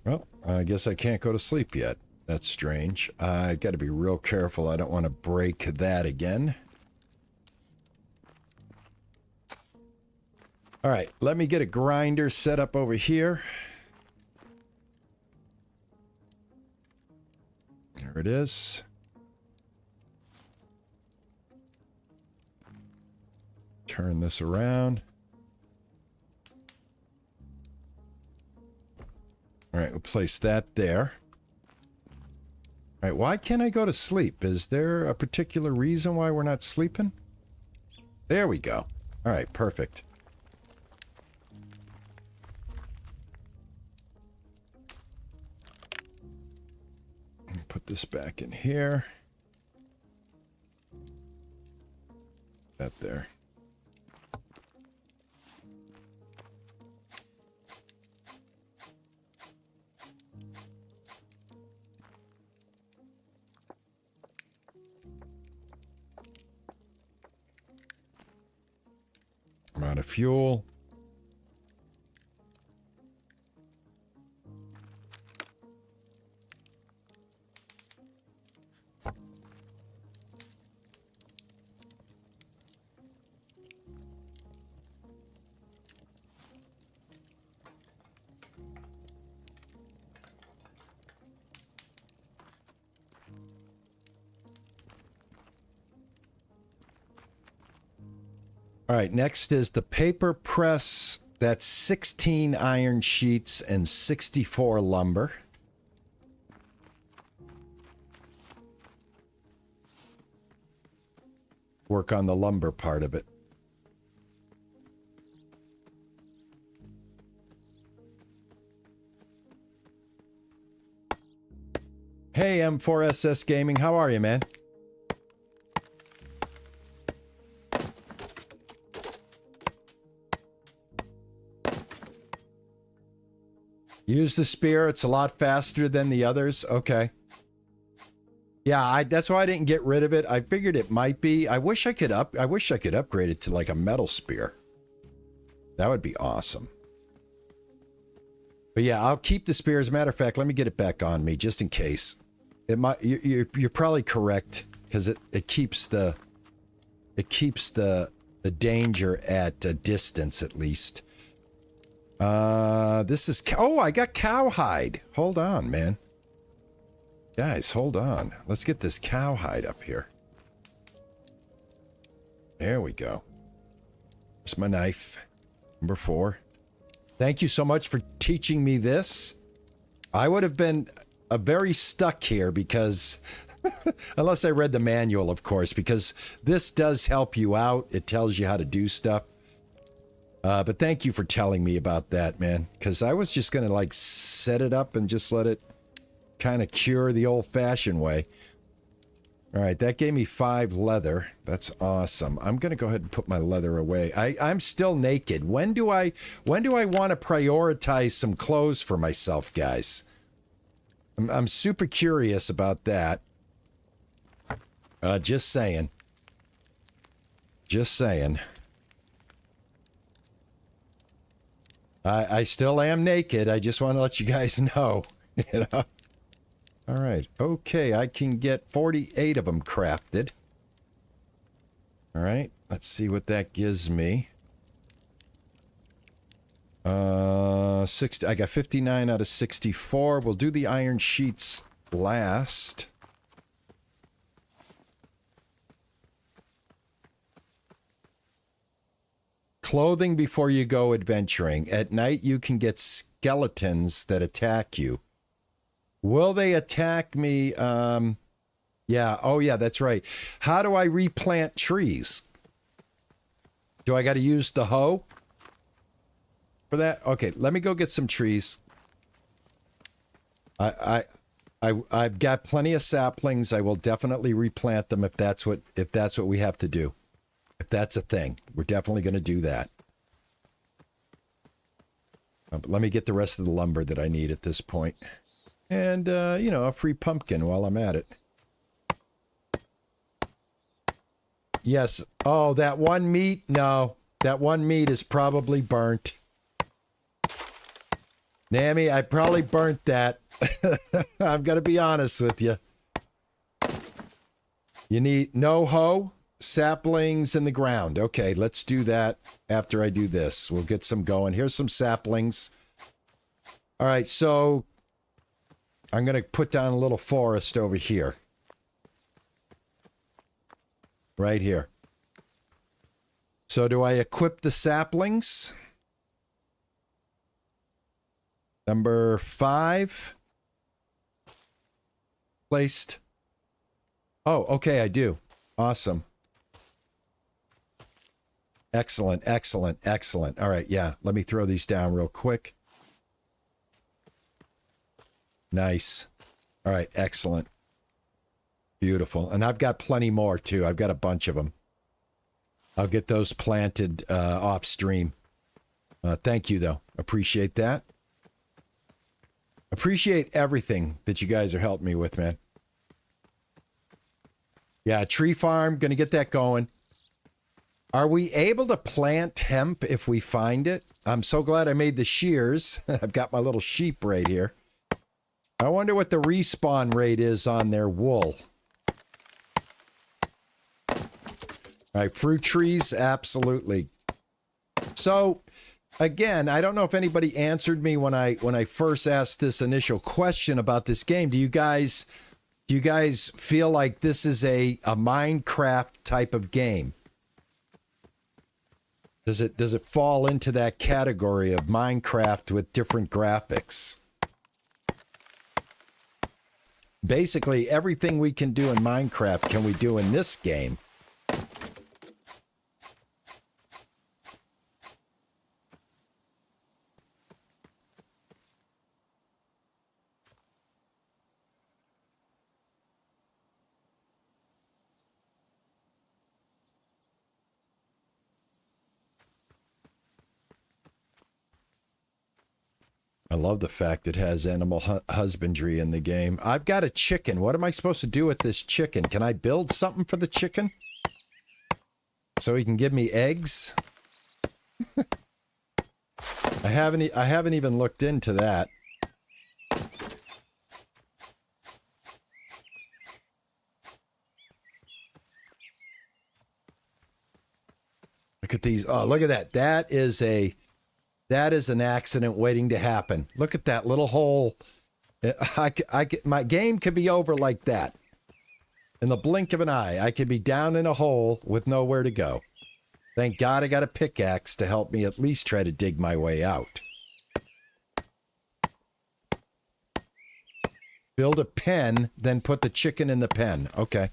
Well, I guess I can't go to sleep yet. That's strange. I got to be real careful. I don't want to break that again. All right, let me get a grinder set up over here. There it is. Turn this around. All right, we'll place that there. All right, why can't I go to sleep? Is there a particular reason why we're not sleeping? There we go. All right, perfect. Put this back in here. That there. Amount of fuel. All right, next is the paper press. That's 16 iron sheets and 64 lumber. Work on the lumber part of it. Hey, M4SS Gaming, how are you, man? Use the spear. It's a lot faster than the others. Okay. Yeah, that's why I didn't get rid of it. I figured it might be. I wish I could upgrade it to like a metal spear. That would be awesome. But yeah, I'll keep the spear. As a matter of fact, let me get it back on me just in case. It might. You're probably correct because it keeps the danger at a distance at least. This is, oh, I got cowhide. Hold on, man. Guys, hold on. Let's get this cowhide up here. There we go. There's my knife. Number 4. Thank you so much for teaching me this. I would have been very stuck here because, unless I read the manual, of course, because this does help you out. It tells you how to do stuff. But thank you for telling me about that, man. Because I was just going to, like, set it up and just let it kind of cure the old-fashioned way. All right, that gave me 5 leather. That's awesome. I'm going to go ahead and put my leather away. I'm still naked. When do I want to prioritize some clothes for myself, guys? I'm super curious about that. Just saying. Just saying. I still am naked. I just want to let you guys know. You know? All right. Okay, I can get 48 of them crafted. All right. Let's see what that gives me. 60. I got 59 out of 64. We'll do the iron sheets last. Clothing before you go adventuring. At night, you can get skeletons that attack you. Will they attack me? Yeah. Oh, yeah, that's right. How do I replant trees? Do I got to use the hoe for that? Okay, let me go get some trees. I've got plenty of saplings. I will definitely replant them if that's what we have to do. If that's a thing, we're definitely going to do that. But let me get the rest of the lumber that I need at this point. And, you know, a free pumpkin while I'm at it. Yes. Oh, that one meat? No. That one meat is probably burnt. Nammy, I probably burnt that. I'm going to be honest with you. You need no hoe? Saplings in the ground. Okay, let's do that after I do this. We'll get some going. Here's some saplings. All right, so I'm going to put down a little forest over here. Right here. So do I equip the saplings? Number 5. Placed. Oh, okay, I do. Awesome. Excellent, excellent, excellent. All right, yeah. Let me throw these down real quick. Nice. All right, excellent. Beautiful. And I've got plenty more, too. I've got a bunch of them. I'll get those planted off stream. Thank you, though. Appreciate that. Appreciate everything that you guys are helping me with, man. Yeah, tree farm. Going to get that going. Are we able to plant hemp if we find it? I'm so glad I made the shears. I've got my little sheep right here. I wonder what the respawn rate is on their wool. All right, fruit trees, absolutely. So, again, I don't know if anybody answered me when I first asked this initial question about this game. Do you guys feel like this is a Minecraft type of game? Does it fall into that category of Minecraft with different graphics? Basically, everything we can do in Minecraft can we do in this game. I love the fact it has animal husbandry in the game. I've got a chicken. What am I supposed to do with this chicken? Can I build something for the chicken? So he can give me eggs? I haven't even looked into that. Look at these. Oh, look at that. That is an accident waiting to happen. Look at that little hole. My game could be over like that. In the blink of an eye, I could be down in a hole with nowhere to go. Thank God I got a pickaxe to help me at least try to dig my way out. Build a pen, then put the chicken in the pen. Okay.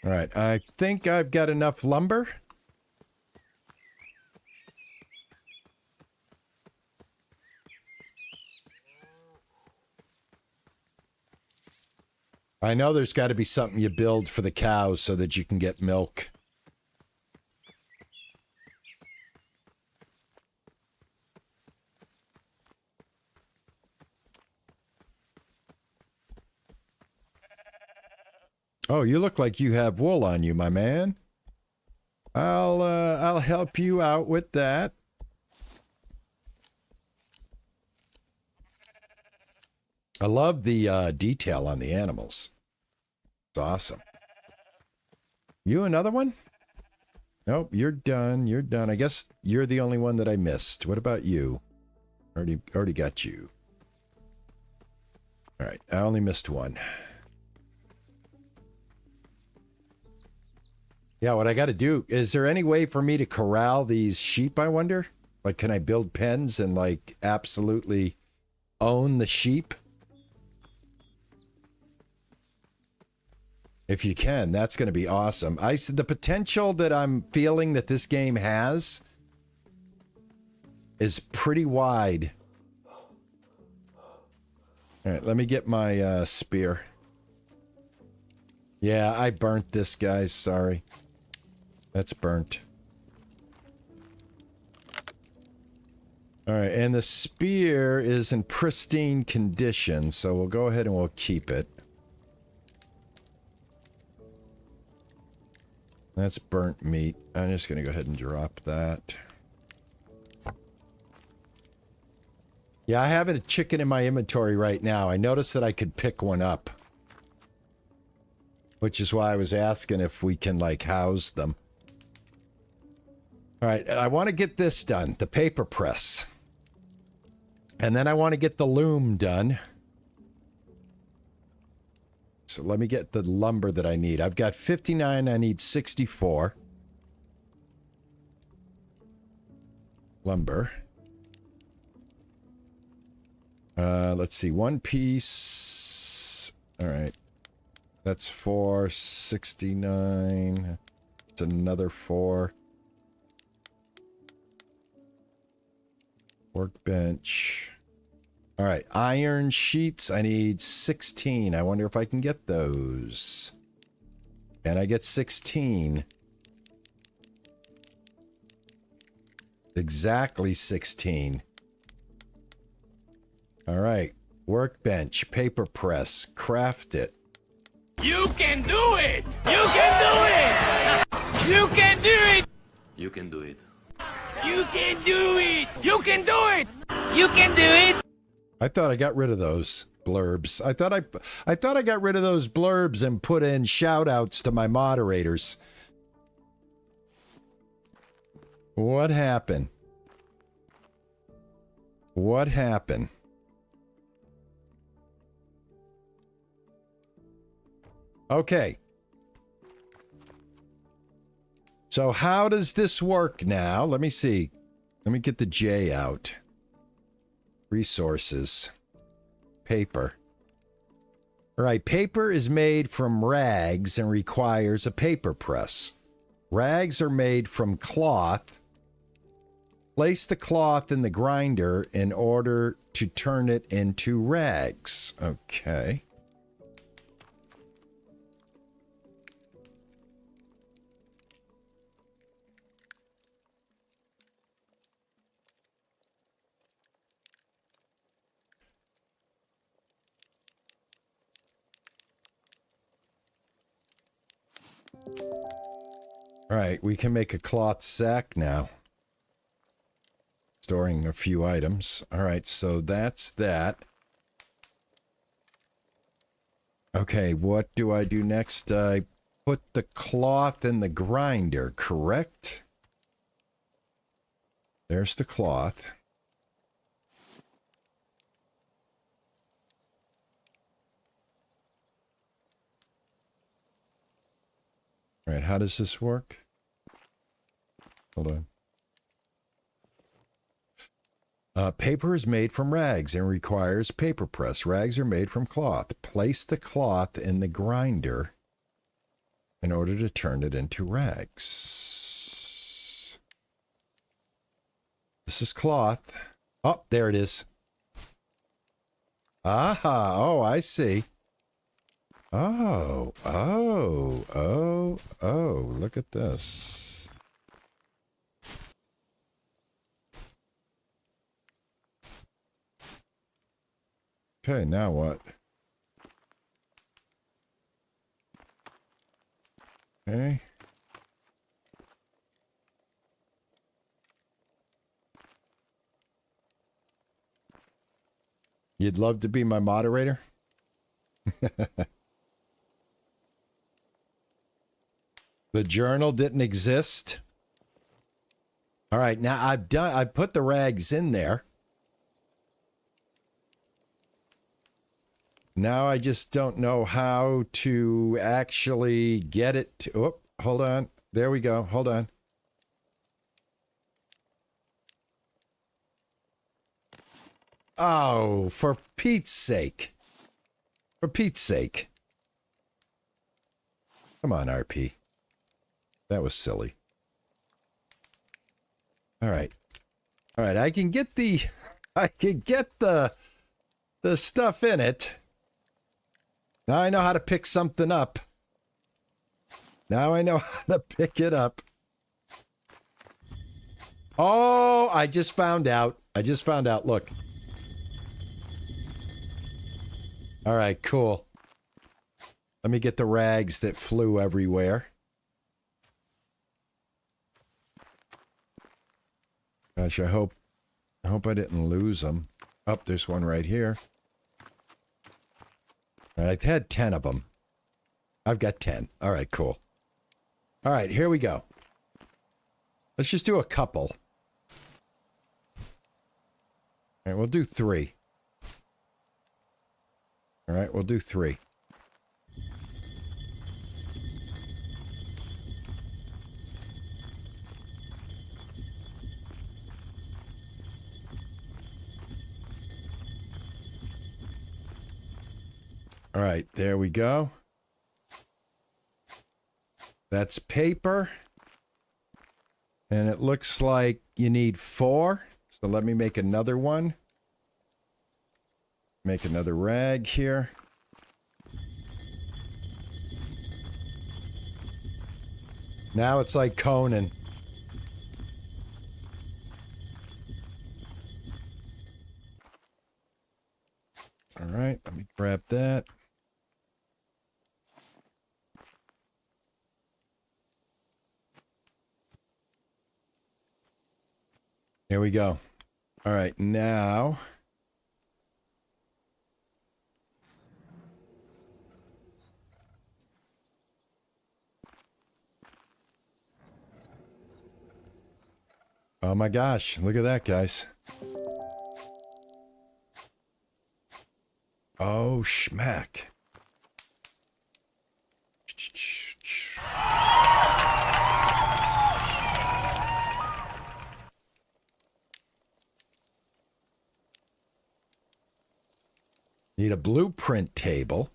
All right, I think I've got enough lumber. I know there's got to be something you build for the cows so that you can get milk. Oh, you look like you have wool on you, my man. I'll help you out with that. I love the detail on the animals. It's awesome. You another one? Nope, you're done. You're done. I guess you're the only one that I missed. What about you? Already got you. All right, I only missed one. Yeah, what I got to do, is there any way for me to corral these sheep, I wonder? Like, can I build pens and, like, absolutely own the sheep? If you can, that's going to be awesome. The potential that I'm feeling that this game has is pretty wide. All right, let me get my spear. Yeah, I burnt this, guys. Sorry. That's burnt. All right, and the spear is in pristine condition, so we'll go ahead and we'll keep it. That's burnt meat. I'm just going to go ahead and drop that. Yeah, I have a chicken in my inventory right now. I noticed that I could pick one up. Which is why I was asking if we can, like, house them. All right, I want to get this done, the paper press. And then I want to get the loom done. So let me get the lumber that I need. I've got 59, I need 64. Lumber. Let's see, one piece. All right. That's 469. It's another 4. Workbench. All right, iron sheets. I need 16. I wonder if I can get those. Can I get 16? Exactly 16. All right, workbench, paper press, craft it. You can do it! You can do it! You can do it! You can do it. You can do it! You can do it! You can do it! I thought I got rid of those blurbs. I thought I got rid of those blurbs and put in shout outs to my moderators. What happened? What happened? Okay. So how does this work now? Let me see. Let me get the J out. Resources. Paper. All right, paper is made from rags and requires a paper press. Rags are made from cloth. Place the cloth in the grinder in order to turn it into rags. Okay. All right, we can make a cloth sack now. Storing a few items. All right, so that's that. Okay, what do I do next? I put the cloth in the grinder, correct? There's the cloth. All right, how does this work? Hold on. Paper is made from rags and requires paper press. Rags are made from cloth. Place the cloth in the grinder in order to turn it into rags. This is cloth. Oh, there it is. Aha. Oh, I see. Oh, look at this. Okay, now what? Okay. You'd love to be my moderator? The journal didn't exist. All right, now I put the rags in there. Now I just don't know how to actually get it to... Oh, hold on. There we go. Hold on. Oh, for Pete's sake. For Pete's sake. Come on, RP. That was silly. All right. All right, I can get the... I can get the stuff in it. Now I know how to pick something up. Now I know how to pick it up. Oh, I just found out. I just found out. Look. All right, cool. Let me get the rags that flew everywhere. Gosh, I hope I didn't lose them. Oh, there's one right here. All right, I had 10 of them. I've got 10. All right, cool. All right, here we go. Let's just do a couple. All right, we'll do 3. All right, we'll do 3. All right, there we go. That's paper. And it looks like you need 4. So let me make another one. Make another rag here. Now it's like Conan. All right, let me grab that. Here we go. All right, now... Oh my gosh, look at that, guys. Oh, schmack. Need a blueprint table.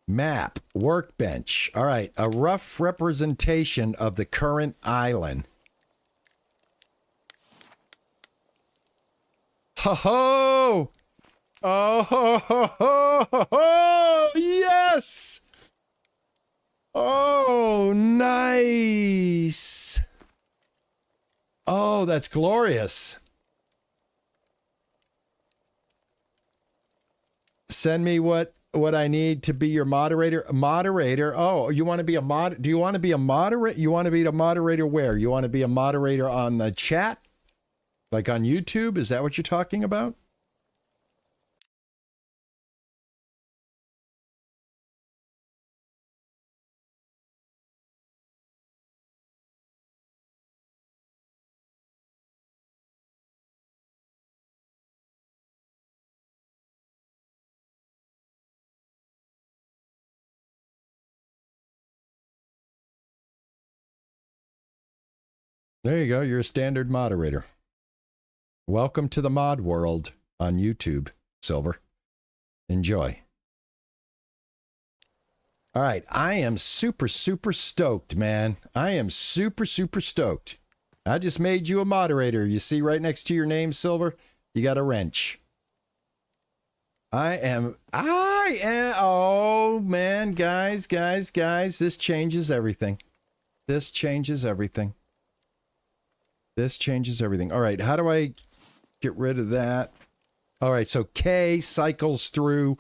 Map, workbench. All right, a rough representation of the current island. Ho ho! Oh ho ho ho ho ho! Yes! Oh, nice! Oh, that's glorious. Send me what I need to be your moderator. Moderator. Oh, you want to be a mod? Do you want to be a moderator? You want to be the moderator where? You want to be a moderator on the chat? Like on YouTube? Is that what you're talking about? There you go. You're a standard moderator. Welcome to the mod world on YouTube, Silver. Enjoy. All right. I am super, super stoked, man. I am super, super stoked. I just made you a moderator. You see right next to your name, Silver? You got a wrench. I am, oh man, guys, this changes everything. This changes everything. This changes everything. All right, how do I get rid of that? All right, so K cycles through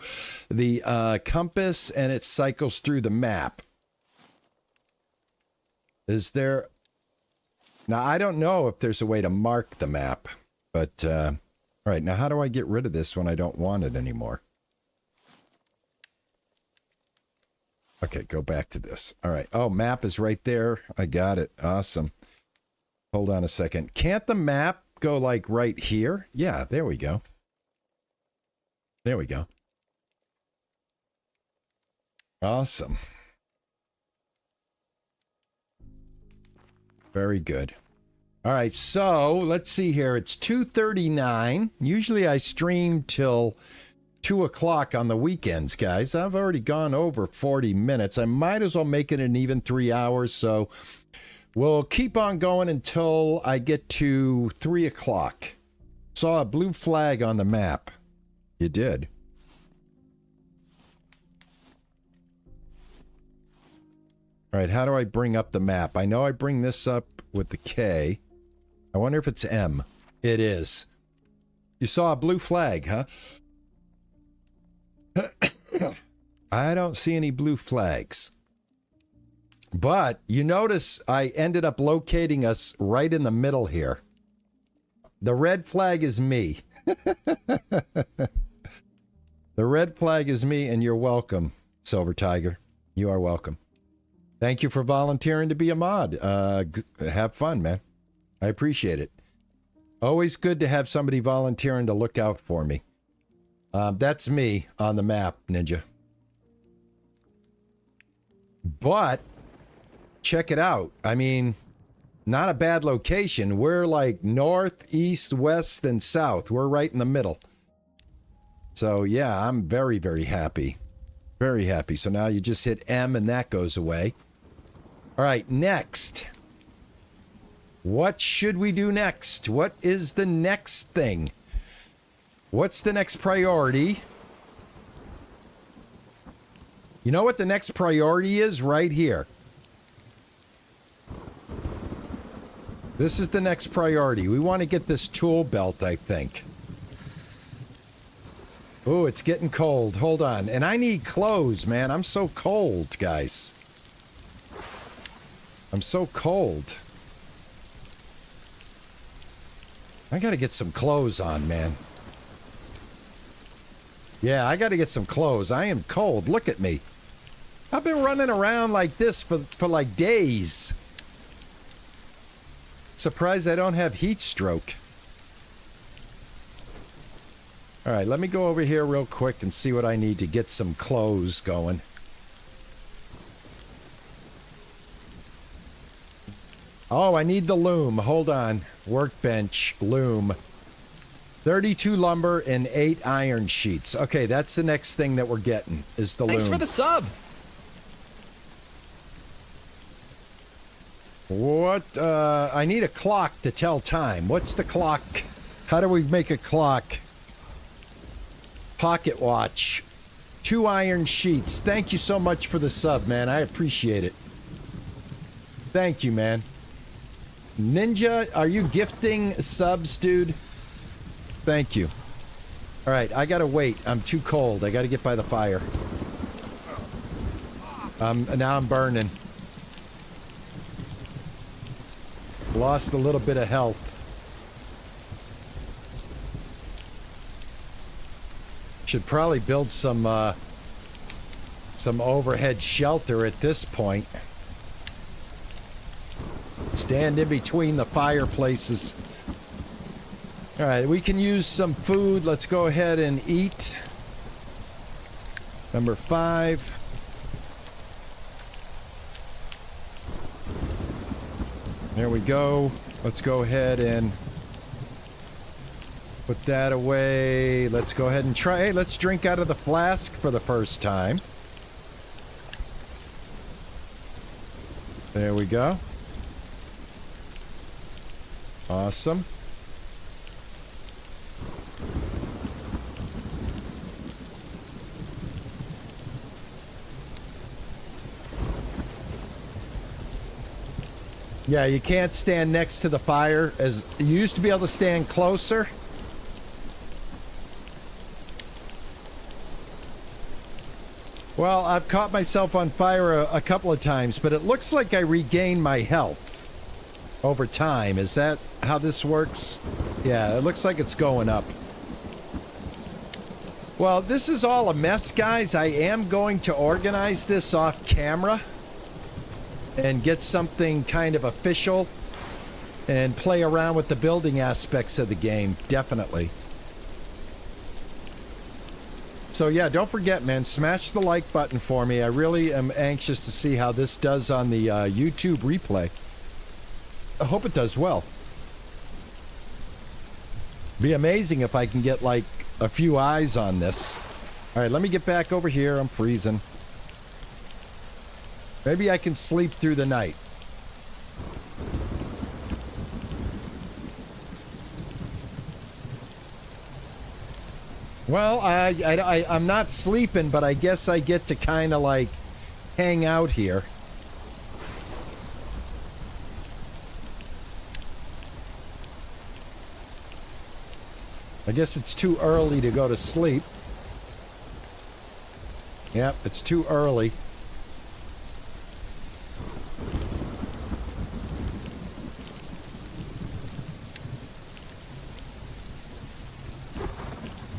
the compass and it cycles through the map. Is there... Now, I don't know if there's a way to mark the map, but... all right, now how do I get rid of this when I don't want it anymore? Okay, go back to this. All right. Oh, map is right there. I got it. Awesome. Hold on a second. Can't the map go like right here? Yeah, there we go. There we go. Awesome. Very good. All right, so let's see here. It's 2:39. Usually I stream till 2 o'clock on the weekends, guys. I've already gone over 40 minutes. I might as well make it an even 3 hours, so we'll keep on going until I get to 3 o'clock. Saw a blue flag on the map. You did. All right, how do I bring up the map? I know I bring this up with the K. I wonder if it's M. It is. You saw a blue flag, huh? I don't see any blue flags. But you notice I ended up locating us right in the middle here. The red flag is me. The red flag is me, and you're welcome, Silver Tiger. You are welcome. Thank you for volunteering to be a mod. Have fun, man. I appreciate it. Always good to have somebody volunteering to look out for me. That's me on the map, Ninja. But check it out. I mean, not a bad location. We're like north, east, west, and south. We're right in the middle. So yeah, I'm very, very happy. Very happy. So now you just hit M and that goes away. All right, next. What should we do next? What is the next thing? What's the next priority? You know what the next priority is? Right here. This is the next priority. We want to get this tool belt, I think. Oh, it's getting cold. Hold on. And I need clothes, man. I'm so cold, guys. I'm so cold. I gotta get some clothes on, man. Yeah, I gotta get some clothes. I am cold. Look at me. I've been running around like this for like days. Surprised I don't have heat stroke. All right, let me go over here real quick and see what I need to get some clothes going. Oh, I need the loom. Hold on. Workbench, loom. 32 lumber and 8 iron sheets. Okay, that's the next thing that we're getting, is the loom. Thanks for the sub. What? I need a clock to tell time. What's the clock? How do we make a clock? Pocket watch. 2 iron sheets. Thank you so much for the sub, man. I appreciate it. Thank you, man. Ninja, are you gifting subs, dude? Thank you. All right, I gotta wait. I'm too cold. I gotta get by the fire. Now I'm burning. Lost a little bit of health. Should probably build some overhead shelter at this point. Stand in between the fireplaces. All right, we can use some food. Let's go ahead and eat. Number 5. There we go. Let's go ahead and put that away. Let's go ahead and try. Hey, let's drink out of the flask for the first time. There we go. Awesome. Yeah, you can't stand next to the fire, as you used to be able to stand closer. Well, I've caught myself on fire a couple of times, but it looks like I regained my health over time. Is that how this works? Yeah, it looks like it's going up. Well, this is all a mess, guys. I am going to organize this off camera and get something kind of official and play around with the building aspects of the game, definitely. So yeah, don't forget, man, smash the like button for me. I really am anxious to see how this does on the YouTube replay. I hope it does well. Be amazing if I can get like a few eyes on this. All right, let me get back over here. I'm freezing. Maybe I can sleep through the night. Well, I'm not sleeping, but I guess I get to kind of like hang out here. I guess it's too early to go to sleep. Yep, it's too early.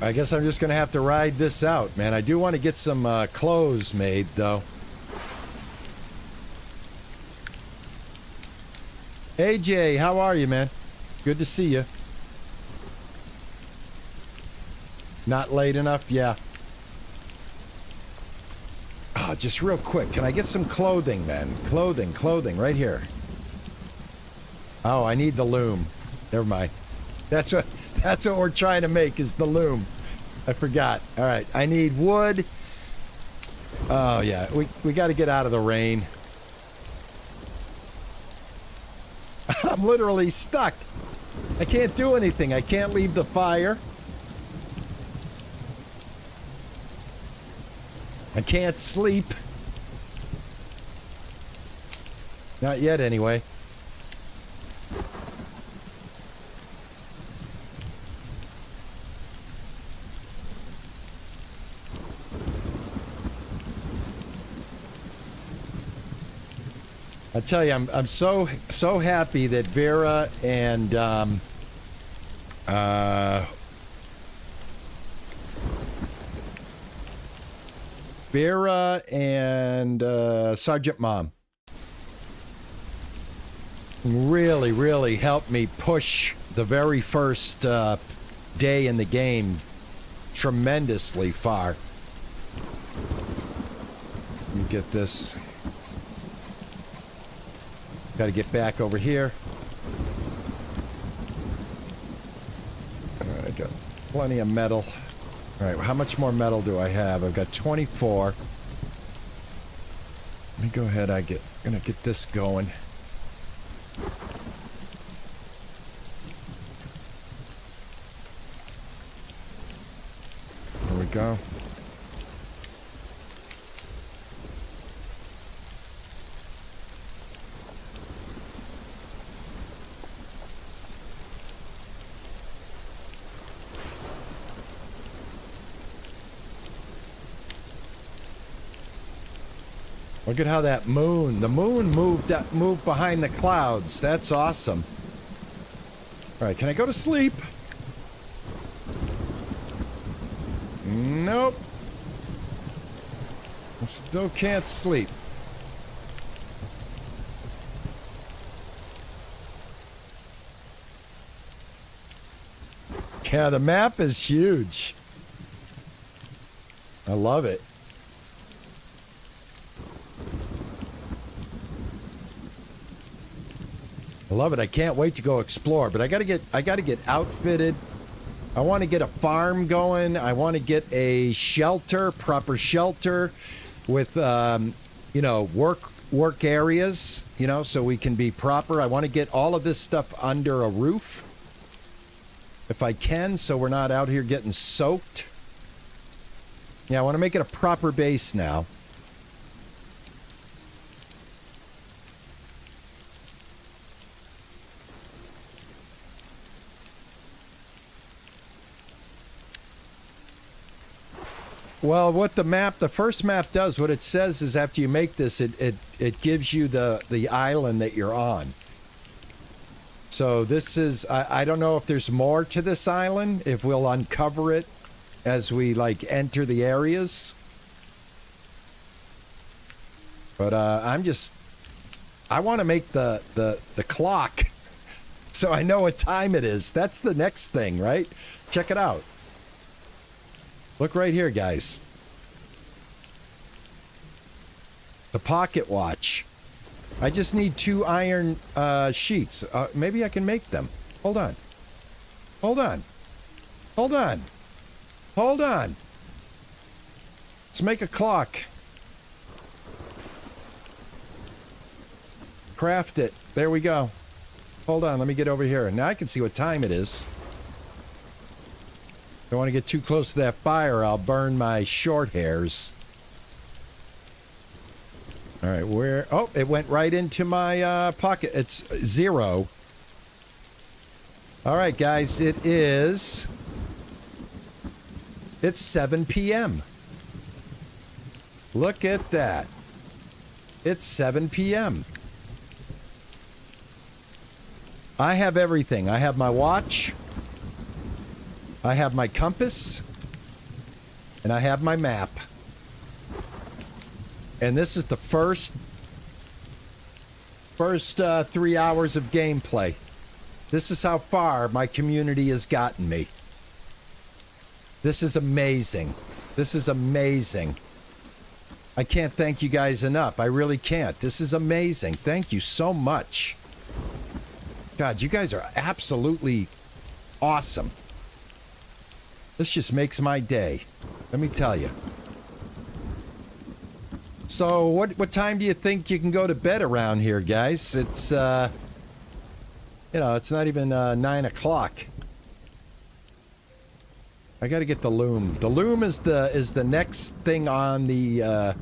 I guess I'm just going to have to ride this out, man. I do want to get some clothes made, though. AJ, how are you, man? Good to see you. Not late enough? Yeah. Oh, just real quick. Can I get some clothing, man? Clothing, right here. Oh, I need the loom. Never mind. That's what we're trying to make, is the loom. I forgot. All right, I need wood. Oh yeah, we got to get out of the rain. I'm literally stuck. I can't do anything. I can't leave the fire. I can't sleep. Not yet, anyway. I tell you, I'm so happy that Vera and Sergeant Mom really helped me push the very first day in the game tremendously far. Let me get this. Got to get back over here. I got plenty of metal. All right, how much more metal do I have? I've got 24. Let me go ahead. Gonna get this going. There we go. Look at how the moon moved behind the clouds. That's awesome. All right, can I go to sleep? Nope. I still can't sleep. Yeah, the map is huge. I love it. I love it. I can't wait to go explore, but I gotta get outfitted. I want to get a farm going. I want to get a shelter, proper shelter, with you know, work areas, you know, so we can be proper. I want to get all of this stuff under a roof, if I can, so we're not out here getting soaked. Yeah, I want to make it a proper base now. Well, what the first map does, what it says is after you make this, it gives you the island that you're on. So this is, I don't know if there's more to this island, if we'll uncover it as we like enter the areas. But I want to make the clock so I know what time it is. That's the next thing, right? Check it out. Look right here, guys. The pocket watch. I just need 2 iron sheets. Maybe I can make them. Hold on. Hold on. Hold on. Hold on. Let's make a clock. Craft it. There we go. Hold on. Let me get over here. Now I can see what time it is. Don't want to get too close to that fire. I'll burn my short hairs. All right, where? Oh, it went right into my pocket. It's 0. All right, guys, it's 7 p.m. Look at that. It's 7 p.m. I have everything. I have my watch. I have my compass, and I have my map. And this is the first 3 hours of gameplay. This is how far my community has gotten me. This is amazing. This is amazing. I can't thank you guys enough. I really can't. This is amazing. Thank you so much. God, you guys are absolutely awesome. This just makes my day. Let me tell you. So, what time do you think you can go to bed around here, guys? It's, you know, it's not even 9 o'clock. I got to get the loom. The loom is the next thing on the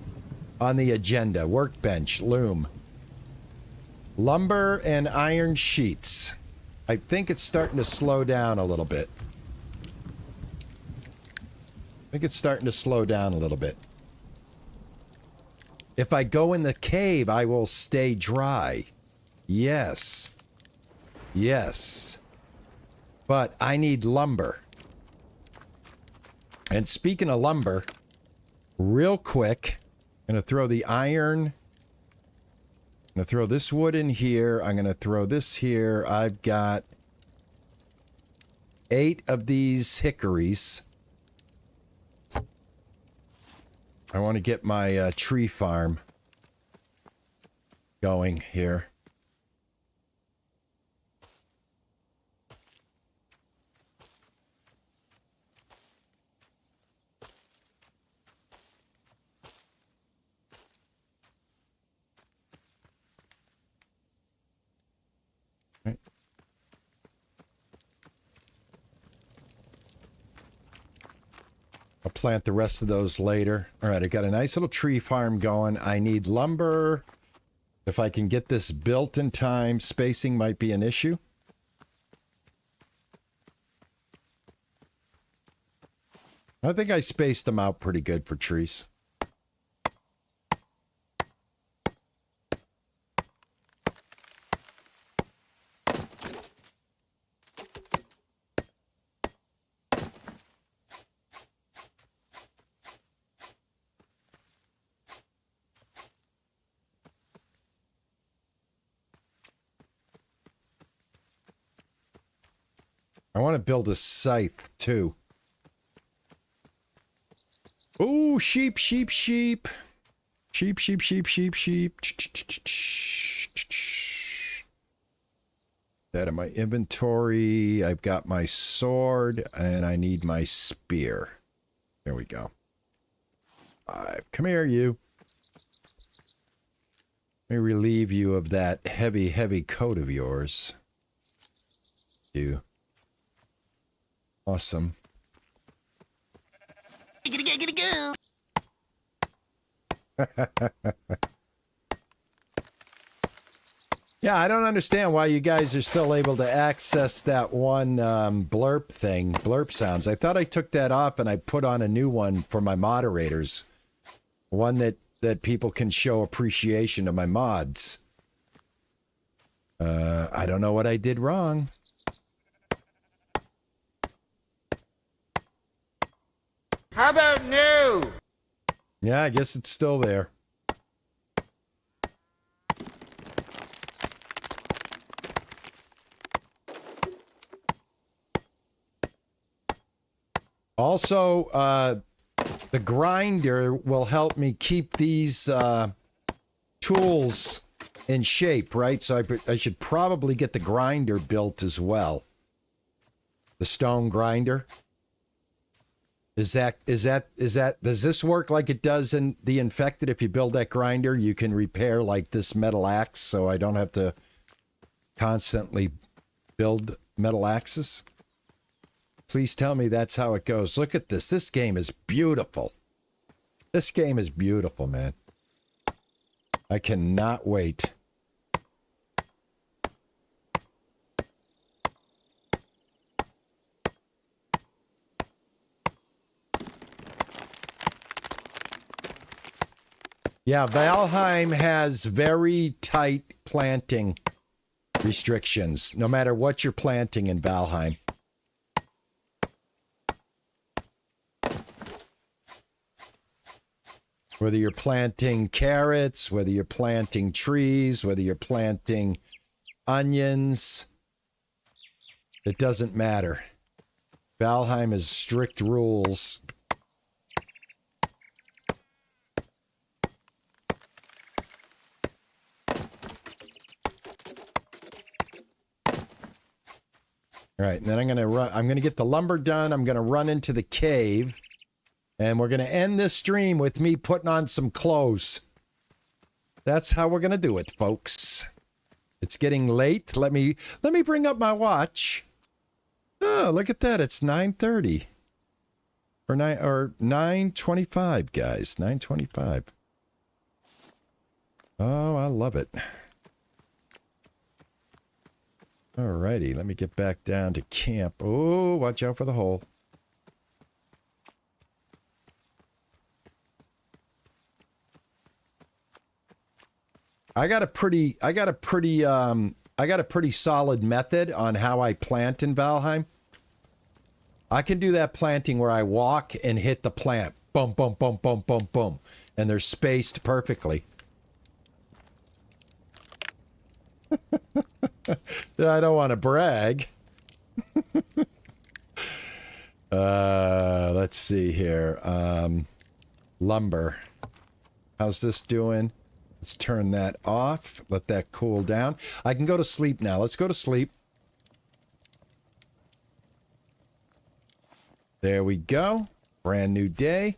agenda. Workbench, loom. Lumber and iron sheets. I think it's starting to slow down a little bit. I think it's starting to slow down a little bit. If I go in the cave, I will stay dry. Yes. Yes. But I need lumber. And speaking of lumber, real quick, I'm going to throw the iron. I'm going to throw this wood in here. I'm going to throw this here. I've got 8 of these hickories. I want to get my tree farm going here. Right. I'll plant the rest of those later. All right, I got a nice little tree farm going. I need lumber. If I can get this built in time, spacing might be an issue. I think I spaced them out pretty good for trees. I want to build a scythe, too. Ooh, sheep, sheep, sheep. Sheep, sheep, sheep, sheep, sheep. That in my inventory. I've got my sword, and I need my spear. There we go. Come here, you. Let me relieve you of that heavy, heavy coat of yours. You. Awesome. Yeah, I don't understand why you guys are still able to access that one blurp thing, blurp sounds. I thought I took that off and I put on a new one for my moderators. One that people can show appreciation to my mods. I don't know what I did wrong. How about no? Yeah, I guess it's still there. Also, the grinder will help me keep these tools in shape, right? So I should probably get the grinder built as well. The stone grinder. Does this work like it does in The Infected? If you build that grinder, you can repair like this metal axe, so I don't have to constantly build metal axes. Please tell me that's how it goes. Look at this. This game is beautiful. This game is beautiful, man. I cannot wait. Yeah, Valheim has very tight planting restrictions, no matter what you're planting in Valheim. Whether you're planting carrots, whether you're planting trees, whether you're planting onions, it doesn't matter. Valheim has strict rules. All right, and then I'm gonna get the lumber done. I'm gonna run into the cave, and we're gonna end this stream with me putting on some clothes. That's how we're gonna do it, folks. It's getting late. Let me bring up my watch. Oh, look at that! It's 9:30 or 9:25, guys. 9:25. Oh, I love it. Alrighty, let me get back down to camp. Oh, watch out for the hole. I got a pretty solid method on how I plant in Valheim. I can do that planting where I walk and hit the plant. Boom, boom, boom, boom, boom, boom. And they're spaced perfectly. I don't want to brag. Let's see here. lumber. How's this doing? Let's turn that off. Let that cool down. I can go to sleep now. Let's go to sleep. There we go. Brand new day.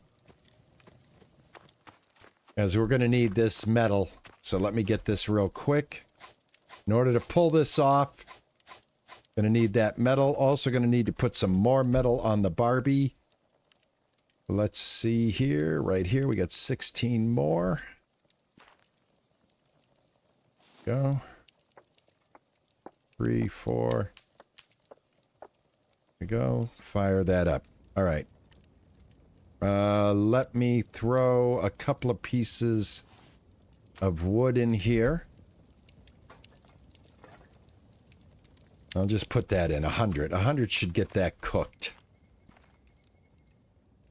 As we're going to need this metal. So let me get this real quick. In order to pull this off, going to need that metal. Also going to need to put some more metal on the Barbie. Let's see here. Right here, we got 16 more. Go. 3, 4. There we go. Fire that up. All right. Let me throw a couple of pieces of wood in here. I'll just put that in 100. 100 should get that cooked.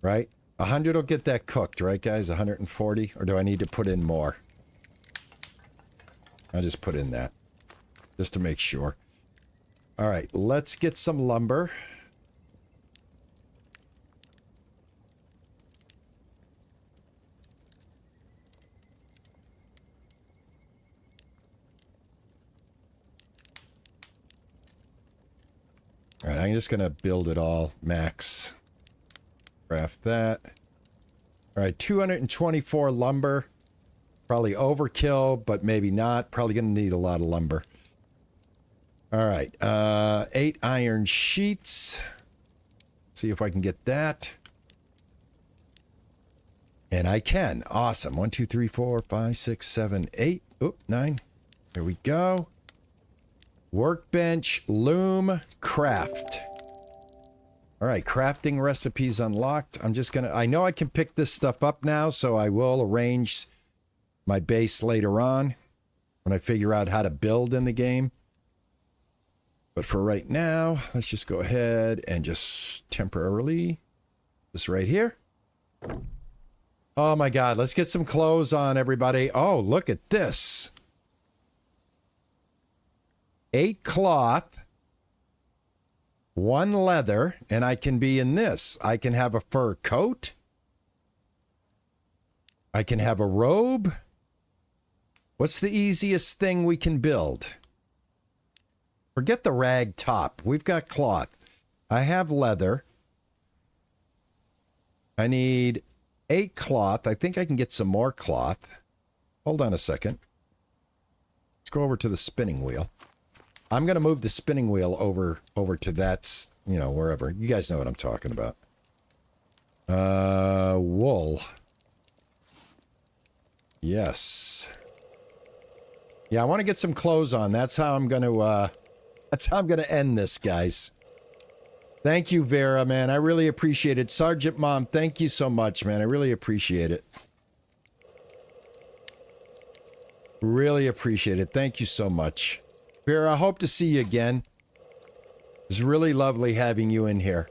Right? 100 will get that cooked, right, guys? 140? Or do I need to put in more? I'll just put in that. Just to make sure. All right, let's get some lumber. All right, I'm just going to build it all max. Craft that. All right, 224 lumber. Probably overkill, but maybe not. Probably going to need a lot of lumber. All right, 8 iron sheets. See if I can get that. And I can. Awesome. 1, 2, 3, 4, 5, 6, 7, 8. Oop, 9. There we go. Workbench, loom, craft. All right, crafting recipes unlocked. I'm just going to... I know I can pick this stuff up now, so I will arrange my base later on when I figure out how to build in the game. But for right now, let's just go ahead and just temporarily... This right here. Oh my God, let's get some clothes on, everybody. Oh, look at this. 8 cloth, 1 leather, and I can be in this. I can have a fur coat. I can have a robe. What's the easiest thing we can build? Forget the rag top. We've got cloth. I have leather. I need 8 cloth. I think I can get some more cloth. Hold on a second. Let's go over to the spinning wheel. I'm going to move the spinning wheel over to that, you know, wherever. You guys know what I'm talking about. Wool. Yes. Yeah, I want to get some clothes on. That's how I'm going to end this, guys. Thank you, Vera, man. I really appreciate it. Sergeant Mom, thank you so much, man. I really appreciate it. Really appreciate it. Thank you so much. Vera, I hope to see you again. It's really lovely having you in here.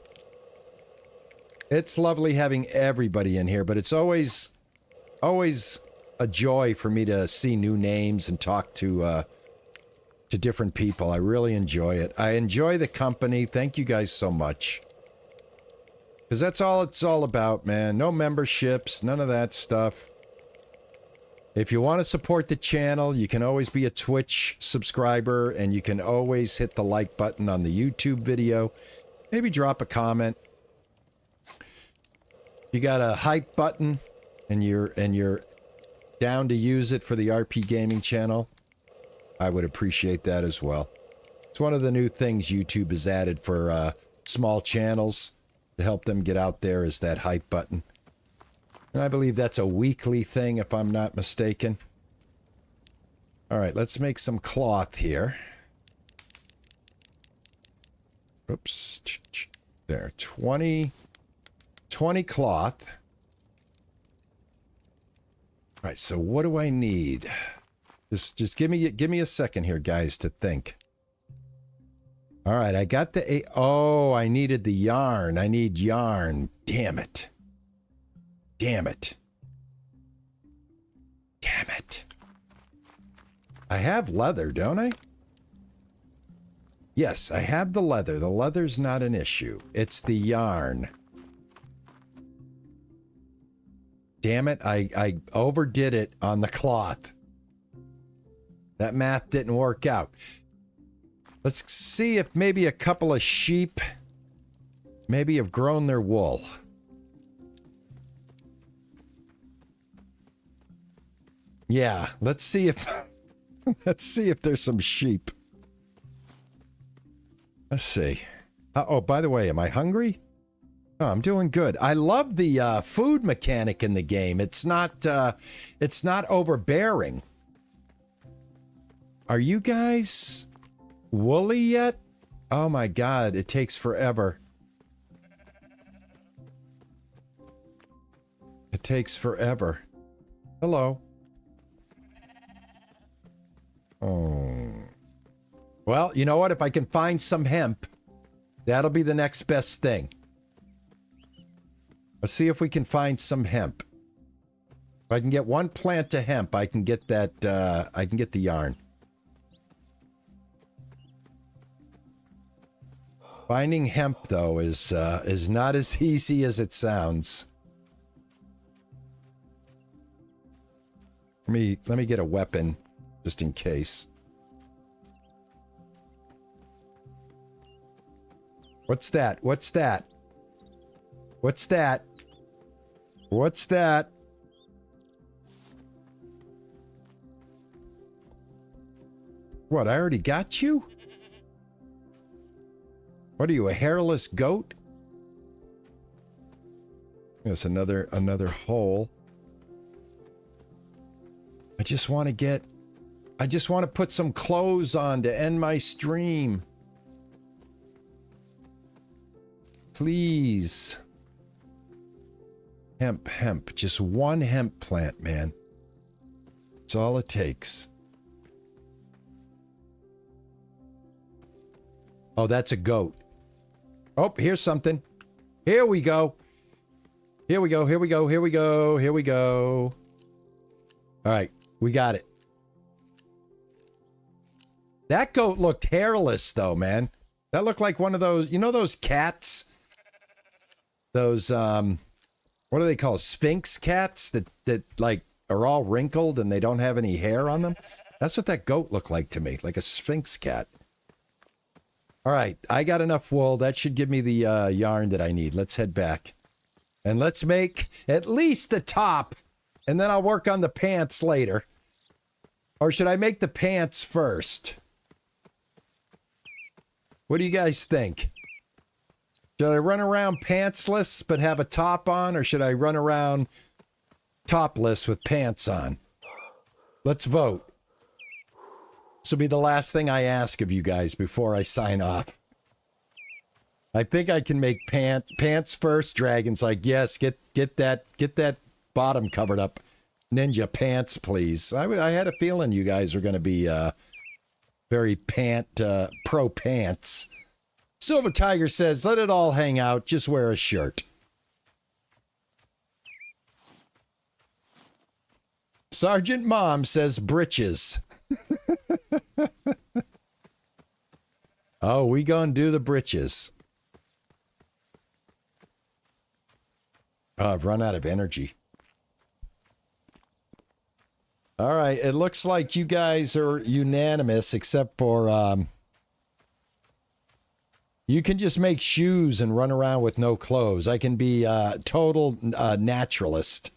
It's lovely having everybody in here, but it's always a joy for me to see new names and talk to different people. I really enjoy it. I enjoy the company. Thank you guys so much. Because that's all it's all about, man. No memberships, none of that stuff. If you want to support the channel, you can always be a Twitch subscriber, and you can always hit the like button on the YouTube video. Maybe drop a comment. You got a hype button, and you're down to use it for the RP Gaming channel. I would appreciate that as well. It's one of the new things YouTube has added for small channels to help them get out there, is that hype button. And I believe that's a weekly thing, if I'm not mistaken. All right, let's make some cloth here. Oops. There, 20 cloth. All right, so what do I need? Just give me a second here, guys, to think. All right, I got the... Oh, I needed the yarn. I need yarn. Damn it. Damn it. Damn it. I have leather, don't I? Yes, I have the leather. The leather's not an issue. It's the yarn. Damn it, I overdid it on the cloth. That math didn't work out. Let's see if maybe a couple of sheep maybe have grown their wool. Yeah, let's see if let's see if there's some sheep. Let's see. Oh, by the way, am I hungry? Oh, I'm doing good. I love the food mechanic in the game. It's not overbearing. Are you guys woolly yet? Oh my God, it takes forever. It takes forever. Hello. Oh. Well, you know what? If I can find some hemp, that'll be the next best thing. Let's see if we can find some hemp. If I can get one plant of hemp, I can get that, I can get the yarn. Finding hemp, though, is not as easy as it sounds. Let me get a weapon, just in case. What's that? What's that? What's that? What's that? What, I already got you? What are you, a hairless goat? There's another hole. I just want to put some clothes on to end my stream. Please. Hemp. Just one hemp plant, man. That's all it takes. Oh, that's a goat. Oh, here's something. Here we go. Here we go. Here we go. Here we go. Here we go. All right. We got it. That goat looked hairless, though, man. That looked like one of those, you know those cats? Those, what do they call Sphinx cats that like are all wrinkled and they don't have any hair on them? That's what that goat looked like to me, like a Sphinx cat. All right, I got enough wool. That should give me the yarn that I need. Let's head back. And let's make at least the top, and then I'll work on the pants later. Or should I make the pants first? What do you guys think? Should I run around pantsless but have a top on, or should I run around topless with pants on? Let's vote. This will be the last thing I ask of you guys before I sign off. I think I can make pants first. Dragon's like, yes, get that bottom covered up. Ninja, pants, please. I had a feeling you guys were going to be very pro pants. Silver Tiger says, let it all hang out. Just wear a shirt. Sergeant Mom says britches. Oh, we gonna do the britches. Oh, I've run out of energy. All right, it looks like you guys are unanimous, except for you can just make shoes and run around with no clothes. I can be total naturalist.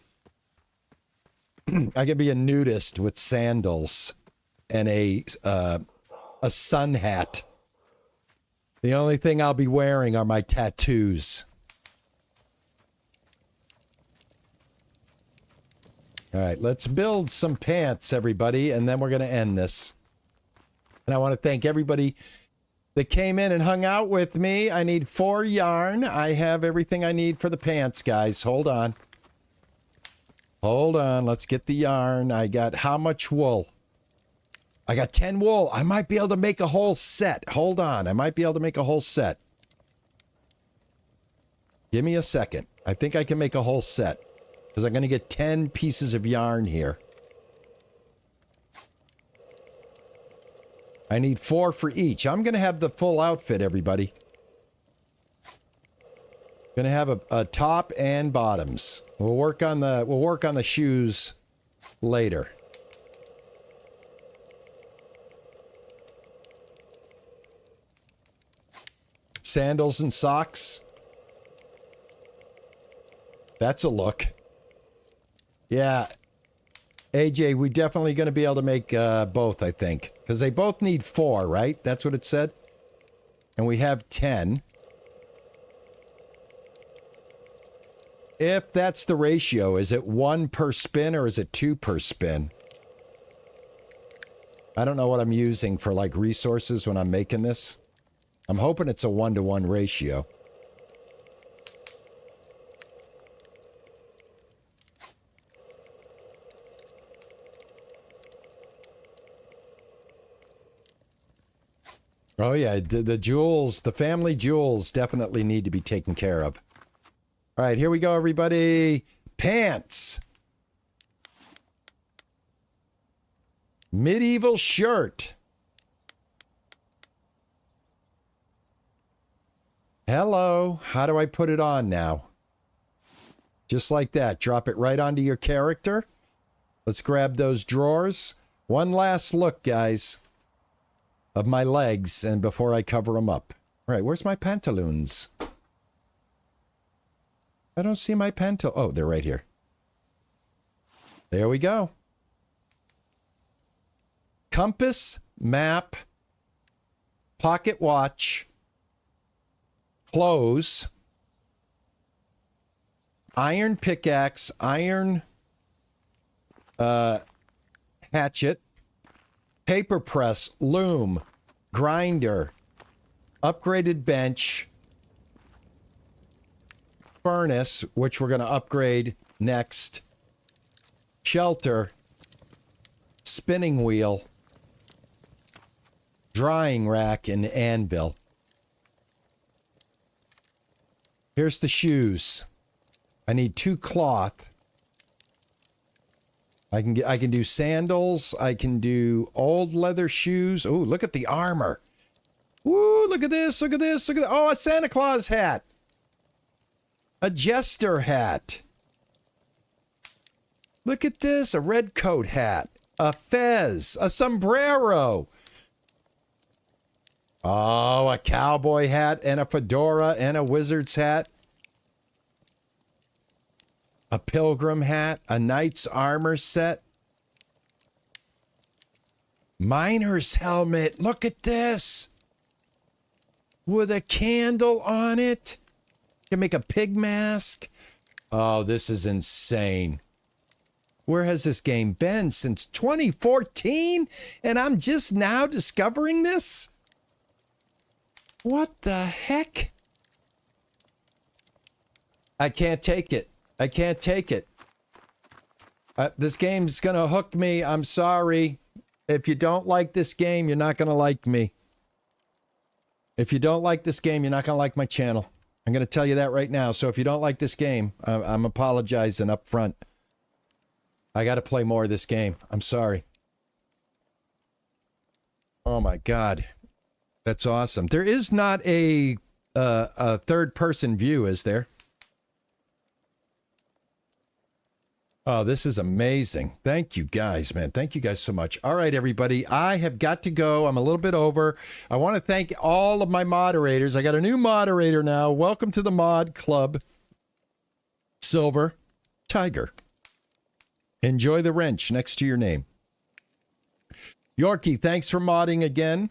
I can be a nudist with sandals and a sun hat. The only thing I'll be wearing are my tattoos. All right, let's build some pants, everybody, and then we're going to end this. And I want to thank everybody that came in and hung out with me. I need 4 yarn. I have everything I need for the pants, guys. Hold on. Hold on. Let's get the yarn. I got how much wool? I got 10 wool. I might be able to make a whole set. Hold on. I might be able to make a whole set. Give me a second. I think I can make a whole set. Because I'm going to get 10 pieces of yarn here. I need 4 for each. I'm going to have the full outfit, everybody. Gonna have a top and bottoms. We'll work on the shoes later. Sandals and socks. That's a look. Yeah. AJ, we're definitely going to be able to make both, I think. Because they both need 4, right? That's what it said. And we have 10. If that's the ratio, is it 1 per spin or is it 2 per spin? I don't know what I'm using for like resources when I'm making this. I'm hoping it's a 1-to-1 ratio. Oh yeah, the jewels, the family jewels definitely need to be taken care of. All right, here we go, everybody. Pants. Medieval shirt. Hello. How do I put it on now? Just like that. Drop it right onto your character. Let's grab those drawers. One last look, guys, of my legs and before I cover them up. All right, where's my pantaloons? I don't see my oh, they're right here. There we go. Compass, map, pocket watch, clothes, iron pickaxe, iron hatchet, paper press, loom, grinder, upgraded bench, furnace, which we're going to upgrade next, shelter, spinning wheel, drying rack, and anvil. Here's the shoes. I need 2 cloth. I can do sandals. I can do old leather shoes. Oh, look at the armor. Woo, look at this. Look at this. Look at that. Oh, a Santa Claus hat. A jester hat. Look at this. A red coat hat. A fez. A sombrero. Oh, a cowboy hat and a fedora and a wizard's hat. A pilgrim hat. A knight's armor set. Miner's helmet. Look at this. With a candle on it. You can make a pig mask. Oh, this is insane. Where has this game been since 2014? And I'm just now discovering this? What the heck? I can't take it. I can't take it. This game's going to hook me. I'm sorry. If you don't like this game, you're not going to like me. If you don't like this game, you're not going to like my channel. I'm going to tell you that right now. So if you don't like this game, I'm apologizing up front. I got to play more of this game. I'm sorry. Oh my God. That's awesome. There is not a third-person view, is there? Oh, this is amazing. Thank you guys, man. Thank you guys so much. All right, everybody. I have got to go. I'm a little bit over. I want to thank all of my moderators. I got a new moderator now. Welcome to the Mod Club. Silver Tiger. Enjoy the wrench next to your name. Yorkie, thanks for modding again.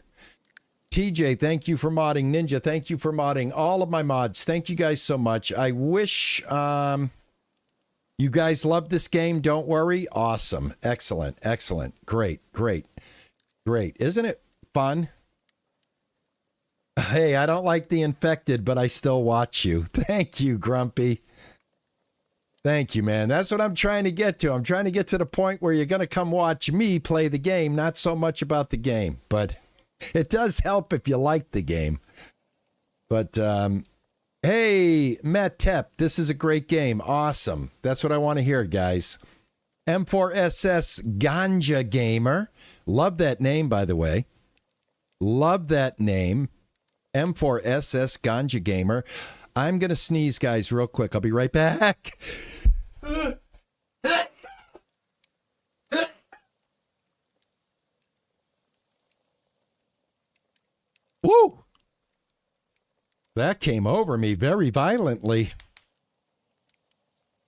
TJ, thank you for modding. Ninja, thank you for modding. All of my mods, thank you guys so much. I wish you guys love this game. Don't worry. Awesome. Excellent. Excellent. Great. Great. Great. Isn't it fun? Hey, I don't like the infected, but I still watch you. Thank you, Grumpy. Thank you, man. That's what I'm trying to get to. I'm trying to get to the point where you're going to come watch me play the game, not so much about the game, but it does help if you like the game. But, hey, Matt Tepp, this is a great game. Awesome. That's what I want to hear, guys. M4SS Ganja Gamer. Love that name, by the way. Love that name. M4SS Ganja Gamer. I'm going to sneeze, guys, real quick. I'll be right back. Woo! That came over me very violently.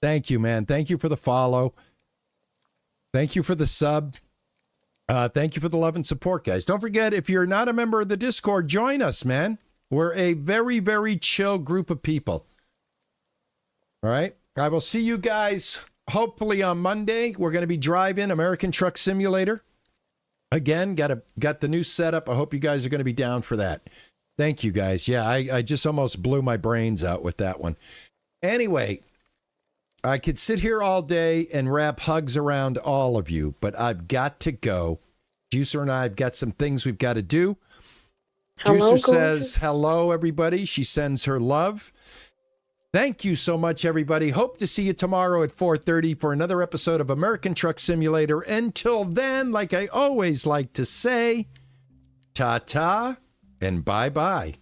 Thank you, man. Thank you for the follow. Thank you for the sub. Thank you for the love and support, guys. Don't forget, if you're not a member of the Discord, join us, man. We're a very, very chill group of people. All right? I will see you guys hopefully on Monday. We're going to be driving American Truck Simulator. Again, got the new setup. I hope you guys are going to be down for that. Thank you, guys. Yeah, I just almost blew my brains out with that one. Anyway, I could sit here all day and wrap hugs around all of you, but I've got to go. Juicer and I have got some things we've got to do. Hello, Juicer says, gorgeous. hello, everybody. She sends her love. Thank you so much, everybody. Hope to see you tomorrow at 4:30 for another episode of American Truck Simulator. Until then, like I always like to say, ta-ta and bye-bye.